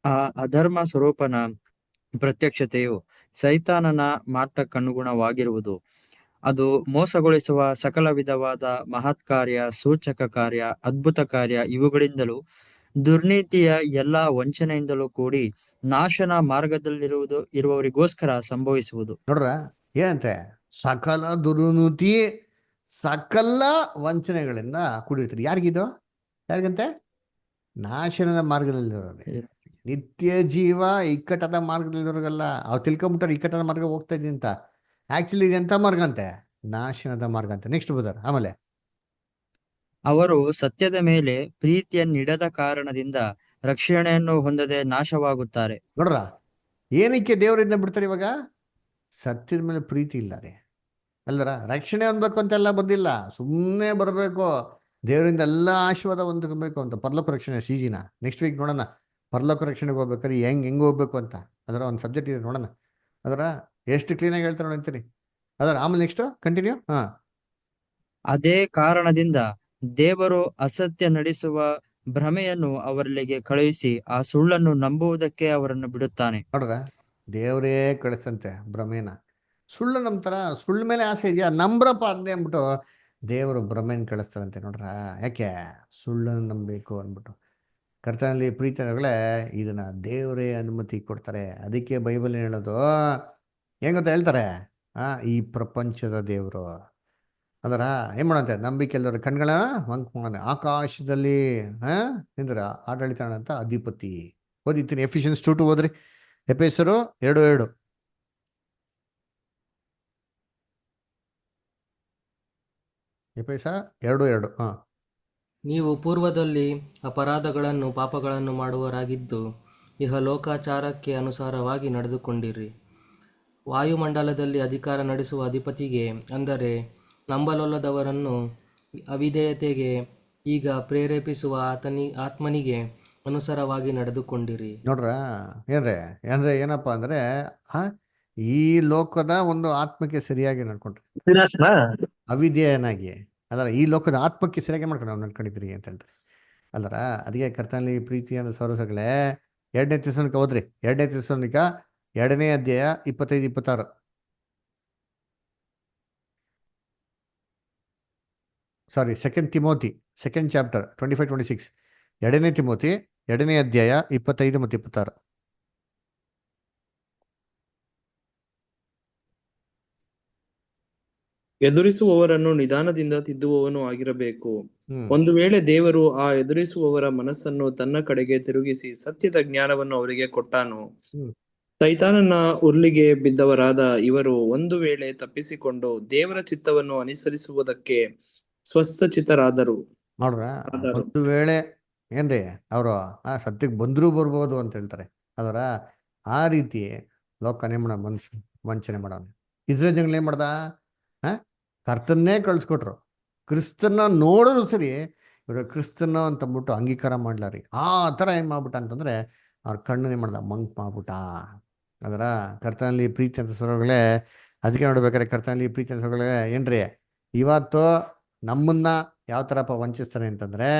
B: ಆ ಅಧರ್ಮ ಸ್ವರೂಪನ ಪ್ರತ್ಯಕ್ಷತೆಯು ಸೈತಾನನ ಮಾಟಕ್ಕನುಗುಣವಾಗಿರುವುದು. ಅದು ಮೋಸಗೊಳಿಸುವ ಸಕಲ ವಿಧವಾದ ಮಹತ್ಕಾರ್ಯ, ಸೂಚಕ ಕಾರ್ಯ, ಅದ್ಭುತ ಕಾರ್ಯ ಇವುಗಳಿಂದಲೂ ದುರ್ನೀತಿಯ ಎಲ್ಲಾ ವಂಚನೆಯಿಂದಲೂ ಕೂಡಿ ನಾಶನ ಇರುವವರಿಗೋಸ್ಕರ ಸಂಭವಿಸುವುದು.
A: ನೋಡ್ರ ಏನಂತೆ, ಸಕಲ ದುರ್ನೀತಿ, ಸಕಲ ವಂಚನೆಗಳಿಂದ ಕೂಡಿರ್ತೀರಿ. ಯಾರಿಗಿದು? ಯಾರಿಗಂತೆ? ನಾಶನದ ಮಾರ್ಗದಲ್ಲಿರೋರು, ನಿತ್ಯ ಜೀವ ಇಕ್ಕಟ್ಟದ ಮಾರ್ಗದಲ್ಲಿರೋರಿಗಲ್ಲ. ಅವ್ರು ತಿಳ್ಕೊಂಬಿಟ್ಟಾರೆ ಇಕ್ಕಟ್ಟದ ಮಾರ್ಗ ಹೋಗ್ತಾ ಇದ್ದೀನಿ ಅಂತ. ಆಕ್ಚುಲಿ ಇದು ಎಂಥ ಮಾರ್ಗ ಅಂತೆ? ನಾಶನದ ಮಾರ್ಗ ಅಂತೆ. ನೆಕ್ಸ್ಟ್ ಬದರ್ ಆಮೇಲೆ,
B: ಅವರು ಸತ್ಯದ ಮೇಲೆ ಪ್ರೀತಿಯನ್ನಿಡದ ಕಾರಣದಿಂದ ರಕ್ಷಣೆಯನ್ನು ಹೊಂದದೆ ನಾಶವಾಗುತ್ತಾರೆ.
A: ನೋಡ್ರ ಏನಕ್ಕೆ ದೇವರಿಂದ ಬಿಡ್ತಾರೆ ಇವಾಗ? ಸತ್ಯದ ಮೇಲೆ ಪ್ರೀತಿ ಇಲ್ಲ ರೀ ಅಲ್ಲರ. ರಕ್ಷಣೆ ಹೊಂದಬೇಕು ಅಂತೆಲ್ಲ ಬಂದಿಲ್ಲ, ಸುಮ್ಮನೆ ಬರಬೇಕು, ದೇವರಿಂದ ಎಲ್ಲ ಆಶೀರ್ವಾದ ಹೊಂದಬೇಕು ಅಂತ. ಪರಲೋಕ ರಕ್ಷಣೆ ಸೀಜಿನ ನೆಕ್ಸ್ಟ್ ವೀಕ್ ನೋಡೋಣ. ಪರಲೋಕ ರಕ್ಷಣೆಗೆ ಹೋಗ್ಬೇಕಾದ್ರೆ ಹೆಂಗೆ ಹೋಗ್ಬೇಕು ಅಂತ ಅದರ ಒಂದು ಸಬ್ಜೆಕ್ಟ್ ಇದೆ, ನೋಡೋಣ. ಅದರ ಎಷ್ಟು ಕ್ಲೀನಾಗಿ ಹೇಳ್ತಾರೆ ನೋಡ್ತೀನಿ ಅದರ. ಆಮೇಲೆ ನೆಕ್ಸ್ಟ್ ಕಂಟಿನ್ಯೂ.
B: ಅದೇ ಕಾರಣದಿಂದ ದೇವರು ಅಸತ್ಯ ನಡೆಸುವ ಭ್ರಮೆಯನ್ನು ಅವರಿಗೆ ಕಳುಹಿಸಿ ಆ ಸುಳ್ಳನ್ನು ನಂಬುವುದಕ್ಕೆ ಅವರನ್ನು ಬಿಡುತ್ತಾನೆ.
A: ನೋಡ್ರ, ದೇವರೇ ಕಳಿಸಂತೆ ಭ್ರಮೆನ. ಸುಳ್ಳು ನಂಬ್ತಾರ, ಸುಳ್ಳು ಮೇಲೆ ಆಸೆ ಇದೆಯಾ, ನಂಬ್ರಪ್ಪ ಅಂದೆ ಅಂದ್ಬಿಟ್ಟು ದೇವರು ಭ್ರಮೆನ ಕಳಿಸ್ತಾರಂತೆ. ನೋಡ್ರ, ಯಾಕೆ? ಸುಳ್ಳನ್ನು ನಂಬಬೇಕು ಅಂದ್ಬಿಟ್ಟು. ಕರ್ತನಲ್ಲಿ ಪ್ರೀತಿಗಳೇ ಇದನ್ನ ದೇವರೇ ಅನುಮತಿ ಕೊಡ್ತಾರೆ. ಅದಕ್ಕೆ ಬೈಬಲ್ ಹೇಳೋದು ಹೆಂಗ್ ಗೊತ್ತಾ ಹೇಳ್ತಾರೆ, ಈ ಪ್ರಪಂಚದ ದೇವರು ಅದರ ಏನ್ ಮಾಡಂತೆ, ನಂಬಿಕೆ ಎಲ್ಲರ ಕಣ್ಗಳ ಆಕಾಶದಲ್ಲಿ ನಿಂದ್ರ ಆಡಳಿತ ಅಂತ ಅಧಿಪತಿ. ಓದಿತೀನಿ ಎಫಿಷಿಯನ್ಸ್ 2:2 ಓದ್ರಿ. ಎಫೆಸರು 2:2. ಎಫೆಸ 2:2.
C: ನೀವು ಪೂರ್ವದಲ್ಲಿ ಅಪರಾಧಗಳನ್ನು ಪಾಪಗಳನ್ನು ಮಾಡುವವರಾಗಿದ್ದು ಇಹಲೋಕಾಚಾರಕ್ಕೆ ಅನುಸಾರವಾಗಿ ನಡೆದುಕೊಂಡಿರಿ. ವಾಯುಮಂಡಲದಲ್ಲಿ ಅಧಿಕಾರ ನಡೆಸುವ ಅಧಿಪತಿಗೆ, ಅಂದರೆ ನಂಬಲೊಲ್ಲದವರನ್ನು ಅವಿಧೇಯತೆಗೆ ಈಗ ಪ್ರೇರೇಪಿಸುವ ಆತ್ಮನಿಗೆ ಅನುಸಾರವಾಗಿ ನಡೆದುಕೊಂಡಿರಿ.
A: ನೋಡ್ರ ಏನ್ರೆ ಏನಪ್ಪಾ ಅಂದ್ರೆ ಈ ಲೋಕದ ಒಂದು ಆತ್ಮಕ್ಕೆ ಸರಿಯಾಗಿ ನಡ್ಕೊಂಡ್ರಿ, ಅವಿಧೇಯನಾಗಿ ಅದರ ಈ ಲೋಕದ ಆತ್ಮಕ್ಕೆ ಸರಿಯಾಗಿ ಮಾಡ್ಕೊಂಡು ನಾವು ನಡ್ಕೊಂಡಿದ್ರಿ ಅಂತ ಹೇಳ್ತಾರೆ ಅಲ್ಲರ. ಅದಕ್ಕೆ ಕರ್ತನಲ್ಲಿ ಪ್ರೀತಿಯಾದ ಸರಸಗಳೇ 2ನೇ ಥೆಸಲೋನಿಕ ಓದ್ರಿ. 2ನೇ ಥೆಸಲೋನಿಕ 2ನೇ ಅಧ್ಯಾಯ 25-26. ಸಾರಿ, 2 ತಿಮೋತಿ 2nd chapter 25-26. 2ನೇ ತಿಮೋತಿ 2ನೇ ಅಧ್ಯಾಯ 25 ಮತ್ತು 26.
D: ಎದುರಿಸುವವರನ್ನು ನಿಧಾನದಿಂದ ತಿದ್ದುವವನು ಆಗಿರಬೇಕು.
A: ಹ್ಮ್
D: ಒಂದು ವೇಳೆ ದೇವರು ಆ ಎದುರಿಸುವವರ ಮನಸ್ಸನ್ನು ತನ್ನ ಕಡೆಗೆ ತಿರುಗಿಸಿ ಸತ್ಯದ ಜ್ಞಾನವನ್ನು ಅವರಿಗೆ ಕೊಟ್ಟಾನು,
A: ಹ್ಮ್
D: ಸೈತಾನನ ಉರ್ಲಿಗೆ ಬಿದ್ದವರಾದ ಇವರು ಒಂದು ವೇಳೆ ತಪ್ಪಿಸಿಕೊಂಡು ದೇವರ ಚಿತ್ತವನ್ನು ಅನುಸರಿಸುವುದಕ್ಕೆ ಸ್ವಸ್ಥಚಿತ್ತರಾದರು
A: ನೋಡ್ರ,
D: ಆದರು.
A: ಒಂದು ವೇಳೆ ಏನ್ರಿ ಅವರು ಸತ್ಯಕ್ಕೆ ಬಂದರೂ ಬರ್ಬೋದು ಅಂತ ಹೇಳ್ತಾರೆ. ಅದರ ಆ ರೀತಿ ಲೋಕನೇ ಮಾಡ ವಂಚನೆ ಮಾಡೋನು. ಇಸ್ರೇಲ್ ಜನಗಳು ಏನ್ ಮಾಡ್ದ? ಕರ್ತನ್ನೇ ಕಳ್ಸ್ಕೊಟ್ರು. ಕ್ರಿಸ್ತನ್ನ ನೋಡಿದ್ರು ಸರಿ ಇವರು ಕ್ರಿಸ್ತನ ಅಂತಂದ್ಬಿಟ್ಟು ಅಂಗೀಕಾರ ಮಾಡ್ಲಾರಿ. ಆ ಥರ ಏನ್ ಮಾಡ್ಬಿಟ್ಟ ಅಂತಂದ್ರೆ ಅವ್ರ ಕಣ್ಣನ್ನೇ ಮಾಡ್ದ, ಮಂಕ್ ಮಾಡ್ಬಿಟ್ಟ. ಅದರ ಕರ್ತನಲ್ಲಿ ಪ್ರೀತಿ ಅಂತ ಸ್ವರಗಳೇ, ಅದಕ್ಕೆ ನೋಡ್ಬೇಕಾದ್ರೆ ಕರ್ತನಲ್ಲಿ ಪ್ರೀತಿ ಅಂತ ಸ್ವರಗಳೇ ಏನ್ರಿ ಇವತ್ತು ನಮ್ಮನ್ನ ಯಾವ ಥರಪ್ಪ ವಂಚಿಸ್ತಾರೆ ಅಂತಂದ್ರೆ,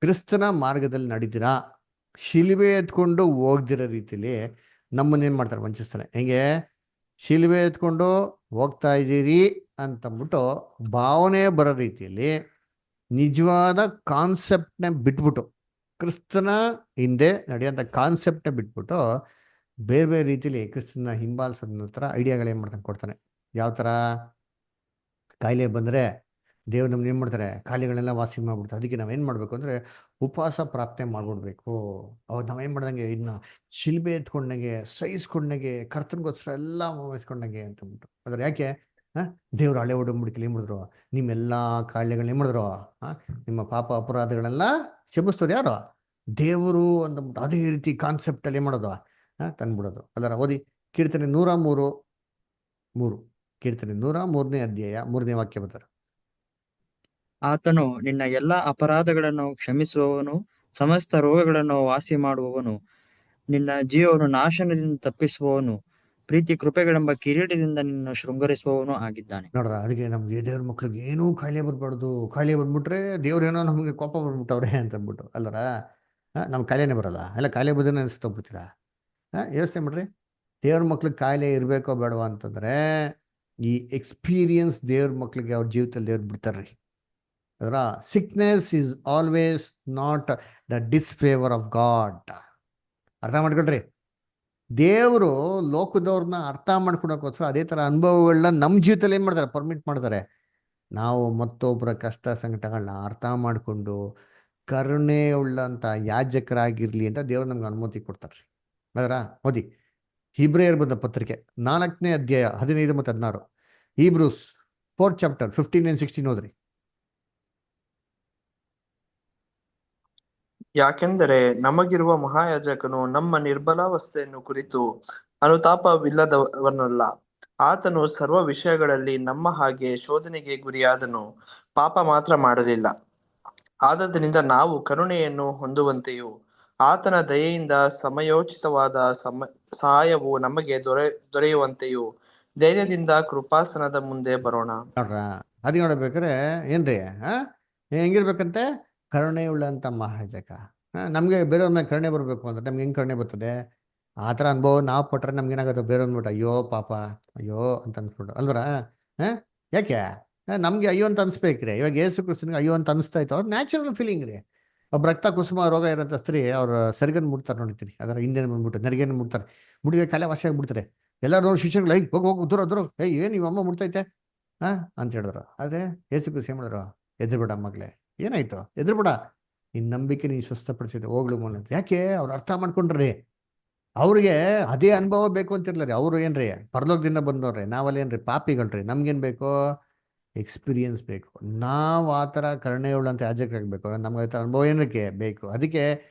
A: ಕ್ರಿಸ್ತನ ಮಾರ್ಗದಲ್ಲಿ ನಡೀತೀರಾ, ಶಿಲುಬೆ ಎತ್ಕೊಂಡು ಹೋಗ್ದಿರೋ ರೀತಿಲಿ ನಮ್ಮನ್ನೇನು ಮಾಡ್ತಾರೆ? ವಂಚಿಸ್ತಾರೆ. ಹೆಂಗೆ? ಶಿಲುಬೆ ಎತ್ಕೊಂಡು ಹೋಗ್ತಾ ಇದ್ದೀರಿ ಅಂತಂದ್ಬಿಟ್ಟು ಭಾವನೆ ಬರೋ ರೀತಿಯಲ್ಲಿ ನಿಜವಾದ ಕಾನ್ಸೆಪ್ಟ್ನ ಬಿಟ್ಬಿಟ್ಟು, ಕ್ರಿಸ್ತನ ಹಿಂದೆ ನಡೆಯೋಂಥ ಕಾನ್ಸೆಪ್ಟ್ನ ಬಿಟ್ಬಿಟ್ಟು ಬೇರೆ ಬೇರೆ ರೀತಿಲಿ ಕ್ರಿಸ್ತನ ಹಿಂಬಾಲಿಸೋದ್ರ ಥರ ಐಡಿಯಾಗಳೇನು ಮಾಡ್ತಾನೆ ಕೊಡ್ತಾನೆ. ಯಾವ ಥರ? ಕಾಯಿಲೆ ಬಂದರೆ ದೇವ್ರು ನಮ್ಗೆ ಏನು ಮಾಡ್ತಾರೆ? ಕಾಯಿಲೆಗಳೆಲ್ಲ ವಾಸಿ ಮಾಡ್ಬಿಡ್ತಾರೆ. ಅದಕ್ಕೆ ನಾವೇನು ಮಾಡಬೇಕು ಅಂದರೆ ಉಪವಾಸ ಪ್ರಾರ್ಥನೆ ಮಾಡ್ಬಿಡ್ಬೇಕು. ಅವಾಗ ನಾವೇನು ಮಾಡ್ದಂಗೆ ಇದನ್ನ ಶಿಲ್ಬೆ ಎತ್ಕೊಂಡಂಗೆ ಸಹಿಸ್ಕೊಂಡಂಗೆ ಕರ್ತನಿಗೋಸ್ಕರ ಎಲ್ಲ ವಹಿಸ್ಕೊಂಡಂಗೆ ಅಂತಂದ್ಬಿಟ್ಟು. ಅದ್ರ ಯಾಕೆ ದೇವ್ರು ಹಳೆ ಒಡಂಬಡಿಕೆಯಲ್ಲಿ ಏನು ಮಾಡಿದ್ರು? ನಿಮ್ಮೆಲ್ಲ ಕಾಯಿಲೆಗಳನ್ನ ಏನು ಮಾಡಿದ್ರು? ನಿಮ್ಮ ಪಾಪ ಅಪರಾಧಗಳೆಲ್ಲ ಕ್ಷಮಿಸ್ತವ್ರು ಯಾರು? ದೇವರು ಅಂತಂದ್ಬಿಟ್ಟು ಅದೇ ರೀತಿ ಕಾನ್ಸೆಪ್ಟಲ್ಲಿ ಏನು ಮಾಡೋದು? ತಂದ್ಬಿಡೋದು. ಅದರ ಓದಿ ಕೀರ್ತನೆ 103 ಕೀರ್ತನೆ 103ನೇ ಅಧ್ಯಾಯ 3ನೇ ವಾಕ್ಯ ಬರ್ತಾರೆ.
B: ಆತನು ನಿನ್ನ ಎಲ್ಲಾ ಅಪರಾಧಗಳನ್ನು ಕ್ಷಮಿಸುವವನು, ಸಮಸ್ತ ರೋಗಗಳನ್ನು ವಾಸಿ ಮಾಡುವವನು, ನಿನ್ನ ಜೀವವನ್ನು ನಾಶನದಿಂದ ತಪ್ಪಿಸುವವನು, ಪ್ರೀತಿ ಕೃಪೆಗಳೆಂಬ ಕಿರೀಟದಿಂದ ನಿನ್ನ ಶೃಂಗರಿಸುವವನು ಆಗಿದ್ದಾನೆ.
A: ನೋಡ್ರ, ಅದಕ್ಕೆ ನಮ್ಗೆ ದೇವ್ರ ಮಕ್ಳಿಗೆ ಏನೂ ಕಾಯಿಲೆ ಬರ್ಬಾರ್ದು. ಕಾಯಿಲೆ ಬಂದ್ಬಿಟ್ರೆ ದೇವ್ರೇನೋ ನಮಗೆ ಕೋಪ ಬಂದ್ಬಿಟ್ಟವ್ರೆ ಅಂತ ಅಂದ್ಬಿಟ್ಟು ಅಲ್ಲರ ನಮ್ಗೆ ಕಾಯಿಲೆನೇ ಬರಲ್ಲ. ಎಲ್ಲ ಕಾಯಿಲೆ ಬದನೆ ಅನ್ಸುತ್ತೋಗ್ಬಿಡ್ತೀರಾ? ಯೋಚನೆ ಮಾಡ್ರಿ. ದೇವ್ರ ಮಕ್ಳಿಗೆ ಕಾಯಿಲೆ ಇರಬೇಕೋ ಬೇಡವಾ ಅಂತಂದ್ರೆ ಈ ಎಕ್ಸ್ಪೀರಿಯನ್ಸ್ ದೇವ್ರ ಮಕ್ಳಿಗೆ ಅವ್ರ ಜೀವಿತದಲ್ಲಿ ದೇವ್ರು ಬಿಡ್ತಾರ್ರಿ. ಅದರ sickness is always not the disfavour of God. ಅರ್ಥ ಮಾಡ್ಕೊಳ್ರಿ. ದೇವರು ಲೋಕದವ್ರನ್ನ ಅರ್ಥ ಮಾಡ್ಕೊಳಕ್ಕೋಸ್ಕರ ಅದೇ ಥರ ಅನುಭವಗಳನ್ನ ನಮ್ಮ ಜೀವಿತದಲ್ಲಿ ಏನು ಮಾಡ್ತಾರೆ? ಪರ್ಮಿಟ್ ಮಾಡ್ತಾರೆ. ನಾವು ಮತ್ತೊಬ್ಬರ ಕಷ್ಟ ಸಂಕಟಗಳನ್ನ ಅರ್ಥ ಮಾಡಿಕೊಂಡು ಕರುಣೆ ಉಳ್ಳಂಥ ಯಾಜಕರಾಗಿರ್ಲಿ ಅಂತ ದೇವ್ರು ನಮ್ಗೆ ಅನುಮತಿ ಕೊಡ್ತಾರೆ. ಅದರ ಓದಿ ಹಿಬ್ರಿಯರ್ ಬಂದ ಪತ್ರಿಕೆ 4ನೇ ಅಧ್ಯಾಯ 15 ಮತ್ತು 16. ಹೀಬ್ರೂಸ್ 4th chapter 15 and 16 ಓದ್ರಿ.
D: ಯಾಕೆಂದರೆ ನಮಗಿರುವ ಮಹಾಯಾಜಕನು ನಮ್ಮ ನಿರ್ಬಲಾವಸ್ಥೆಯನ್ನು ಕುರಿತು ಅನುತಾಪವಿಲ್ಲದವನಲ್ಲ. ಆತನು ಸರ್ವ ವಿಷಯಗಳಲ್ಲಿ ನಮ್ಮ ಹಾಗೆ ಶೋಧನೆಗೆ ಗುರಿಯಾದನು, ಪಾಪ ಮಾತ್ರ ಮಾಡಲಿಲ್ಲ. ಆದದರಿಂದ ನಾವು ಕರುಣೆಯನ್ನು ಹೊಂದುವಂತೆಯೂ ಆತನ ದಯೆಯಿಂದ ಸಮಯೋಚಿತವಾದ ಸಹಾಯವು ನಮಗೆ ದೊರೆಯುವಂತೆಯೂ ಧೈರ್ಯದಿಂದ ಕೃಪಾಸನದ ಮುಂದೆ ಬರೋಣ.
A: ನೋಡ್ರ, ಅದು ನೋಡ್ಬೇಕಾರೆ ಏನ್ರಿ ಹೆಂಗಿರ್ಬೇಕಂತೆ? ಕರುಣೆ ಉಳ್ಳಂಥ ಮಹಾಯಾಜಕ. ನಮಗೆ ಬೇರೆಯವ್ರ ಮೇಲೆ ಕರುಣೆ ಬರಬೇಕು ಅಂದ್ರೆ ನಮ್ಗೆ ಹೆಂಗೆ ಕರುಣೆ ಬರ್ತದೆ? ಆ ಥರ ಅನುಭವ ನಾವು ಪಟ್ರೆ ನಮ್ಗೇನಾಗುತ್ತೆ? ಬೇರೆ ಅಂದ್ಬಿಟ್ಟು ಅಯ್ಯೋ ಪಾಪ ಅಯ್ಯೋ ಅಂತ ಅನ್ಸ್ಬಿಟ್ಟು ಅಲ್ವರ. ಯಾಕೆ ನಮಗೆ ಅಯ್ಯೋ ಅಂತ ಅನ್ಸ್ಬೇಕ್ರಿ? ಇವಾಗ ಯೇಸು ಕ್ರಿಸ್ತನಿಗೆ ಅಯ್ಯೋ ಅಂತ ಅನಿಸ್ತಾ ಇತ್ತು. ಅವ್ರು ನ್ಯಾಚುರಲ್ ಫೀಲಿಂಗ್ ರೀ. ಒಬ್ಬ ರಕ್ತ ಕುಸುಮ ರೋಗ ಇರೋಂಥ ಸ್ತ್ರೀ ಅವ್ರ ಸರಿಗನ್ ಮುಡ್ತಾರೆ ನೋಡ್ತೀನಿ. ಅದರ ಹಿಂದೆ ಬಂದ್ಬಿಟ್ಟು ನೆರಿಗೆನ ಮುಡ್ತಾರೆ. ಮುಡಿಗೆ ಕಾಲೇ ವಾಸಿ ಆಗ್ಬಿಡ್ತಾರೆ. ಎಲ್ಲರೂ ನೋಡಿ ಶಿಷ್ಯಗಳು ಹೋಗಿ ಹೋಗಿ ದೂರ ದೂರ ಏನು ನಿಮ್ಮ ಅಮ್ಮ ಮುಡ್ತೈತೆ ಅಂತ ಹೇಳಿದ್ರು. ಆದರೆ ಯೇಸು ಕ್ರಿಸ್ತ ಏನು ಮಾಡಿದ್ರು? ಎದ್ರುಬೇಡ ಮಗಳೇ, ಏನಾಯ್ತು? ಎದ್ರುಬೇಡ, ನಿನ್ನ ನಂಬಿಕೆ ನೀನು ಸ್ವಸ್ಥಪಡಿಸಿದೆ, ಹೋಗ್ಲು ಮೂಲ. ಯಾಕೆ? ಅವ್ರು ಅರ್ಥ ಮಾಡ್ಕೊಂಡ್ರಿ. ಅವ್ರಿಗೆ ಅದೇ ಅನುಭವ ಬೇಕು ಅಂತಿರ್ಲ ರೀ. ಅವರು ಏನ್ರಿ ಪರಲೋಕದಿಂದ ಬಂದವ್ರಿ. ನಾವಲ್ಲಿ ಏನ್ರಿ ಪಾಪಿಗಳ್ರಿ. ನಮ್ಗೇನು ಬೇಕು? ಎಕ್ಸ್ಪೀರಿಯನ್ಸ್ ಬೇಕು. ನಾವು ಆ ಥರ ಕರುಣೆ ಉಳ್ಳಂತ ಯಾಜಕರಾಗಬೇಕು. ನಮ್ಗೆ ಆ ಥರ ಅನುಭವ ಏನಕ್ಕೆ ಬೇಕು? ಅದಕ್ಕೆ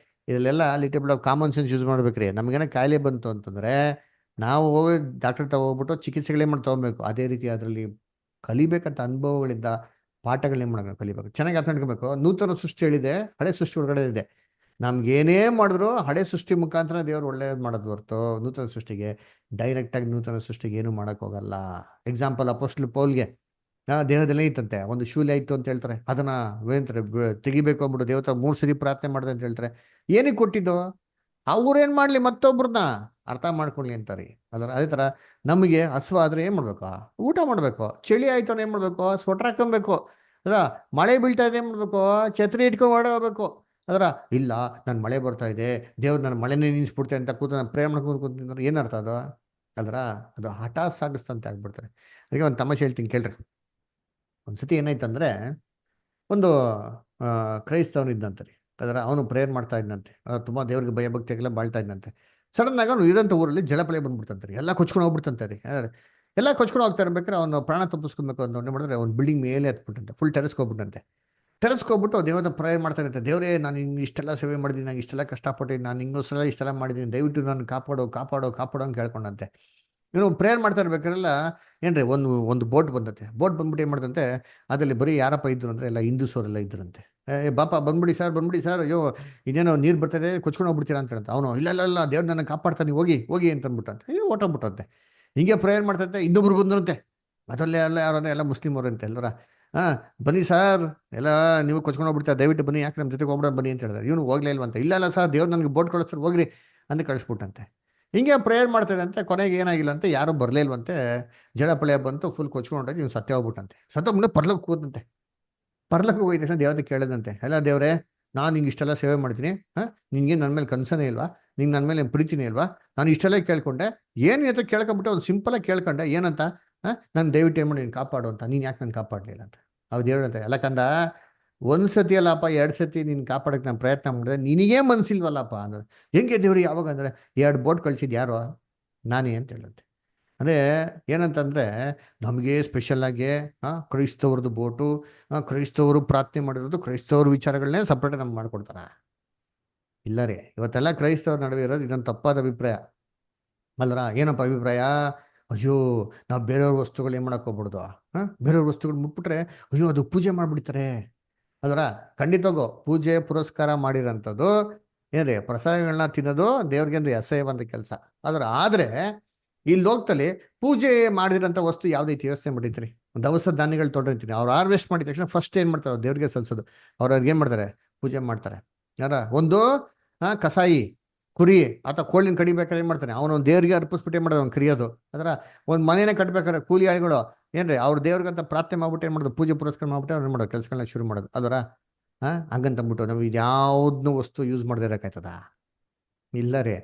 A: ಇದರಲ್ಲೆಲ್ಲ little of common sense use ಮಾಡ್ಬೇಕ್ರಿ. ನಮಗೇನೋ ಕಾಯಿಲೆ ಬಂತು ಅಂತಂದರೆ ನಾವು ಹೋಗಿ ಡಾಕ್ಟರ್ ತಗೋಗ್ಬಿಟ್ಟು ಚಿಕಿತ್ಸೆಗಳೇ ಮಾಡಿ ತೊಗೊಬೇಕು. ಅದೇ ರೀತಿ ಅದರಲ್ಲಿ ಕಲಿಬೇಕಂತ ಅನುಭವಗಳಿಂದ ಪಾಠಗಳನ್ನೇ ಮಾಡೋಣ, ಕಲಿಬೇಕು. ಚೆನ್ನಾಗಿ ಅರ್ಥ ಮಾಡ್ಕೋಬೇಕು. ನೂತನ ಸೃಷ್ಟಿ ಹೇಳಿದೆ, ಹಳೆ ಸೃಷ್ಟಿ ಒಳಗಡೆ ಇದೆ. ನಮ್ಗೇನೇ ಮಾಡಿದ್ರು ಹಳೆ ಸೃಷ್ಟಿ ಮುಖಾಂತರ ದೇವ್ರು ಒಳ್ಳೇದು ಮಾಡೋದು ಹೊರತು ನೂತನ ಸೃಷ್ಟಿಗೆ ಡೈರೆಕ್ಟಾಗಿ ನೂತನ ಸೃಷ್ಟಿಗೆ ಏನು ಮಾಡೋಕ್ಕೋಗಲ್ಲ. ಎಕ್ಸಾಂಪಲ್ ಅಪೋಸ್ಟಲ್ ಪೌಲ್ಗೆ ದೇಹದಲ್ಲೇ ಇತ್ತಂತೆ, ಒಂದು ಶೂಲೆ ಆಯಿತು ಅಂತ ಹೇಳ್ತಾರೆ. ಅದನ್ನು ಏನಂತಾರೆ ತೆಗಿಬೇಕು ಅಂದ್ಬಿಟ್ಟು ದೇವತ 3 ಸರಿ ಪ್ರಾರ್ಥನೆ ಮಾಡಿದೆ ಅಂತ ಹೇಳ್ತಾರೆ. ಏನಕ್ಕೆ ಕೊಟ್ಟಿದ್ದು? ಅವ್ರೇನು ಮಾಡಲಿ, ಮತ್ತೊಬ್ರನ್ನ ಅರ್ಥ ಮಾಡ್ಕೊಳ್ಳಿ ಅಂತಾರೆ. ಅದೇ ಥರ ನಮಗೆ ಹಸುವು ಆದರೆ ಏನು ಮಾಡಬೇಕು? ಊಟ ಮಾಡಬೇಕು. ಚಳಿ ಆಯಿತು ಅಂದ್ರೆ ಏನು ಮಾಡಬೇಕು? ಸ್ವೆಟ್ರ್ ಹಾಕೊಬೇಕು. ಅಲ್ಲ, ಮಳೆ ಬೀಳ್ತಾ ಇದೆ ಏನು ಮಾಡಬೇಕು? ಛತ್ರಿ ಇಟ್ಕೊಂಡು ಓಡೋಗ್ಬೇಕು. ಅದರ ಇಲ್ಲ, ನಾನು ಮಳೆ ಬರ್ತಾ ಇದೆ, ದೇವ್ರು ನನ್ನ ಮಳೆನೇ ನಿಲ್ಲಿಸ್ಬಿಡ್ತೆ ಅಂತ ಕೂತು ನಾನು ಪ್ರೇಮ ಕೂತ್ಕೊಂತಿದ್ರೆ ಏನರ್ಥ ಅದು? ಅದರ ಅದು ಹಠ ಸಾಗಿಸ್ತಂತೆ ಆಗ್ಬಿಡ್ತಾರೆ. ಅದಕ್ಕೆ ಒಂದು ತಮಾಷೆ ಹೇಳ್ತೀನಿ ಕೇಳ್ರಿ. ಒಂದ್ಸತಿ ಏನಾಯ್ತಂದ್ರೆ ಒಂದು ಕ್ರೈಸ್ತವನು ಇದ್ದಂತೆ ರೀ. ಅದರ ಅವನು ಪ್ರೇಯರ್ ಮಾಡ್ತಾ ಇದ್ದಂತೆ, ತುಂಬ ದೇವ್ರಿಗೆ ಭಯಭಕ್ತಿಯಾಗೆಲ್ಲ ಬಾಳ್ತಾ ಇದ್ದಂತೆ. ಸಡನ್ ಆಗಿ ಅವನು ಇರೋಂಥ ಊರಲ್ಲಿ ಜಲಪ್ರಳಯ ಬಂದ್ಬಿಡ್ತಂತೆ ರೀ. ಎಲ್ಲ ಕೊಚ್ಕೊಂಡು ಹೋಗ್ಬಿಡ್ತಂತೆ ರೀ. ಎಲ್ಲ ಕೊಚ್ಕೊಂಡು ಹೋಗ್ತಾ ಇರ್ಬೇಕಾದ್ರೆ ಅವನು ಪ್ರಾಣ ತಪ್ಪಿಸ್ಕೊಬೇಕು ಅಂತ ಏನು ಮಾಡಿದ್ರೆ ಅವ್ನು ಬಿಲ್ಡಿಂಗ್ ಮೇಲೆ ಹತ್ಬಿಟ್ಟಂತೆ, ಫುಲ್ ಟೆರೆಸ್ಗೆ ಹೋಗ್ಬಿಟ್ಟಂತೆ. ಟೆರೆಸ್ಗೆ ಹೋಗ್ಬಿಟ್ಟು ದೇವರ ಪ್ರೇಯರ್ ಮಾಡ್ತಾ ಇರುತ್ತೆ, ದೇವರೇ ನಾನು ಹಿಂಗೆ ಇಷ್ಟೆಲ್ಲ ಸೇವೆ ಮಾಡಿದ್ದೀನಿ, ನಂಗೆ ಇಷ್ಟೆಲ್ಲ ಕಷ್ಟಪಟ್ಟಿದ್ದೀನಿ, ನಾನು ಹಿಂಗೋಸ್ಕರ ಇಷ್ಟೆಲ್ಲ ಮಾಡಿದ್ದೀನಿ, ದಯವಿಟ್ಟು ನಾನು ಕಾಪಾಡು ಕಾಪಾಡು ಕಾಪಾಡು ಅಂತ ಕೇಳ್ಕೊಂಡಂತೆ. ಇವನು ಪ್ರೇಯರ್ ಮಾಡ್ತಾ ಇರ್ಬೇಕಾರೆಲ್ಲ ಏನ್ರಿ ಒಂದು ಬೋಟ್ ಬಂದತೆ. ಬೋಟ್ ಬಂದ್ಬಿಟ್ಟು ಏನು ಮಾಡ್ದಂತೆ, ಅದರಲ್ಲಿ ಬರೀ ಯಾರಪ್ಪ ಇದ್ರು ಅಂದರೆ ಎಲ್ಲ ಹಿಂದೂಸವರೆಲ್ಲ ಇದ್ರಂತೆ. ಬಾಪ ಬಂದ್ಬಿಡಿ ಸರ್, ಅಯ್ಯೋ ಇದೇನೋ ನೀರು ಬರ್ತದೆ, ಕೊಚ್ಕೊಂಡು ಹೋಗ್ಬಿಡ್ತೀರಾ ಅಂತ ಹೇಳಂತೆ. ಅವನು ಇಲ್ಲ ದೇವ್ರು ನನ್ನ ಕಾಪಾಡ್ತಾನೆ, ಹೋಗಿ ಹೋಗಿ ಅಂತ ಅಂದ್ಬಿಟ್ಟಂತೆ. ಓಟೋಗ್ಬಿಟ್ಟಂತೆ. ಹಿಂಗೆ ಪ್ರೇಯರ್ ಮಾಡ್ತಂತೆ, ಇನ್ನೊಬ್ರು ಬಂದ್ರಂತೆ. ಅದರಲ್ಲೇ ಯಾರು ಅಂದರೆ ಎಲ್ಲ ಮುಸ್ಲಿಮರು ಅಂತೆ ಎಲ್ಲರ. ಬನ್ನಿ ಸರ್, ಎಲ್ಲ ನೀವು ಕೊಚ್ಕೊಂಡು ಹೋಗ್ಬಿಡ್ತಾರೆ, ದಯವಿಟ್ಟು ಬನ್ನಿ, ಯಾಕೆ ನಮ್ಮ ಜೊತೆಗೆ ಹೋಗ್ಬಿಡೋದು ಬನ್ನಿ ಅಂತ ಹೇಳಿದ್ರೆ ಇವನು ಹೋಗ್ಲೇ ಇಲ್ವಂತೆ. ಇಲ್ಲ ಸರ್, ದೇವ್ರು ನನಗೆ ಬೋಟ್ ಕಳಿಸ್ತಾರೆ, ಹೋಗ್ರಿ ಅಂತ ಕಳಿಸ್ಬಿಟ್ಟಂತೆ. ಹಿಂಗೆ ಪ್ರೇಯರ್ ಮಾಡ್ತಾರಂತೆ. ಕೊನೆಗೆ ಏನಾಗಿಲ್ಲ ಅಂತೆ, ಯಾರೂ ಬರಲೇ ಇಲ್ವಂತೆ. ಜಲಪ್ರಳಯ ಬಂತು, ಫುಲ್ ಕೊಚ್ಕೊಂಡಾಗ ಇವ್ನು ಸತ್ಯ ಹೋಗ್ಬಿಟ್ಟಂತೆ. ಮುಂದೆ ಪರ್ಲಕ್ಕೆ ಕೂದಂತೆ. ಪರ್ಲಕ್ಕೆ ಹೋಗಿದ ತಕ್ಷಣ ದೇವತೆ ಕೇಳಿದಂತೆ, ಎಲ್ಲ ದೇವರೇ, ನಾನು ನಿಂಗೆ ಇಷ್ಟೆಲ್ಲ ಸೇವೆ ಮಾಡ್ತೀನಿ, ನಿಂಗೆ ನನ್ನ ಮೇಲೆ ಕನ್ಸನೇ ಇಲ್ವಾ, ನಿಂಗೆ ನನ್ನ ಮೇಲೆ ಪ್ರೀತಿನೇ ಇಲ್ವಾ, ನಾನು ಇಷ್ಟೆಲ್ಲ ಕೇಳ್ಕೊಂಡೆ, ಏನು ಅಂತ ಕೇಳ್ಕೊಂಬಿಟ್ಟು ಒಂದು ಸಿಂಪಲಾಗಿ ಕೇಳ್ಕೊಂಡೆ, ಏನಂತ, ನಾನು ದಯವಿಟ್ಟು ಏನು ಮಾಡಿ ನೀನು ಕಾಪಾಡು ಅಂತ, ನೀನು ಯಾಕೆ ನಾನು ಕಾಪಾಡಲಿಲ್ಲ ಅಂತ. ಅವ್ರು ದೇವ್ರಂತೆ, ಎಲ್ಲ ಕಂದ, ಒಂದು ಸತಿ ಅಲ್ಲಪ್ಪ 2 ಸತಿ ನೀನು ಕಾಪಾಡೋಕ್ಕೆ ನಾನು ಪ್ರಯತ್ನ ಮಾಡಿದೆ, ನಿನಗೇ ಮನಸ್ಸಿಲ್ವಲ್ಲಪ್ಪ ಅಂದ್ರೆ. ಹೆಂಗೆ ದೇವ್ರಿಗೆ ಯಾವಾಗ ಅಂದರೆ 2 ಬೋಟ್ ಕಳಿಸಿದ್ದು ಯಾರು, ನಾನೇ ಅಂತ ಹೇಳಂತೆ. ಅಂದರೆ ಏನಂತಂದರೆ ನಮಗೆ ಸ್ಪೆಷಲಾಗಿ ಕ್ರೈಸ್ತವ್ರದ್ದು ಬೋಟು, ಕ್ರೈಸ್ತವರು ಪ್ರಾರ್ಥನೆ ಮಾಡಿರೋದು, ಕ್ರೈಸ್ತವ್ರ ವಿಚಾರಗಳನ್ನೇ ಸಪ್ರೇಟ್ ನಮ್ಗೆ ಮಾಡ್ಕೊಡ್ತಾರ. ಇಲ್ಲ ರೀ, ಇವತ್ತೆಲ್ಲ ಕ್ರೈಸ್ತವ್ರ ನಡುವೆ ಇರೋದು ಇದೊಂದು ತಪ್ಪಾದ ಅಭಿಪ್ರಾಯ ಅಲ್ಲರ. ಏನಪ್ಪ ಅಭಿಪ್ರಾಯ, ಅಯ್ಯೋ ನಾವು ಬೇರೆಯವ್ರ ವಸ್ತುಗಳು ಏನು ಮಾಡೋಕೆ ಹೋಗ್ಬಿಡ್ದು, ಬೇರೆಯವ್ರ ವಸ್ತುಗಳು ಮುಟ್ಬಿಟ್ರೆ ಅಯ್ಯೋ ಅದು ಪೂಜೆ ಮಾಡಿಬಿಡ್ತಾರೆ ಅಲ್ವರ. ಖಂಡಿತವಾಗೋ ಪೂಜೆ ಪುರಸ್ಕಾರ ಮಾಡಿರೋಂಥದ್ದು ಏನ್ರಿ, ಪ್ರಸಾದಗಳನ್ನ ತಿನ್ನೋದು ದೇವ್ರಿಗೆ ಅಂದ್ರೆ ಅಸಹ್ಯವಂತ ಕೆಲಸ. ಆದರೆ ಈ ಲೋಕದಲ್ಲಿ ಪೂಜೆ ಮಾಡಿರೋಂಥ ವಸ್ತು ಯಾವುದೈತಿ ಯೋಚನೆ ಮಾಡಿದ್ರಿ, ದವಸ ಧಾನ್ಯಗಳು ತೊಗೊಂಡಿರ್ತೀನಿ, ಅವ್ರು ಹಾರ್ವೆಸ್ಟ್ ಮಾಡಿದ ತಕ್ಷಣ ಫಸ್ಟ್ ಏನು ಮಾಡ್ತಾರೆ, ದೇವ್ರಿಗೆ ಸಲ್ಸೋದು. ಅವ್ರಿಗೆ ಏನು ಮಾಡ್ತಾರೆ, ಪೂಜೆ ಮಾಡ್ತಾರೆ. ಯಾರ ಒಂದು ಕಸಾಯಿ ಕುರಿ ಅಥವಾ ಕೋಳಿನ ಕಡಿಬೇಕಾದ್ರೆ ಏನು ಮಾಡ್ತಾನೆ, ಅವನೊಂದು ದೇವ್ರಿಗೆ ಅರ್ಪಿಸ್ಬಿಟ್ಟು ಏನು ಮಾಡೋದು, ಅವ್ನು ಕರಿಯೋದು. ಅದರ ಒಂದು ಮನೇನೇ ಕಟ್ಬೇಕಾದ್ರೆ ಕೂಲಿ ಆಳುಗಳು ಏನ್ರಿ, ಅವ್ರ ದೇವ್ರಿಗಂತ ಪ್ರಾರ್ಥನೆ ಮಾಡ್ಬಿಟ್ಟು ಏನು ಮಾಡೋದು, ಪೂಜೆ ಪುರಸ್ಕಾರ ಮಾಡ್ಬಿಟ್ಟು ಅವ್ರು ಏನು ಮಾಡೋದು, ಕೆಲಸಗಳನ್ನ ಶುರು ಮಾಡೋದು. ಅದರ ಹಂಗಂತಂದ್ಬಿಟ್ಟು ನಾವು ಇದ್ಯಾವುದನ್ನು ವಸ್ತು ಯೂಸ್ ಮಾಡದೇ ಇರೋಕ್ಕಾಯ್ತದ, ಇಲ್ಲ ರೀ.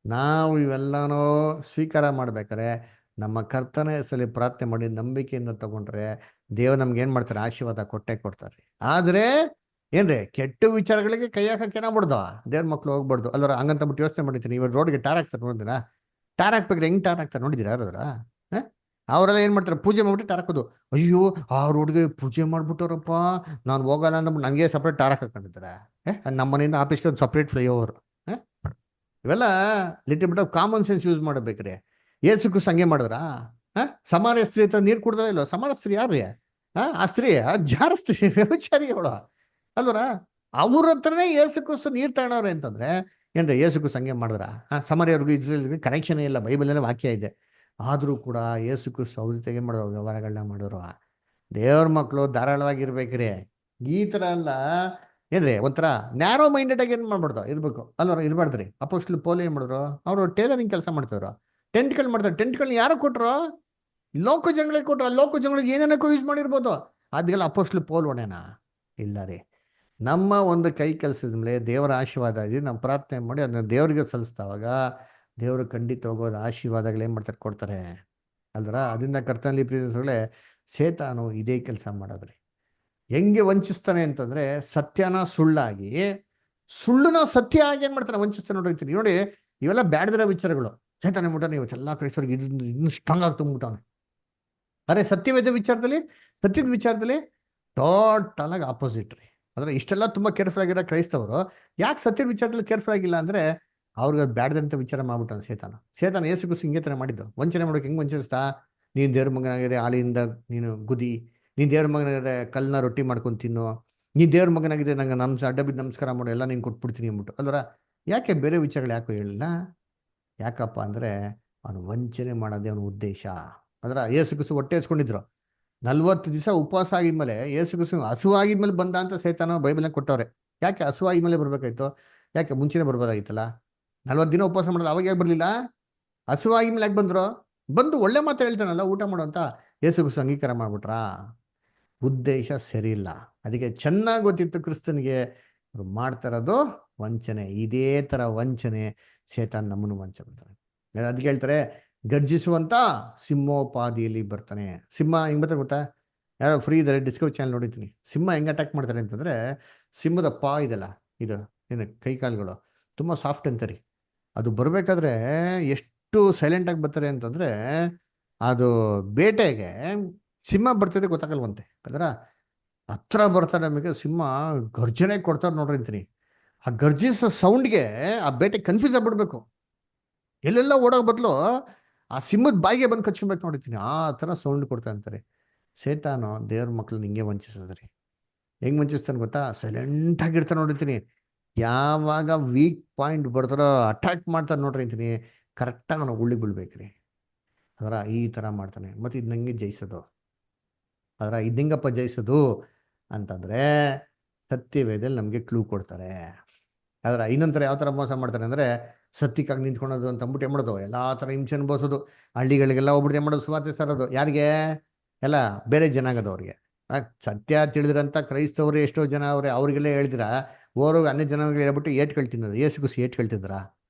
A: ನಾವು ಇವೆಲ್ಲನೂ ಸ್ವೀಕಾರ ಮಾಡ್ಬೇಕಾರೆ ನಮ್ಮ ಕರ್ತನ ಹೆಸರಲ್ಲಿ ಪ್ರಾರ್ಥನೆ ಮಾಡಿ ನಂಬಿಕೆಯಿಂದ ತಗೊಂಡ್ರೆ ದೇವ್ರು ನಮ್ಗೆ ಏನು ಮಾಡ್ತಾರೆ, ಆಶೀರ್ವಾದ ಕೊಟ್ಟೆ ಕೊಡ್ತಾರೆ. ಆದರೆ ಏನ್ರಿ, ಕೆಟ್ಟ ವಿಚಾರಗಳಿಗೆ ಕೈ ಹಾಕಕ್ಕೆ ಏನಾಗ್ಬಿಡ್ದು, ದೇವ್ರ ಮಕ್ಳು ಹೋಗ್ಬಾರ್ದು ಅಲ್ಲರ. ಹಂಗಂತಬಿಟ್ಟು ಯೋಚನೆ ಮಾಡಿದ್ದೀನಿ. ಇವಾಗ ರೋಡ್ಗೆ ಟಾರ್ ಹಾಕ್ತಾರೆ ನೋಡಿದಿರಾ, ಟಾರ್ ಹಾಕ್ಬೇಕಾದ್ರೆ ಹೆಂಗೆ ಟಾರ್ ಹಾಕ್ತಾರೆ ನೋಡಿದಿರಾ ಯಾರಾದ್ರ? ಅವರೆಲ್ಲ ಏನು ಮಾಡ್ತಾರೆ, ಪೂಜೆ ಮಾಡ್ಬಿಟ್ಟು ಟಾರ್ ಹಾಕೋದು. ಅಯ್ಯೋ ಆ ರೋಡ್ಗೆ ಪೂಜೆ ಮಾಡ್ಬಿಟ್ಟವ್ರಪ್ಪ, ನಾನು ಹೋಗಲ್ಲ ಅಂದ್ಬಿಟ್ಟು ನನಗೆ ಸಪ್ರೇಟ್ ಟಾರ್ ಹಾಕೊಂಡಿರ್ತಾರೆ. ನಮ್ಮ ಮನೆಯಿಂದ ಆಫೀಸ್ಗೆ ಒಂದು ಸಪ್ರೇಟ್ ಫ್ಲೈಓವರ್. ಇವೆಲ್ಲ little bit of common sense use ಮಾಡಬೇಕ್ರಿ. ಏಸುಕ್ಕು ಸಂಗೆ ಮಾಡಿದ್ರ, ಸಮಾರ ಸ್ತ್ರೀ ಹತ್ರ ನೀರು ಕುಡ್ದಾರ ಇಲ್ಲೋ? ಸಮಾರ ಸ್ತ್ರೀ ಯಾರ್ರಿ? ಆ ಸ್ತ್ರೀ ಜಾರ ಸ್ತ್ರೀ, ವ್ಯಭಿಚಾರಿ ಅವಳು ಅಲ್ವರ. ಅವ್ರ ಹತ್ರನೇ ಏಸುಕ್ಕು ನೀರು ತಗೊಳವ್ರೆ ಅಂತಂದ್ರೆ ಏನ್ರಿ, ಏಸುಕ್ಕು ಸಂಗೆ ಮಾಡಿದ್ರ? ಸಮಾರ್ಯವ್ರಿಗೂ ಇಸ್ರೇಲ್ರಿಗೂ ಕನೆಕ್ಷನ್ ಇಲ್ಲ, ಬೈಬಲಲ್ಲೇ ವಾಕ್ಯ ಇದೆ. ಆದರೂ ಕೂಡ ಏಸುಕ್ಕು ಅವ್ರ ಜೊತೆಗೆ ಮಾಡೋ ವ್ಯವಹಾರಗಳನ್ನ ಮಾಡೋರು. ದೇವ್ರ ಮಕ್ಕಳು ಧಾರಾಳವಾಗಿರ್ಬೇಕ್ರಿ. ಈ ಥರ ಎಲ್ಲ ಏನ್ರಿ, ಒಂಥರ ನ್ಯಾರೋ ಮೈಂಡೆಡ್ ಆಗಿ ಏನು ಮಾಡ್ಬಾರ್ದು, ಇರ್ಬೇಕು ಅಲ್ವರ, ಇರಬಾರ್ದ್ರಿ. ಅಪೋಸ್ಟಲ್ ಪೌಲ್ ಏನು ಮಾಡಿದ್ರು, ಅವರು ಟೇಲರಿಂಗ್ ಕೆಲಸ ಮಾಡ್ತಿದ್ರು, ಟೆಂಟ್ಗಳು ಮಾಡ್ತಾರೆ. ಟೆಂಟ್ಗಳನ್ನ ಯಾರು ಕೊಟ್ಟರು? ಲೋಕ ಜನಗಳಿಗೆ ಕೊಟ್ಟರು. ಆ ಲೋಕ ಜನಗಳಿಗೆ ಏನೇನಕ್ಕೂ ಯೂಸ್ ಮಾಡಿರ್ಬೋದು. ಅದೆಲ್ಲ ಅಪೋಸ್ಟಲ್ ಪೌಲ್ ಹೊಣೆನಾ? ಇಲ್ಲ ರೀ. ನಮ್ಮ ಒಂದು ಕೈ ಕೆಲಸದ ಮೇಲೆ ದೇವರ ಆಶೀರ್ವಾದ ಇದೆ, ನಾವು ಪ್ರಾರ್ಥನೆ ಮಾಡಿ ಅದನ್ನ ದೇವರಿಗೆ ಸಲ್ಲಿಸಿದವಾಗ ದೇವರು ಖಂಡಿತ ಹೋಗೋದು ಆಶೀರ್ವಾದಗಳು ಏನು ಮಾಡ್ತಾರೆ, ಕೊಡ್ತಾರೆ ಅಲ್ವರ. ಅದರಿಂದ ಕರ್ತನಲ್ಲಿ ಪ್ರೀತಿಸೋಳೆ ಸೇತಾನು ಇದೇ ಕೆಲಸ ಮಾಡೋದ್ರಿ. ಹೆಂಗೆ ವಂಚಿಸ್ತಾನೆ ಅಂತಂದ್ರೆ, ಸತ್ಯನ ಸುಳ್ಳಾಗಿ, ಸುಳ್ಳನ ಸತ್ಯ ಆಗಿ ಏನು ಮಾಡ್ತಾನೆ, ವಂಚಿಸ್ತಾನೆ. ನೋಡಿರ್ತೀನಿ ನೋಡಿ, ಇವೆಲ್ಲ ಬ್ಯಾಡದಿರೋ ವಿಚಾರಗಳು. ಸೇತಾನೆ ಮುಟ್ಟಾನೆ ಇವತ್ತೆಲ್ಲ ಕ್ರೈಸ್ತರಿಗೆ ಇನ್ನು ಸ್ಟ್ರಾಂಗ್ ಆಗಿ ತುಂಬಿட்டாನೆ. ಅರೆ ಸತ್ಯದ ವಿಚಾರದಲ್ಲಿ ಟೋಟಲ್ ಆಗಿ ಆಪೋಸಿಟ್ ರೀ. ಅಂದ್ರೆ ಇಷ್ಟೆಲ್ಲ ತುಂಬಾ ಕೇರ್ಫುಲ್ ಆಗಿರೋ ಕ್ರೈಸ್ತವರು ಯಾಕೆ ಸತ್ಯದ ವಿಚಾರದಲ್ಲಿ ಕೇರ್ಫುಲ್ ಆಗಿಲ್ಲ ಅಂದ್ರೆ, ಅವ್ರಿಗೆ ಬ್ಯಾಡದಂತ ವಿಚಾರ ಮಾಡ್ಬಿಟ್ಟಾನೆ ಸೇತಾನ. ಏಸುಗೂ ಹಿಂಗೆ ತಾನೆ ಮಾಡಿದ್ದು. ವಂಚನೆ ಮಾಡೋಕೆ ಹೆಂಗೆ ವಂಚಿಸ್ತಾ, ನೀನು ದೇವ್ರ ಮಗನಾಗಿದೆ ಹಾಲಿಂದ ನೀನು ಗುದಿ, ನೀನು ದೇವ್ರ ಮಗನಾಗಿದೆ ಕಲ್ಲನ್ನ ರೊಟ್ಟಿ ಮಾಡ್ಕೊಂಡು ತಿನ್ನು, ನೀನು ದೇವ್ರ ಮಗನಾಗಿದೆ ನಂಗೆ ಅಡ್ಡ ಬಿದ್ದು ನಮಸ್ಕಾರ ಮಾಡು, ಎಲ್ಲ ನೀನು ಕೊಟ್ಬಿಡ್ತೀನಿ ಅಂದ್ಬಿಟ್ಟು ಅಲ್ವರ. ಯಾಕೆ ಬೇರೆ ವಿಚಾರಗಳು ಯಾಕೋ ಹೇಳಿಲ್ಲ? ಯಾಕಪ್ಪ ಅಂದರೆ ಅವನು ವಂಚನೆ ಮಾಡೋದೇ ಅವನ ಉದ್ದೇಶ. ಅದರ ಏಸುಕ್ರಿಸ್ತು ಹೊಟ್ಟೆ ಹಚ್ಕೊಂಡಿದ್ರು 40 ದಿವಸ ಉಪವಾಸ ಆಗಿದ್ಮೇಲೆ, ಏಸುಕ್ರಿಸ್ತು ಹಸುವಾಗಿದ್ಮೇಲೆ ಬಂದ ಅಂತ ಸೈತಾನ ಬೈಬಲ್ನ ಕೊಟ್ಟವ್ರೆ. ಯಾಕೆ ಹಸುವಾಗಿದ್ಮೇಲೆ ಬರಬೇಕಾಯ್ತು? ಯಾಕೆ ಮುಂಚೆನೇ ಬರ್ಬೋದಾಗಿತ್ತಲ್ಲ? 40 ದಿನ ಉಪವಾಸ ಮಾಡೋದು ಅವಾಗ ಯಾಕೆ ಬರಲಿಲ್ಲ? ಹಸುವಾಗಿದ್ಮೇಲೆ ಯಾಕೆ ಬಂದು ಒಳ್ಳೆ ಮಾತು ಹೇಳ್ತಾನಲ್ಲ, ಊಟ ಮಾಡು ಅಂತ ಏಸುಕ್ರಿಸ್ತು ಅಂಗೀಕಾರ ಮಾಡ್ಬಿಟ್ರಾ? ಉದ್ದೇಶ ಸರಿ ಇಲ್ಲ. ಅದಕ್ಕೆ ಚೆನ್ನಾಗಿ ಗೊತ್ತಿತ್ತು ಕ್ರಿಸ್ತನಿಗೆ ಅವ್ರು ಮಾಡ್ತಾ ಇರೋದು ವಂಚನೆ. ಇದೇ ಥರ ವಂಚನೆ ಸೇತಾನ್ ನಮ್ಮನ್ನು ವಂಚನೆ ಮಾಡ್ತಾನೆ. ಅದಕ್ಕೆ ಹೇಳ್ತಾರೆ, ಗರ್ಜಿಸುವಂತ ಸಿಂಹೋಪಾದಿಯಲ್ಲಿ ಬರ್ತಾನೆ. ಸಿಂಹ ಹೆಂಗ್ ಬರ್ತಾರೆ ಗೊತ್ತಾ? ಯಾರೋ ಫ್ರೀ ಇದ್ದಾರೆ, ಡಿಸ್ಕವರಿ ಚಾನಲ್ ನೋಡಿದ್ದೀನಿ. ಸಿಂಹ ಹೆಂಗೆ ಅಟ್ಯಾಕ್ ಮಾಡ್ತಾರೆ ಅಂತಂದರೆ, ಸಿಂಹದ ಪಾ ಇದೆಲ್ಲ, ಇದು ಏನು ಕೈ ಕಾಲುಗಳು ತುಂಬ ಸಾಫ್ಟ್ ಅಂತಾರೆ. ಅದು ಬರಬೇಕಾದ್ರೆ ಎಷ್ಟು ಸೈಲೆಂಟಾಗಿ ಬರ್ತಾರೆ ಅಂತಂದರೆ, ಅದು ಬೇಟೆಗೆ ಸಿಂಹ ಬರ್ತದೆ ಗೊತ್ತಾಗಲ್ವಂತೆ. ಅದರ ಹತ್ರ ಬರ್ತಾರೆ, ನಮಗೆ ಸಿಂಹ ಗರ್ಜನೆ ಕೊಡ್ತಾರೆ ನೋಡ್ರಿ ಅಂತೀನಿ. ಆ ಗರ್ಜಿಸೋ ಸೌಂಡ್ಗೆ ಆ ಬೇಟೆ ಕನ್ಫ್ಯೂಸ್ ಆಗ್ಬಿಡ್ಬೇಕು, ಎಲ್ಲೆಲ್ಲ ಓಡೋಗ್ ಬದಲು ಆ ಸಿಂಹದ ಬಾಯಿಗೆ ಬಂದು ಕಚ್ಕೊಬೇಕು ನೋಡಿರ್ತೀನಿ. ಆ ಥರ ಸೌಂಡ್ ಕೊಡ್ತಾ ಅಂತಾರೆ. ಸೇತಾನು ದೇವ್ರ ಮಕ್ಳನ್ನ ಹಿಂಗೆ ವಂಚಿಸೋದ್ರಿ. ಹೆಂಗೆ ವಂಚಿಸ್ತಾನೆ ಗೊತ್ತಾ? ಸೈಲೆಂಟಾಗಿರ್ತಾನೆ ನೋಡಿರ್ತೀನಿ. ಯಾವಾಗ ವೀಕ್ ಪಾಯಿಂಟ್ ಬರ್ತಾರೋ ಅಟ್ಯಾಕ್ ಮಾಡ್ತಾನೆ ನೋಡ್ರಿ ಅಂತೀನಿ, ಕರೆಕ್ಟಾಗಿ ನಾವು ಉಳ್ಳಿಗೆ ಬೀಳ್ಬೇಕ್ರಿ. ಅದರ ಈ ಥರ ಮಾಡ್ತಾನೆ. ಮತ್ತು ಇದು ನಂಗೆ ಜಯಿಸೋದು, ಅದರ ಇದ್ದಿಂಗಪ್ಪ ಜಯಿಸೋದು ಅಂತಂದರೆ ಸತ್ಯವೇದಲ್ಲಿ ನಮಗೆ ಕ್ಲೂ ಕೊಡ್ತಾರೆ. ಅದರ ಇನ್ನೊಂಥರ ಯಾವ ಥರ ಮೋಸ ಮಾಡ್ತಾರೆ ಅಂದರೆ, ಸತ್ಯಕ್ಕಾಗಿ ನಿಂತ್ಕೊಳೋದು ಅಂತ ಅಂದ್ಬಿಟ್ಟು ಏನು ಮಾಡೋದು, ಎಲ್ಲ ಥರ ಹಿಂಸೆ ಅನುಭವಿಸೋದು. ಹಳ್ಳಿಗಳಿಗೆಲ್ಲ ಹೋಗ್ಬಿಟ್ಟು ಏನು ಮಾಡೋದು, ಸುವಾರ್ತೆ ಸಾರೋದು. ಯಾರಿಗೆ? ಎಲ್ಲ ಬೇರೆ ಜನಾಂಗದವ್ರಿಗೆ. ಸತ್ಯ ತಿಳಿದ್ರಂತ ಕ್ರೈಸ್ತವರು ಎಷ್ಟೋ ಜನ ಅವ್ರೆ, ಅವ್ರಿಗೆಲ್ಲ ಹೇಳಿದ್ರ ಓರೋಗಿ ಅನ್ಯ ಜನಾಂಗಗಳಿಗೆ ಹೇಳ್ಬಿಟ್ಟು ಏಟ್ಗಳು ತಿನ್ನೋದು. ಏಸು ಕುಸಿ ಏಟ್ಗಳು ತಿಂದ್ರ?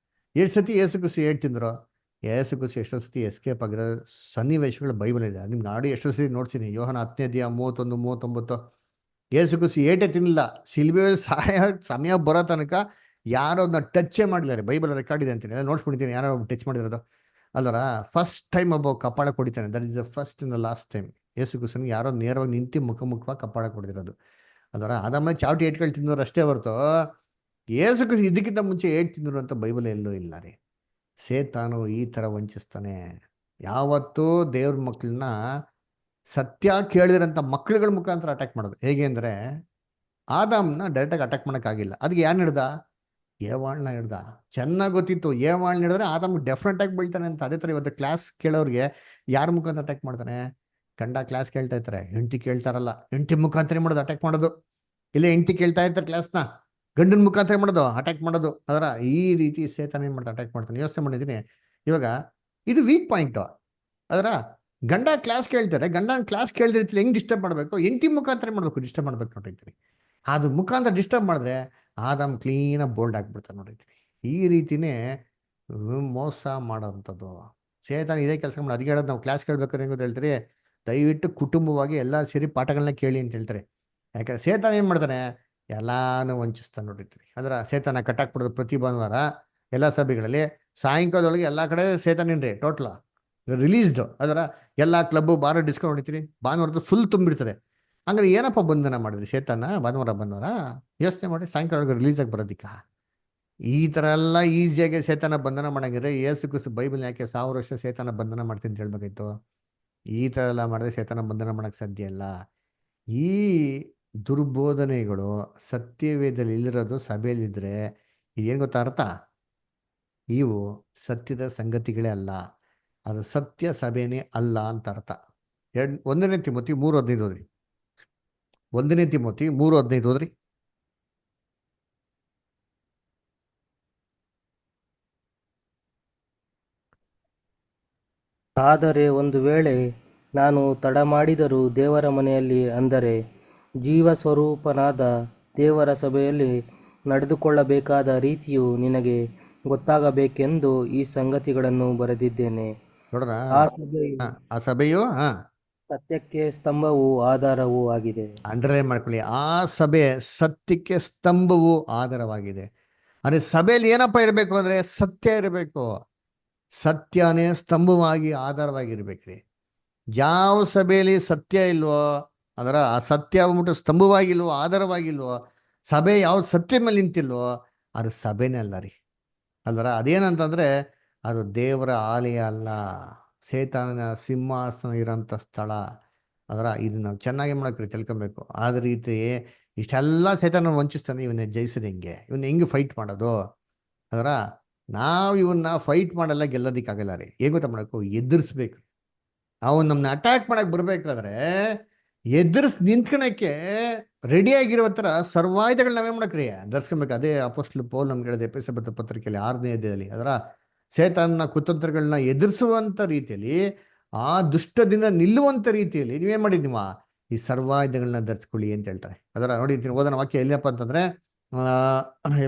A: ಎಷ್ಟು ಸತಿ ಏಸು ಕುಸಿ ಏಟ್ ತಿಂದ್ರು? ಏಸು ಕುಸಿ ಎಷ್ಟೋ ಸತಿ ಎಸ್ಕೇಪ್ ಆಗಿರೋ ಸನ್ನಿವೇಶಗಳು ಬೈಬಲ್ ಇದೆ. ನಿಮ್ಗೆ ನಾಡಿ ಎಷ್ಟೋ ಸತಿ ನೋಡ್ತೀನಿ. ಯೋಹನ 10:31-39. ಏಸು ಕುಸಿ ಏಟೇ ತಿನ್ನಲಿಲ್ಲ. ಶಿಲ್ಬೆ ಸಹಾಯ ಸಮಯ ಬರೋ ತನಕ ಯಾರೋ ಅದನ್ನ ಟಚ್ಚೇ ಮಾಡಿದ್ದಾರೆ. ಬೈಬಲ್ ರೆಕಾರ್ಡ್ ಇದೆ ಅಂತೀನಿ, ನೋಡ್ಸ್ಕೊಂಡಿದ್ದೀನಿ ಯಾರೋ ಟಚ್ ಮಾಡಿರೋದು ಅಲ್ಲರ. ಫಸ್ಟ್ ಟೈಮ್ ಒಬ್ಬ ಕಪಾಳ ಕೊಡಿತಾನೆ. That is the first in the last time. Yesu ಕುಸನ್ಗೆ ಯಾರೋ ನೇರವಾಗಿ ನಿಂತು ಮುಖವಾಗಿ ಕಪಾಳ ಕೊಡ್ತಿರೋದು ಅದರ. ಅದಾದ್ಮೇಲೆ ಚಾವಟಿ ಏಟ್ಗಳು ತಿನ್ನೋರು ಅಷ್ಟೇ ಹೊರತು ಏಸು ಕುಸಿ ಇದಕ್ಕಿಂತ ಮುಂಚೆ ಏಟ್ ತಿಂದರು ಅಂತ ಬೈಬಲ್ ಎಲ್ಲೂ ಇಲ್ಲ ರೀ. ಸೇತಾನು ಈ ಥರ ವಂಚಿಸ್ತಾನೆ. ಯಾವತ್ತೂ ದೇವ್ರ ಮಕ್ಕಳನ್ನ ಸತ್ಯ ಕೇಳಿದ್ರಂಥ ಮಕ್ಳುಗಳ ಮುಖಾಂತರ ಅಟ್ಯಾಕ್ ಮಾಡೋದು. ಹೇಗೆ ಅಂದರೆ, ಆದಾಮ್ನ ಡೈರೆಕ್ಟಾಗಿ ಅಟ್ಯಾಕ್ ಮಾಡೋಕ್ಕಾಗಿಲ್ಲ. ಅದಕ್ಕೆ ಯಾರು ಹಿಡ್ದ? ಏವಾಳ್ನ ಹಿಡ್ದ. ಚೆನ್ನಾಗಿ ಗೊತ್ತಿತ್ತು ಏವಾಳ್ನ ಹಿಡಿದ್ರೆ ಆದಾಮ್ಗೆ ಡೆಫಿನೆಟಾಗಿ ಬೀಳ್ತಾನೆ ಅಂತ. ಅದೇ ಥರ ಇವತ್ತು ಕ್ಲಾಸ್ ಕೇಳೋರಿಗೆ ಯಾರ ಮುಖಾಂತರ ಅಟ್ಯಾಕ್ ಮಾಡ್ತಾನೆ? ಗಂಡ ಕ್ಲಾಸ್ ಕೇಳ್ತಾ ಇರ್ತಾರೆ, ಹೆಂಡತಿ ಕೇಳ್ತಾರಲ್ಲ, ಹೆಂಡತಿ ಮುಖಾಂತರ ಮಾಡೋದು ಅಟ್ಯಾಕ್ ಮಾಡೋದು. ಇಲ್ಲ ಹೆಂಡತಿ ಕೇಳ್ತಾ ಇರ್ತಾರೆ ಕ್ಲಾಸ್ನ, ಗಂಡನ ಮುಖಾಂತರ ಮಾಡೋದು ಅಟ್ಯಾಕ್ ಮಾಡೋದು. ಅದರ ಈ ರೀತಿ ಸೇತಾನ ಏನು ಮಾಡ್ತಾ ಅಟ್ಯಾಕ್ ಮಾಡ್ತಾನೆ. ಯೋಚನೆ ಮಾಡಿದ್ದೀನಿ. ಇವಾಗ ಇದು ವೀಕ್ ಪಾಯಿಂಟು. ಅದರ ಗಂಡ ಕ್ಲಾಸ್ ಕೇಳ್ತಾರೆ, ಗಂಡನ ಕ್ಲಾಸ್ ಕೇಳ್ದಿರ್ತಿಲ್ಲ, ಹೆಂಗೆ ಡಿಸ್ಟರ್ಬ್ ಮಾಡಬೇಕು? ಹೆಂಡತಿ ಮುಖಾಂತರ ಮಾಡಬೇಕು, ಡಿಸ್ಟರ್ಬ್ ಮಾಡ್ಬೇಕು ನೋಡಿರ್ತೀನಿ. ಅದು ಮುಖಾಂತರ ಡಿಸ್ಟರ್ಬ್ ಮಾಡಿದ್ರೆ ಆದಾಮ್ ಕ್ಲೀನಾಗಿ ಬೋಲ್ಡ್ ಆಗಿಬಿಡ್ತಾರೆ ನೋಡಿರ್ತೀನಿ. ಈ ರೀತಿನೇ ಮೋಸ ಮಾಡೋವಂಥದ್ದು ಸೇತಾನ ಇದೇ ಕೆಲಸ ಮಾಡಿ. ಅದಕ್ಕೆ ಹೇಳೋದು, ನಾವು ಕ್ಲಾಸ್ ಕೇಳ್ಬೇಕಾದ್ರೆ ಹೆಂಗೆ ಹೇಳ್ತಾರೆ, ದಯವಿಟ್ಟು ಕುಟುಂಬವಾಗಿ ಎಲ್ಲ ಸೇರಿ ಪಾಠಗಳನ್ನ ಕೇಳಿ ಅಂತ ಹೇಳ್ತಾರೆ. ಯಾಕಂದ್ರೆ ಸೇತಾನ ಏನು ಮಾಡ್ತಾನೆ? ಎಲ್ಲಾನು ವಂಚಿಸ್ತಾನೆ ನೋಡಿರ್ತೀವಿ. ಅಂದ್ರೆ ಸೇತಾನ ಕಟ್ಟಾಕ್ಬಿಡೋದು ಪ್ರತಿ ಭಾನುವಾರ ಎಲ್ಲ ಸಭೆಗಳಲ್ಲಿ ಸಾಯಂಕಾಲದೊಳಗೆ ಎಲ್ಲ ಕಡೆ ಸೇತಾನೇನ್ರಿ ಟೋಟ್ಲ ರಿಲೀಸ್ಡು. ಅದರ ಎಲ್ಲ ಕ್ಲಬ್ಬು ಬಾರ ಡಿಸ್ಕೌಂಟ್ ಹೊಡಿತೀರಿ, ಭಾನುವಾರದ ಫುಲ್ ತುಂಬಿಡ್ತಾರೆ. ಹಂಗಾರೆ ಏನಪ್ಪ ಬಂಧನ ಮಾಡಿದ್ರಿ ಸೇತಾನ ಭಾನುವಾರ? ಯೋಚನೆ ಮಾಡಿ, ಸಾಯಂಕಾಲ ರಿಲೀಸ್ ಆಗಿ ಬರೋದಿಕ್ಕ. ಈ ಥರ ಎಲ್ಲ ಈಸಿಯಾಗಿ ಸೇತಾನ ಬಂಧನ ಮಾಡಂಗಿದ್ರೆ ಏಸು ಕ್ರಿಸ್ತ ಬೈಬಲ್ ಯಾಕೆ 1000 ವರ್ಷ ಸೇತಾನ ಬಂಧನ ಮಾಡ್ತೀನಿ ಅಂತ ಹೇಳ್ಬೇಕಾಯ್ತು? ಈ ಥರ ಎಲ್ಲ ಮಾಡಿದ್ರೆ ಸೇತಾನ ಬಂಧನ ಮಾಡೋಕ್ಕೆ ಸಾಧ್ಯ ಇಲ್ಲ. ಈ ದುರ್ಬೋಧನೆಗಳು ಸತ್ಯವೇದಲ್ಲಿ ಇಲ್ಲಿರೋದು ಸಭೆಯಲ್ಲಿದ್ದರೆ ಇದೇನು ಗೊತ್ತಾ ಅರ್ಥ? ಇವು ಸತ್ಯದ ಸಂಗತಿಗಳೇ ಅಲ್ಲ, ಅದು ಸತ್ಯ ಸಭೆನೇ ಅಲ್ಲ ಅಂತ ಅರ್ಥ. 1 ತಿಮೋತಿ 3:15 ಓದ್ರಿ. 1 ತಿಮೋತಿ 3:15 ಓದ್ರಿ.
C: ಆದರೆ ಒಂದು ವೇಳೆ ನಾನು ತಡಮಾಡಿದರೂ ದೇವರ ಮನೆಯಲ್ಲಿ, ಅಂದರೆ ಜೀವಸ್ವರೂಪನಾದ ದೇವರ ಸಭೆಯಲ್ಲಿ ನಡೆದುಕೊಳ್ಳಬೇಕಾದ ರೀತಿಯು ನಿನಗೆ ಗೊತ್ತಾಗಬೇಕೆಂದು ಈ ಸಂಗತಿಗಳನ್ನು ಬರೆದಿದ್ದೇನೆ.
A: ನೋಡ್ರ,
C: ಆ ಸಭೆಯು ಸತ್ಯಕ್ಕೆ ಸ್ತಂಭವೂ ಆಧಾರವೂ ಆಗಿದೆ.
A: ಅಂಡರ್ಲೈನ್ ಮಾಡ್ಕೊಳ್ಳಿ, ಆ ಸಭೆ ಸತ್ಯಕ್ಕೆ ಸ್ತಂಭವೂ ಆಧಾರವಾಗಿದೆ. ಅಂದರೆ ಸಭೆಯಲ್ಲಿ ಏನಪ್ಪ ಇರಬೇಕು ಅಂದರೆ ಸತ್ಯ ಇರಬೇಕು. ಸತ್ಯನೇ ಸ್ತಂಭವಾಗಿ ಆಧಾರವಾಗಿರ್ಬೇಕ್ರಿ. ಯಾವ ಸಭೆಯಲ್ಲಿ ಸತ್ಯ ಇಲ್ವೋ, ಅದರ ಆ ಸತ್ಯ ಆಗ್ಬಿಟ್ಟು ಸ್ತಂಭವಾಗಿಲ್ವೋ, ಆಧಾರವಾಗಿಲ್ವೋ, ಸಭೆ ಯಾವ ಸತ್ಯ ಮೇಲೆ ನಿಂತಿಲ್ವೋ ಅದು ಸಭೆನೇ ಅಲ್ಲ ರೀ. ಅಲ್ವರ ಅದೇನಂತಂದರೆ ಅದು ದೇವರ ಆಲಯ ಅಲ್ಲ, ಸೇತಾನನ ಸಿಂಹಾಸನ ಇರೋಂಥ ಸ್ಥಳ. ಅದರ ಇದು ನಾವು ಚೆನ್ನಾಗಿ ಮಾಡೋಕ್ರಿ ತಿಳ್ಕೊಬೇಕು. ಆದ ರೀತಿ ಇಷ್ಟೆಲ್ಲ ಸೇತಾನ ವಂಚಿಸ್ತಾನೆ. ಇವನ್ನ ಜಯಿಸೋದು ಹೆಂಗೆ? ಇವನ್ನ ಹೆಂಗೆ ಫೈಟ್ ಮಾಡೋದು? ಅದರ ನಾವು ಇವನ್ನ ಫೈಟ್ ಮಾಡಲ್ಲ, ಗೆಲ್ಲೋದಿಕ್ಕಾಗಲ್ಲ ರೀ. ಹೇಗೆ ಗೊತ್ತಾ ಮಾಡಬೇಕು? ಎದುರಿಸ್ಬೇಕು. ಅವನು ನಮ್ಮನ್ನ ಅಟ್ಯಾಕ್ ಮಾಡಕ್ಕೆ ಬರಬೇಕಾದ್ರೆ ನಿಂತ್ಕೊಳಕ್ಕೆ ರೆಡಿಯಾಗಿರೋ ಥರ ಸರ್ವಾಯುಧಗಳು ನಾವೇ ಮಾಡಕ್ರಿ ಧರಿಸ್ಕೊಬೇಕು. ಅದೇ ಅಪೊಸ್ತಲ ಪೌಲ್ ನಮ್ಗೆ ಹೇಳಿದೆ ಎಫೆಸದ ಪತ್ರಿಕೆಯಲ್ಲಿ 6ನೇ ಅಧ್ಯಾಯದಲ್ಲಿ. ಅದರ ಸೇತಾನನ ಕುತಂತ್ರಗಳನ್ನ ಎದುರಿಸುವಂಥ ರೀತಿಯಲ್ಲಿ, ಆ ದುಷ್ಟದಿಂದ ನಿಲ್ಲುವಂಥ ರೀತಿಯಲ್ಲಿ ನೀವೇನು ಮಾಡಿದ್ದೀವ? ಈ ಸರ್ವಾಯುಧಗಳನ್ನ ಧರಿಸ್ಕೊಳ್ಳಿ ಅಂತ ಹೇಳ್ತಾರೆ. ಅದರ ನೋಡಿ ಓದೋಣ ವಾಕ್ಯ ಎಲ್ಲಪ್ಪ ಅಂತಂದರೆ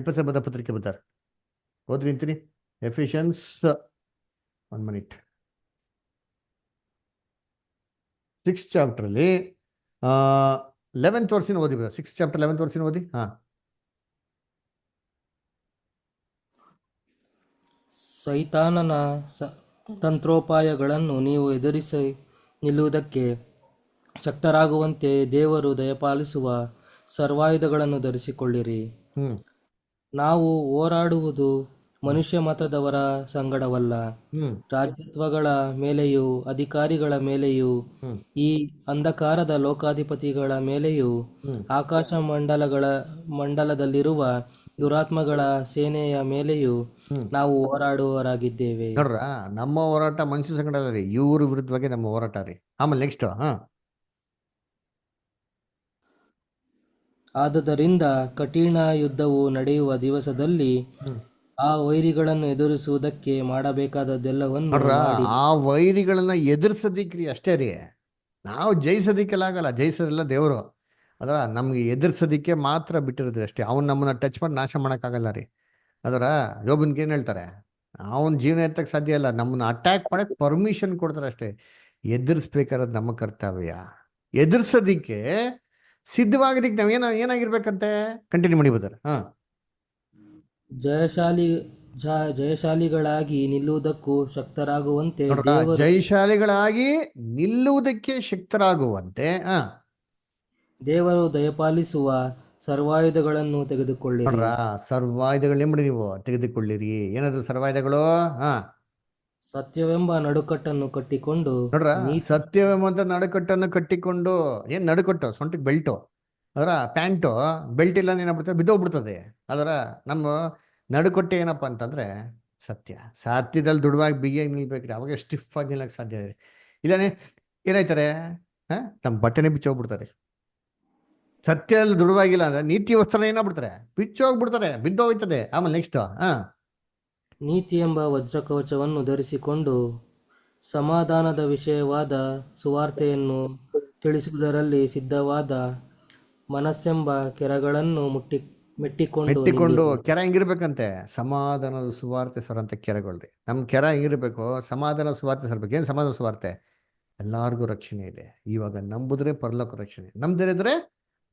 A: ಎಫೆಸದ ಪತ್ರಿಕೆ ಬರ್ತಾರೆ, ಓದ್ರಿ ಅಂತೀನಿ. ಎಫಿಷಿಯನ್ಸ್ 6 ಚಾಪ್ಟ್ರಲ್ಲಿ 11th ವರ್ಷಿನ ಓದಿ ಬ್ರದರ್, 6th ಚಾಪ್ಟರ್ 11th ವರ್ಷಿನ ಓದಿ. ಹಾ,
C: ಸೈತಾನನ ತಂತ್ರೋಪಾಯಗಳನ್ನು ನೀವು ಎದುರಿಸಿ ನಿಲ್ಲುವುದಕ್ಕೆ ಶಕ್ತರಾಗುವಂತೆ ದೇವರು ದಯಪಾಲಿಸುವ ಸರ್ವಾಯುಧಗಳನ್ನು ಧರಿಸಿಕೊಳ್ಳಿರಿ.
A: ಹ್ಮ್
C: ನಾವು ಹೋರಾಡುವುದು ಮನುಷ್ಯ ಮತದವರ ಸಂಗಡವಲ್ಲ,
A: ಹ್ಮ್
C: ರಾಜ್ಯತ್ವಗಳ ಮೇಲೆಯೂ ಅಧಿಕಾರಿಗಳ ಮೇಲೆಯೂ
A: ಹ್ಮ್
C: ಈ ಅಂಧಕಾರದ ಲೋಕಾಧಿಪತಿಗಳ ಮೇಲೆಯೂ
A: ಹ್ಮ್
C: ಆಕಾಶ ಮಂಡಲದಲ್ಲಿರುವ ದುರಾತ್ಮಗಳ ಸೇನೆಯ ಮೇಲೆಯೂ
A: ಹ್ಮ್
C: ನಾವು ಹೋರಾಡುವವರಾಗಿದ್ದೇವೆ.
A: ನೋಡ್ರ, ನಮ್ಮ ಹೋರಾಟ ಮನುಷ್ಯ ಸಂಗಡ ಅಲ್ಲ ರೀ, ಇವ್ರ ವಿರುದ್ಧವಾಗಿ ನಮ್ಮ ಹೋರಾಟ ರೀ. ಆಮೇಲೆ ನೆಕ್ಸ್ಟ್. ಹಾ,
C: ಆದುದರಿಂದ ಕಠಿಣ ಯುದ್ಧವು ನಡೆಯುವ ದಿವಸದಲ್ಲಿ
A: ಹ್ಮ್
C: ಆ ವೈರಿಗಳನ್ನು ಎದುರಿಸುವುದಕ್ಕೆ ಮಾಡಬೇಕಾದದ್ದೆಲ್ಲವನ್ನು
A: ನೋಡ್ರ,
C: ಮಾಡಿ
A: ಆ ವೈರಿಗಳನ್ನ ಎದುರ್ಸೋದಿಕ್ರಿ ಅಷ್ಟೇ ರೀ. ನಾವು ಜಯಿಸೋದಿಕ್ಕೆಲ್ಲ ಆಗಲ್ಲ, ಜಯಿಸೋದಿಲ್ಲ ದೇವರು. ಅದರ ನಮ್ಗೆ ಎದುರ್ಸೋದಿಕ್ಕೆ ಮಾತ್ರ ಬಿಟ್ಟಿರೋದ್ರಿ ಅಷ್ಟೇ. ಅವ್ನು ನಮ್ಮನ್ನ ಟಚ್ ಮಾಡಿ ನಾಶ ಮಾಡೋಕ್ಕಾಗಲ್ಲ ರೀ. ಅದರ ಯೋಬನ್ಗೆ ಏನು ಹೇಳ್ತಾರೆ, ಅವನ ಜೀವನ ಎತ್ತಕ್ಕೆ ಸಾಧ್ಯ ಇಲ್ಲ, ನಮ್ಮನ್ನ ಅಟ್ಯಾಕ್ ಮಾಡಕ್ಕೆ ಪರ್ಮಿಷನ್ ಕೊಡ್ತಾರೆ ಅಷ್ಟೇ. ಎದುರಿಸ್ಬೇಕಾರೋದು ನಮ್ಮ ಕರ್ತವ್ಯ. ಎದುರ್ಸೋದಿಕ್ಕೆ ಸಿದ್ಧವಾಗೋದಿಕ್ಕೆ ಏನಾಗಿರ್ಬೇಕಂತೆ, ಕಂಟಿನ್ಯೂ ಮಾಡಿ ಬರ್ತಾರೆ. ಹಾ,
C: ಜಯಶಾಲಿ ಜಯಶಾಲಿಗಳಾಗಿ ನಿಲ್ಲುವುದಕ್ಕೂ ಶಕ್ತರಾಗುವಂತೆ
A: ನೋಡ್ರ,
C: ದೇವರು
A: ಜಯಶಾಲಿಗಳಾಗಿ ನಿಲ್ಲುವುದಕ್ಕೆ ಶಕ್ತರಾಗುವಂತೆ
C: ದೇವರು ದಯಪಾಲಿಸುವ ಸರ್ವಾಯುಧಗಳನ್ನು ತೆಗೆದುಕೊಳ್ಳಿರಿ.
A: ನೋಡ್ರ, ಸರ್ವಾಯುಧಗಳು ಮಾಡಿ ನೀವು ತೆಗೆದುಕೊಳ್ಳಿರಿ. ಏನದು ಸರ್ವಾಯುಧಗಳು? ಹಾ,
C: ಸತ್ಯವೆಂಬ ನಡುಕಟ್ಟನ್ನು ಕಟ್ಟಿಕೊಂಡು
A: ನೋಡ್ರ,
C: ನೀತಿ
A: ಸತ್ಯವೆಂಬಂತ ನಡುಕಟ್ಟನ್ನು ಕಟ್ಟಿಕೊಂಡು. ಏನ್ ನಡುಕಟ್ಟು? ಸೊಂಟಕ್ಕೆ ಬೆಲ್ಟು. ಅದರ ಪ್ಯಾಂಟು ಬೆಲ್ಟ್ ಇಲ್ಲ ಏನಾಗ್ಬಿಡ್ತದೆ, ಬಿದ್ದೋಗ್ಬಿಡ್ತದೆ. ಅದರ ನಮ್ಮ ನಡುಕಟ್ಟು ಏನಪ್ಪ ಅಂತಂದ್ರೆ ಸತ್ಯ. ಸತ್ಯದಲ್ಲಿ ದೃಢವಾಗಿ ಬಿಗಿಯಾಗಿ ನಿಲ್ಬೇಕ್ರಿ, ಅವಾಗ ಸ್ಟಿಫ್ ಆಗಿ ನಿಲ್ಲಕ್ಕೆ ಸಾಧ್ಯ ಇದೆ. ಇಲ್ಲಾನೆ ಏನಾಯ್ತಾರೆ, ನಮ್ಮ ಬಟ್ಟೆನೇ ಬಿಚ್ಚೋಗ್ಬಿಡ್ತಾರೆ. ಸತ್ಯದಲ್ಲಿ ದೃಢವಾಗಿಲ್ಲ ಅಂದ್ರೆ ನೀತಿ ವಸ್ತ್ರ ಏನಾಗ್ಬಿಡ್ತಾರೆ, ಬಿಚ್ಚೋಗ್ಬಿಡ್ತಾರೆ, ಬಿದ್ದೋಗ್ತದೆ. ಆಮೇಲೆ ನೆಕ್ಸ್ಟ್. ಹಾ,
C: ನೀತಿ ಎಂಬ ವಜ್ರಕವಚವನ್ನು ಧರಿಸಿಕೊಂಡು ಸಮಾಧಾನದ ವಿಷಯವಾದ ಸುವಾರ್ತೆಯನ್ನು ತಿಳಿಸುವುದರಲ್ಲಿ ಸಿದ್ಧವಾದ ಮನಸ್ಸೆಂಬ ಕೆರಗಳನ್ನು ಮೆಟ್ಟಿಕೊಂಡು
A: ಮೆಟ್ಟಿಕೊಂಡು.
C: ನಿಲ್ಲಿರಿ.
A: ಕೆರ ಹೆಂಗಿರ್ಬೇಕಂತೆ? ಸಮಾಧಾನದ ಸುವಾರ್ತೆ ಸರ್ ಅಂತ ಕೆರಗೊಳ್ರಿ. ನಮ್ಮ ಕೆರ ಹೆಂಗಿರ್ಬೇಕು? ಸಮಾಧಾನ ಸುವಾರ್ತೆ ಸರ್ಬೇಕು. ಏನು ಸಮಾಧಾನ ಸುವಾರ್ತೆ? ಎಲ್ಲಾರ್ಗೂ ರಕ್ಷಣೆ ಇದೆ. ಇವಾಗ ನಂಬುದ್ರೆ ಪರಲೋಕ ರಕ್ಷಣೆ, ನಂಬದಿರಿದ್ರೆ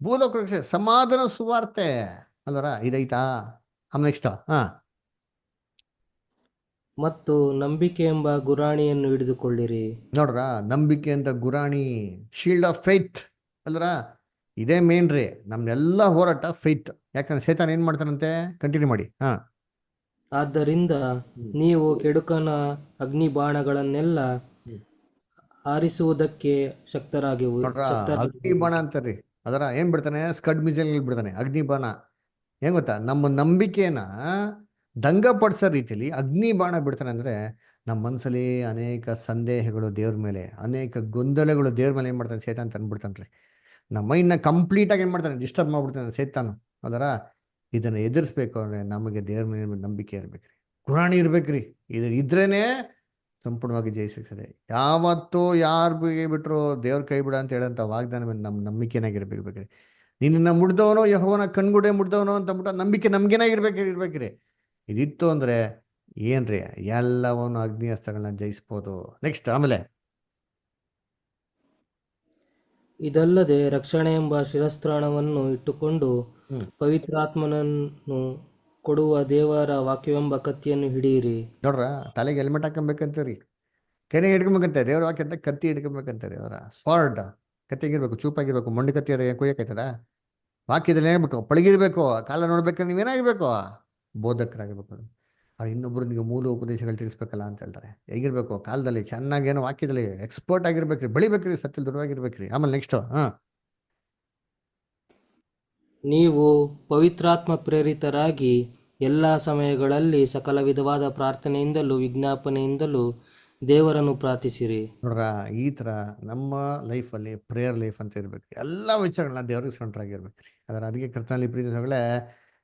A: ಭೂಲೋಕ ರಕ್ಷಣೆ. ಸಮಾಧಾನ ಸುವಾರ್ತೆ ಅಲ್ಲರ ಇದೈತಾ? ಆಮೇಲೆ ನೆಕ್ಸ್ಟ್. ಹಾ,
C: ಮತ್ತು ನಂಬಿಕೆ ಎಂಬ ಗುರಾಣಿಯನ್ನು ಹಿಡಿದುಕೊಳ್ಳಿರಿ.
A: ನೋಡ್ರ, ನಂಬಿಕೆ ಅಂತ ಗುರಾಣಿ, ಶೀಲ್ಡ್ ಆಫ್ ಫೇತ್ ಅಲ್ರ, ಇದೇ ಮೇನ್ ರೀ ನಮ್ದೆಲ್ಲ ಹೋರಾಟ, ಫೇತ್. ಯಾಕಂದ್ರೆ ಸೇತಾನ್ ಏನ್ ಮಾಡ್ತಾನಂತೆ? ಕಂಟಿನ್ಯೂ ಮಾಡಿ. ಹಾ,
C: ಆದ್ದರಿಂದ ನೀವು ಕೆಡುಕನ ಅಗ್ನಿ ಬಾಣಗಳನ್ನೆಲ್ಲ ಹಾರಿಸುವುದಕ್ಕೆ
A: ನೋಡ್ರ, ಅಗ್ನಿ ಬಾಣ ಅಂತಾರ್ರಿ. ಅದರ ಏನ್ ಬಿಡ್ತಾನೆ? ಸ್ಕಡ್ ಮಿಸೈಲ್ ಬಿಡ್ತಾನೆ, ಅಗ್ನಿ ಬಾಣ. ಏನ್ ಗೊತ್ತಾ? ನಮ್ಮ ನಂಬಿಕೆನ ದಂಗಪಡಿಸೋ ರೀತಿಯಲ್ಲಿ ಅಗ್ನಿ ಬಾಣ ಬಿಡ್ತಾನೆ. ಅಂದ್ರೆ ನಮ್ಮ ಮನಸ್ಸಲ್ಲಿ ಅನೇಕ ಸಂದೇಹಗಳು ದೇವ್ರ ಮೇಲೆ, ಅನೇಕ ಗೊಂದಲಗಳು ದೇವ್ರ ಮೇಲೆ ಏನ್ ಮಾಡ್ತಾನೆ ಸೇತಾನ್ ತಂದ್ಬಿಡ್ತಾನ್ರಿ. ನಮ್ಮ ಮೈಂಡ್ನ ಕಂಪ್ಲೀಟ್ ಆಗಿ ಏನ್ ಮಾಡ್ತಾನೆ? ಡಿಸ್ಟರ್ಬ್ ಮಾಡ್ಬಿಡ್ತಾನೆ ಸೇತಾನು. ಅದರ ಇದನ್ನ ಎದುರಿಸ್ಬೇಕು ಅಂದ್ರೆ ನಮಗೆ ದೇವ್ರ ಮೇಲೆ ನಂಬಿಕೆ ಇರ್ಬೇಕ್ರಿ, ಗುರಾಣಿ ಇರ್ಬೇಕ್ರಿ. ಇದ್ರೇನೆ ಸಂಪೂರ್ಣವಾಗಿ ಜಯಿಸಿರ್ತದೆ. ಯಾವತ್ತೂ ಯಾರು ಬಿಟ್ರು ದೇವ್ರ ಕೈ ಬಿಡ ಅಂತ ಹೇಳಂತ ವಾಗ್ದಾನ ಮೇಲೆ ನಮ್ಮ ನಂಬಿಕೆನಾಗಿರ್ಬೇಕ್ರಿ. ನಿನ್ನ ಮುಡ್ದವನೋ ಯೆಹೋವನ ಕಣ್ಗುಡೆ ಮುಡ್ದವನೋ ಅಂತ ಅಂದ್ಬಿಟ್ಟು ನಂಬಿಕೆ ನಮ್ಗೇನಾಗಿರ್ಬೇಕ್ರಿ. ಇದಿತ್ತು ಅಂದ್ರೆ ಏನ್ರಿ, ಎಲ್ಲವನ್ನೂ ಅಗ್ನಿ ಅಸ್ತ್ರಗಳನ್ನ ಜಯಿಸ್ಬೋದು. ನೆಕ್ಸ್ಟ್. ಆಮೇಲೆ
C: ಇದಲ್ಲದೆ ರಕ್ಷಣೆ ಎಂಬ ಶಿರಸ್ತ್ರಾಣವನ್ನು ಇಟ್ಟುಕೊಂಡು
A: ಹ್ಮ್
C: ಪವಿತ್ರಾತ್ಮನನ್ನು ಕೊಡುವ ದೇವರ ವಾಕ್ಯವೆಂಬ ಕತ್ತಿಯನ್ನು ಹಿಡಿಯಿರಿ.
A: ನೋಡ್ರ, ತಲೆಗೆ ಹೆಲ್ಮೆಟ್ ಹಾಕೊಬೇಕಂತೀರಿ, ಕೆನೆಗೆ ಹಿಡ್ಕೊಬೇಕಂತೆ, ದೇವ್ರ ವಾಕ್ಯ ಅಂತ ಕತ್ತಿ ಹಿಡ್ಕೊಬೇಕಂತಾರೆ. ಅವರ ಸ್ಪಾರ್ಡ್ ಕತ್ತಿ ಹೆಂಗಿರ್ಬೇಕು? ಚೂಪಾಗಿರ್ಬೇಕು. ಮೊಂಡಿ ಕತ್ತಿ ಅದ ಕುಯ್ಯಕೈತದ? ವಾಕ್ಯದಲ್ಲಿ ಏನಾಗಬೇಕು? ಪಳಗಿರ್ಬೇಕು. ಕಾಲ ನೋಡ್ಬೇಕಂದ್ರೆ ನೀವೇನಾಗಿರ್ಬೇಕು? ಬೋಧಕರಾಗಿರ್ಬೇಕು. ಅವ್ರು ಇನ್ನೊಬ್ರು ನೀವು ಮೂಲ ಉಪದೇಶಗಳು ತಿಳಿಸ್ಬೇಕಲ್ಲ ಅಂತ ಹೇಳ್ತಾರೆ. ಹೇಗಿರ್ಬೇಕು? ಕಾಲದಲ್ಲಿ ಚೆನ್ನಾಗಿ ಏನೋ ವಾಕ್ಯದಲ್ಲಿ ಎಕ್ಸ್ಪರ್ಟ್ ಆಗಿರ್ಬೇಕ್ರಿ, ಬೆಳಿಬೇಕ್ರಿ, ಸತ್ಯದಲ್ಲಿ ದೃಢವಾಗಿರ್ಬೇಕ್ರಿ. ಆಮೇಲೆ ನೆಕ್ಸ್ಟ್. ಹಾ,
C: ನೀವು ಪವಿತ್ರಾತ್ಮ ಪ್ರೇರಿತರಾಗಿ ಎಲ್ಲ ಸಮಯಗಳಲ್ಲಿ ಸಕಲ ವಿಧವಾದ ಪ್ರಾರ್ಥನೆಯಿಂದಲೂ ವಿಜ್ಞಾಪನೆಯಿಂದಲೂ ದೇವರನ್ನು ಪ್ರಾರ್ಥಿಸಿರಿ.
A: ನೋಡ್ರ, ಈ ಥರ ನಮ್ಮ ಲೈಫಲ್ಲಿ ಪ್ರೇಯರ್ ಲೈಫ್ ಅಂತ ಇರ್ಬೇಕು. ಎಲ್ಲ ವಿಚಾರಗಳನ್ನ ದೇವ್ರಿಗೆ ಸೆಂಟ್ರಾಗಿರ್ಬೇಕ್ರಿ. ಅದರ ಅದಕ್ಕೆ ಕರ್ತನಲ್ಲಿ ಪ್ರೀತಿಸಗಳೇ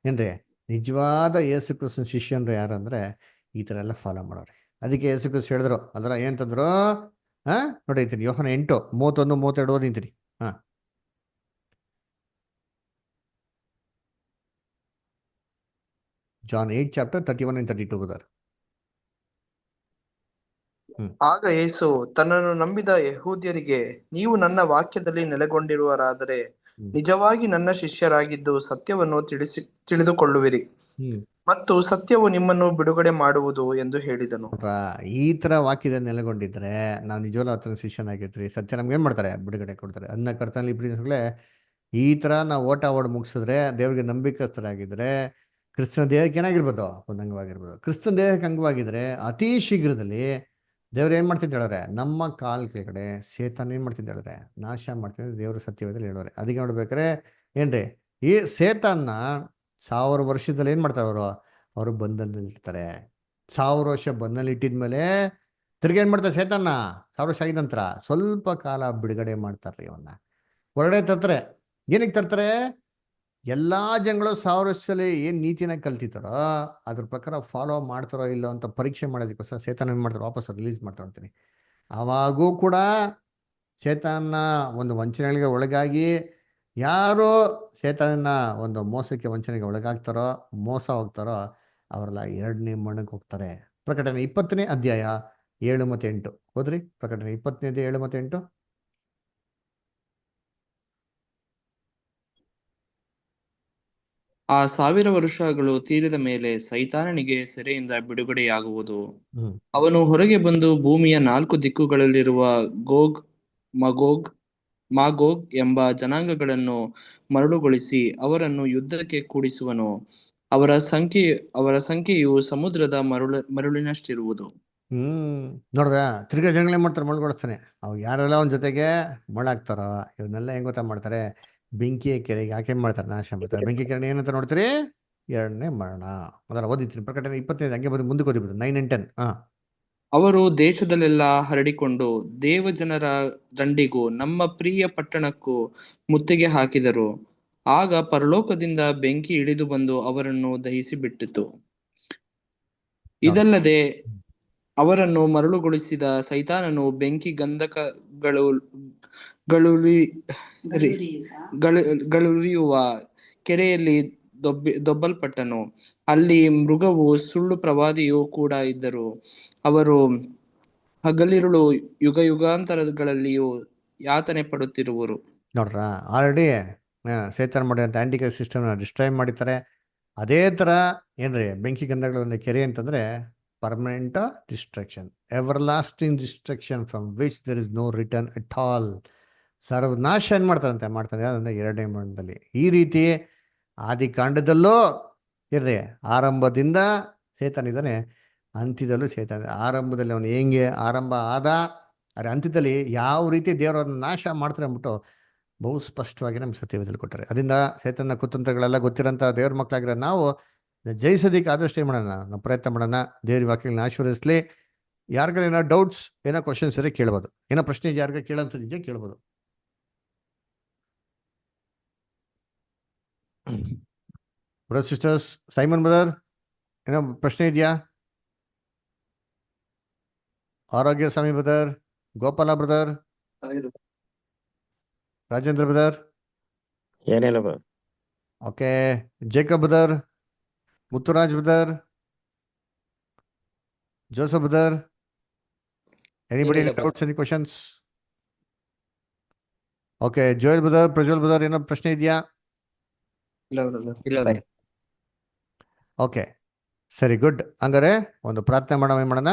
A: ಏನ್ರಿ, ನಿಜವಾದ ಯೇಸು ಕ್ರಿಸ್ತನ ಶಿಷ್ಯನ್ರು ಯಾರಂದ್ರೆ ಈ ಥರ ಎಲ್ಲ ಫಾಲೋ ಮಾಡೋರಿ. ಅದಕ್ಕೆ ಯೇಸು ಕ್ರಿಸ್ತ ಹೇಳಿದ್ರು. ಅದರ ಏನಂತಂದ್ರು? ಹಾ, ನೋಡಿರ್ತೀನಿ ಯೋಹನ 8:31-32 ಓದಿಂತೀನಿ. ಹಾ, John 8 chapter 31 and 32 brother. ಹ್ಮ್
D: ಆಗ ಯೇಸು ತನ್ನನ್ನು ನಂಬಿದ ಯೆಹೂದ್ಯರಿಗೆ, ನೀವು ನನ್ನ ವಾಕ್ಯದಲ್ಲಿ ನೆಲೆಗೊಂಡಿರುವರಾದರೆ
A: ಹ್ಮ್
D: ನಿಜವಾಗಿ ನನ್ನ ಶಿಷ್ಯರಾಗಿದ್ದು ಸತ್ಯವನ್ನು ತಿಳಿದುಕೊಳ್ಳುವಿರಿ,
A: ಹ್ಮ್
D: ಮತ್ತು ಸತ್ಯವು ನಿಮ್ಮನ್ನು ಬಿಡುಗಡೆ ಮಾಡುವುದು ಎಂದು ಹೇಳಿದನು.
A: ನೋಡ್ರಾ, ಈ ತರ ವಾಕ್ಯದ ನೆಲೆಗೊಂಡಿದ್ರೆ ನಾವು ನಿಜವಲ್ಲ ಆತನ ಶಿಷ್ಯನಾಗಿರ್ತೀವಿ. ಸತ್ಯ ನಮ್ಗೆ ಏನ್ ಮಾಡ್ತಾರೆ? ಬಿಡುಗಡೆ ಕೊಡ್ತಾರೆ. ಅದನ್ನ ಕರ್ತನಲ್ಲಿ ಪ್ರೀತಿಗಳೇ, ಈ ತರ ನಾವು ಓಟ ಓಡ್ ಮುಗಿಸಿದ್ರೆ, ದೇವ್ರಿಗೆ ನಂಬಿಕಸ್ಥರಾಗಿದ್ರೆ, ಕ್ರಿಸ್ತನ ದೇಹಕ್ಕೆ ಏನಾಗಿರ್ಬೋದು? ಒಂದು ಅಂಗವಾಗಿರ್ಬೋದು. ಕ್ರಿಸ್ತನ ದೇಹಕ್ಕೆ ಅಂಗವಾಗಿದ್ರೆ ಅತಿ ಶೀಘ್ರದಲ್ಲಿ ದೇವ್ರು ಏನ್ ಮಾಡ್ತಿದ್ದ ಹೇಳಿದ್ರೆ, ನಮ್ಮ ಕಾಲ್ ಕೆಳಗಡೆ ಸೇತಾನ ಏನ್ ಮಾಡ್ತಿದ್ದ ಹೇಳಿದ್ರೆ, ನಾಶ ಮಾಡ್ತಿದ್ದ ದೇವ್ರ ಸತ್ಯವೇದಲ್ಲಿ ಹೇಳೋರೆ. ಅದಕ್ಕೆ ನೋಡ್ಬೇಕಾರೆ ಏನ್ರಿ, ಈ ಸೇತಾನ್ನ 1000 ವರ್ಷದಲ್ಲಿ ಏನ್ ಮಾಡ್ತಾರೆ ಅವರು ಬಂಧನದಲ್ಲಿ ಇರ್ತಾರೆ. 1000 ವರ್ಷ ಬಂಧನಲ್ಲಿ ಇಟ್ಟಿದ್ಮೇಲೆ ತಿರ್ಗಿ ಏನ್ ಮಾಡ್ತಾರೆ ಸೇತಾನ್ನ? 1000 ವರ್ಷ ಆಗಿದ ನಂತರ ಸ್ವಲ್ಪ ಕಾಲ ಬಿಡುಗಡೆ ಮಾಡ್ತಾರ್ರಿ ಅವನ್ನ. ಹೊರಗಡೆ ತರ್ತಾರೆ. ಏನಕ್ಕೆ ತರ್ತಾರೆ? ಎಲ್ಲಾ ಜನಗಳು 1000 ವರ್ಷದಲ್ಲಿ ಏನ್ ನೀತಿನ ಕಲ್ತಿದ್ದಾರೋ ಅದ್ರ ಪ್ರಕಾರ ಫಾಲೋ ಮಾಡ್ತಾರೋ ಇಲ್ಲೋ ಅಂತ ಪರೀಕ್ಷೆ ಮಾಡೋದಕ್ಕೋಸ್ಕರ ಸೇತಾನ ಏನ್ ಮಾಡ್ತಾರೆ? ವಾಪಸ್ ರಿಲೀಸ್ ಮಾಡ್ತಾರೆ ಅಂತೀನಿ. ಆವಾಗೂ ಕೂಡ ಸೇತಾನ ಒಂದು ವಂಚನೆಗಳಿಗೆ ಒಳಗಾಗಿ ಯಾರು ಸೇತಾನ ಒಂದು ಮೋಸಕ್ಕೆ ವಂಚನೆಗೆ ಒಳಗಾಗ್ತಾರೋ, ಮೋಸ ಹೋಗ್ತಾರೋ, ಅವರೆಲ್ಲ 2ನೇ ಮರಣಕ್ಕೆ ಹೋಗ್ತಾರೆ. ಪ್ರಕಟಣೆ 20ನೇ ಅಧ್ಯಾಯ 7 ಮತ್ತು 8 ಹೋದ್ರಿ. ಪ್ರಕಟಣೆ 20ನೇ ಅಧ್ಯಾಯ 7 ಮತ್ತು 8.
G: ಆ 1000 ವರ್ಷಗಳು ತೀರಿದ ಮೇಲೆ ಸೈತಾನನಿಗೆ ಸೆರೆಯಿಂದ ಬಿಡುಗಡೆಯಾಗುವುದು.
A: ಹ್ಮ್
G: ಅವನು ಹೊರಗೆ ಬಂದು ಭೂಮಿಯ 4 ದಿಕ್ಕುಗಳಲ್ಲಿರುವ ಗೋಗ್, ಮಾಗೋಗ್ ಎಂಬ ಜನಾಂಗಗಳನ್ನು ಮರಳುಗೊಳಿಸಿ ಅವರನ್ನು ಯುದ್ಧಕ್ಕೆ ಕೂಡಿಸುವನು. ಅವರ ಸಂಖ್ಯೆಯು ಸಮುದ್ರದ ಮರಳಿನಷ್ಟಿರುವುದು.
A: ನೋಡ್ರ, ತಿರ್ಗಾ ಜನಗಳೇನ್ ಮಾಡ್ತಾರೆ? ಮಳ್ಗೊಳಿಸ್ತಾನೆ. ಅವು ಯಾರೆಲ್ಲ ಒಂದ್ ಜೊತೆಗೆ ಮೊಳಾಗ್ತಾರೋ ಇವನ್ನೆಲ್ಲ ಹೆಂಗ್ ಗೊತ್ತಾ ಮಾಡ್ತಾರೆ? ಬೆಂಕಿಯ ಕೆರೆಗೆ ಯಾಕೆ ಮಾಡ್ತಾರೆ? ನಾಶ ಮಾಡ್ತಾರೆ. ಬೆಂಕಿ ಕೆರೆ ಏನಂತ ನೋಡ್ತೀರಿ? 2ನೇ ಮರಣ. ಮೊದಲ ಓದಿರ್ತೀನಿ. ಪ್ರಕಟಣೆ 25 ಹಂಗೆ ಬಂದು ಮುಂದಕ್ಕೆ ಓದಿಬಿಡು 9 and 10.
G: ಅವರು ದೇಶದಲ್ಲೆಲ್ಲ ಹರಡಿಕೊಂಡು ದೇವಜನರ ದಂಡಿಗೂ ನಮ್ಮ ಪ್ರಿಯ ಪಟ್ಟಣಕ್ಕೂ ಮುತ್ತಿಗೆ ಹಾಕಿದರು. ಆಗ ಪರಲೋಕದಿಂದ ಬೆಂಕಿ ಇಳಿದು ಬಂದು ಅವರನ್ನು ದಹಿಸಿ ಬಿಟ್ಟಿತು. ಇದಲ್ಲದೆ ಅವರನ್ನು ಮರಳುಗೊಳಿಸಿದ ಸೈತಾನನು ಬೆಂಕಿ ಗಂಧಕಗಳುರಿಯುವ ಕೆರೆಯಲ್ಲಿ ದೊಬ್ಬಲ್ಪಟ್ಟನು. ಅಲ್ಲಿ ಮೃಗವು ಸುಳ್ಳು ಪ್ರವಾದಿಯೂ ಕೂಡ ಇದ್ದರು. ಅವರು ಹಗಲಿರುಳು ಯುಗಾಂತರಗಳಲ್ಲಿಯೂ ಯಾತನೆ ಪಡುತ್ತಿರುವರು.
A: ನೋಡ್ರ, ಆಲ್ರೆಡಿ ಸೇತಾನ ಮಾಡಿದಂಥ ಆಂಟಿಕಲ್ ಸಿಸ್ಟಮ್ನ ಡಿಸ್ಟ್ರಾಯ್ ಮಾಡಿರ್ತಾರೆ. ಅದೇ ಥರ ಏನ್ರಿ ಬೆಂಕಿ ಗಂಧಗಳ ಒಂದು ಕೆರೆ ಅಂತಂದ್ರೆ permanent destruction, everlasting destruction from which there is no return at all. ಸರ್ವನಾಶ ಏನ್ ಮಾಡ್ತಾರಂತೆ? ಮಾಡ್ತಾರೆ. ಅದರಿಂದ 2ನೇ ಮರಣದಲ್ಲಿ. ಈ ರೀತಿ ಆದಿಕಾಂಡದಲ್ಲೂ ಇರ್ರಿ, ಆರಂಭದಿಂದ ಸೇತಾನ ಇದ್ದಾನೆ, ಅಂತ್ಯದಲ್ಲೂ ಸೇತಾನ. ಆರಂಭದಲ್ಲಿ ಅವನು ಹೆಂಗೆ ಆರಂಭ ಆದ, ಅರೆ ಅಂತ್ಯದಲ್ಲಿ ಯಾವ ರೀತಿ ದೇವರನ್ನು ನಾಶ ಮಾಡ್ತಾರೆ ಅಂದ್ಬಿಟ್ಟು ಬಹು ಸ್ಪಷ್ಟವಾಗಿ ನಮ್ಗೆ ಸತ್ಯವೇದಲ್ಲಿ ಕೊಟ್ಟಾರೆ. ಅದರಿಂದ ಸೇತನ ಕುತಂತ್ರಗಳೆಲ್ಲ ಗೊತ್ತಿರೋಂಥ ದೇವ್ರ ಮಕ್ಕಳಾಗಿರೋ ನಾವು ಜಯಿಸೋದಕ್ಕೆ ಆದಷ್ಟು ಏನು ಮಾಡೋಣ? ನಾವು ಪ್ರಯತ್ನ ಮಾಡೋಣ. ದೇವ್ರ ವಾಕ್ಯಗಳನ್ನ ಆಶೀರ್ವದಿಸಲಿ. ಯಾರಿಗಾರ ಏನೋ ಡೌಟ್ಸ್, ಏನೋ ಕ್ವಶನ್ಸ್ ಇದ್ರೆ ಕೇಳ್ಬೋದು. ಏನೋ ಪ್ರಶ್ನೆ ಯಾರಿಗ ಕೇಳೋಂಥದ್ದಿದೆ ಕೇಳ್ಬೋದು. ಬ್ರದರ್ ಸಿಸ್ಟರ್ಸ್, ಸೈಮನ್ ಬ್ರದರ್ ಏನೋ ಪ್ರಶ್ನೆ ಇದೆಯಾ? Arogya Swami brother, Gopala brother, Rajendra brother,
E: ಏನಿಲ್ಲ brother.
A: Okay, Jacob brother, Muthuraj brother, Joseph brother, anybody
C: ಏನಿಲ್ಲ
A: doubts, any questions? Okay, Joel brother, Prajwal brother, ಏನೋ ಪ್ರಶ್ನೆ ಇದೆಯಾ?
B: ಇಲ್ಲ.
A: ಓಕೆ, ಸರಿ, ಗುಡ್. ಹಂಗಾರೆ ಒಂದು ಪ್ರಾರ್ಥನೆ ಮಾಡೋಣ.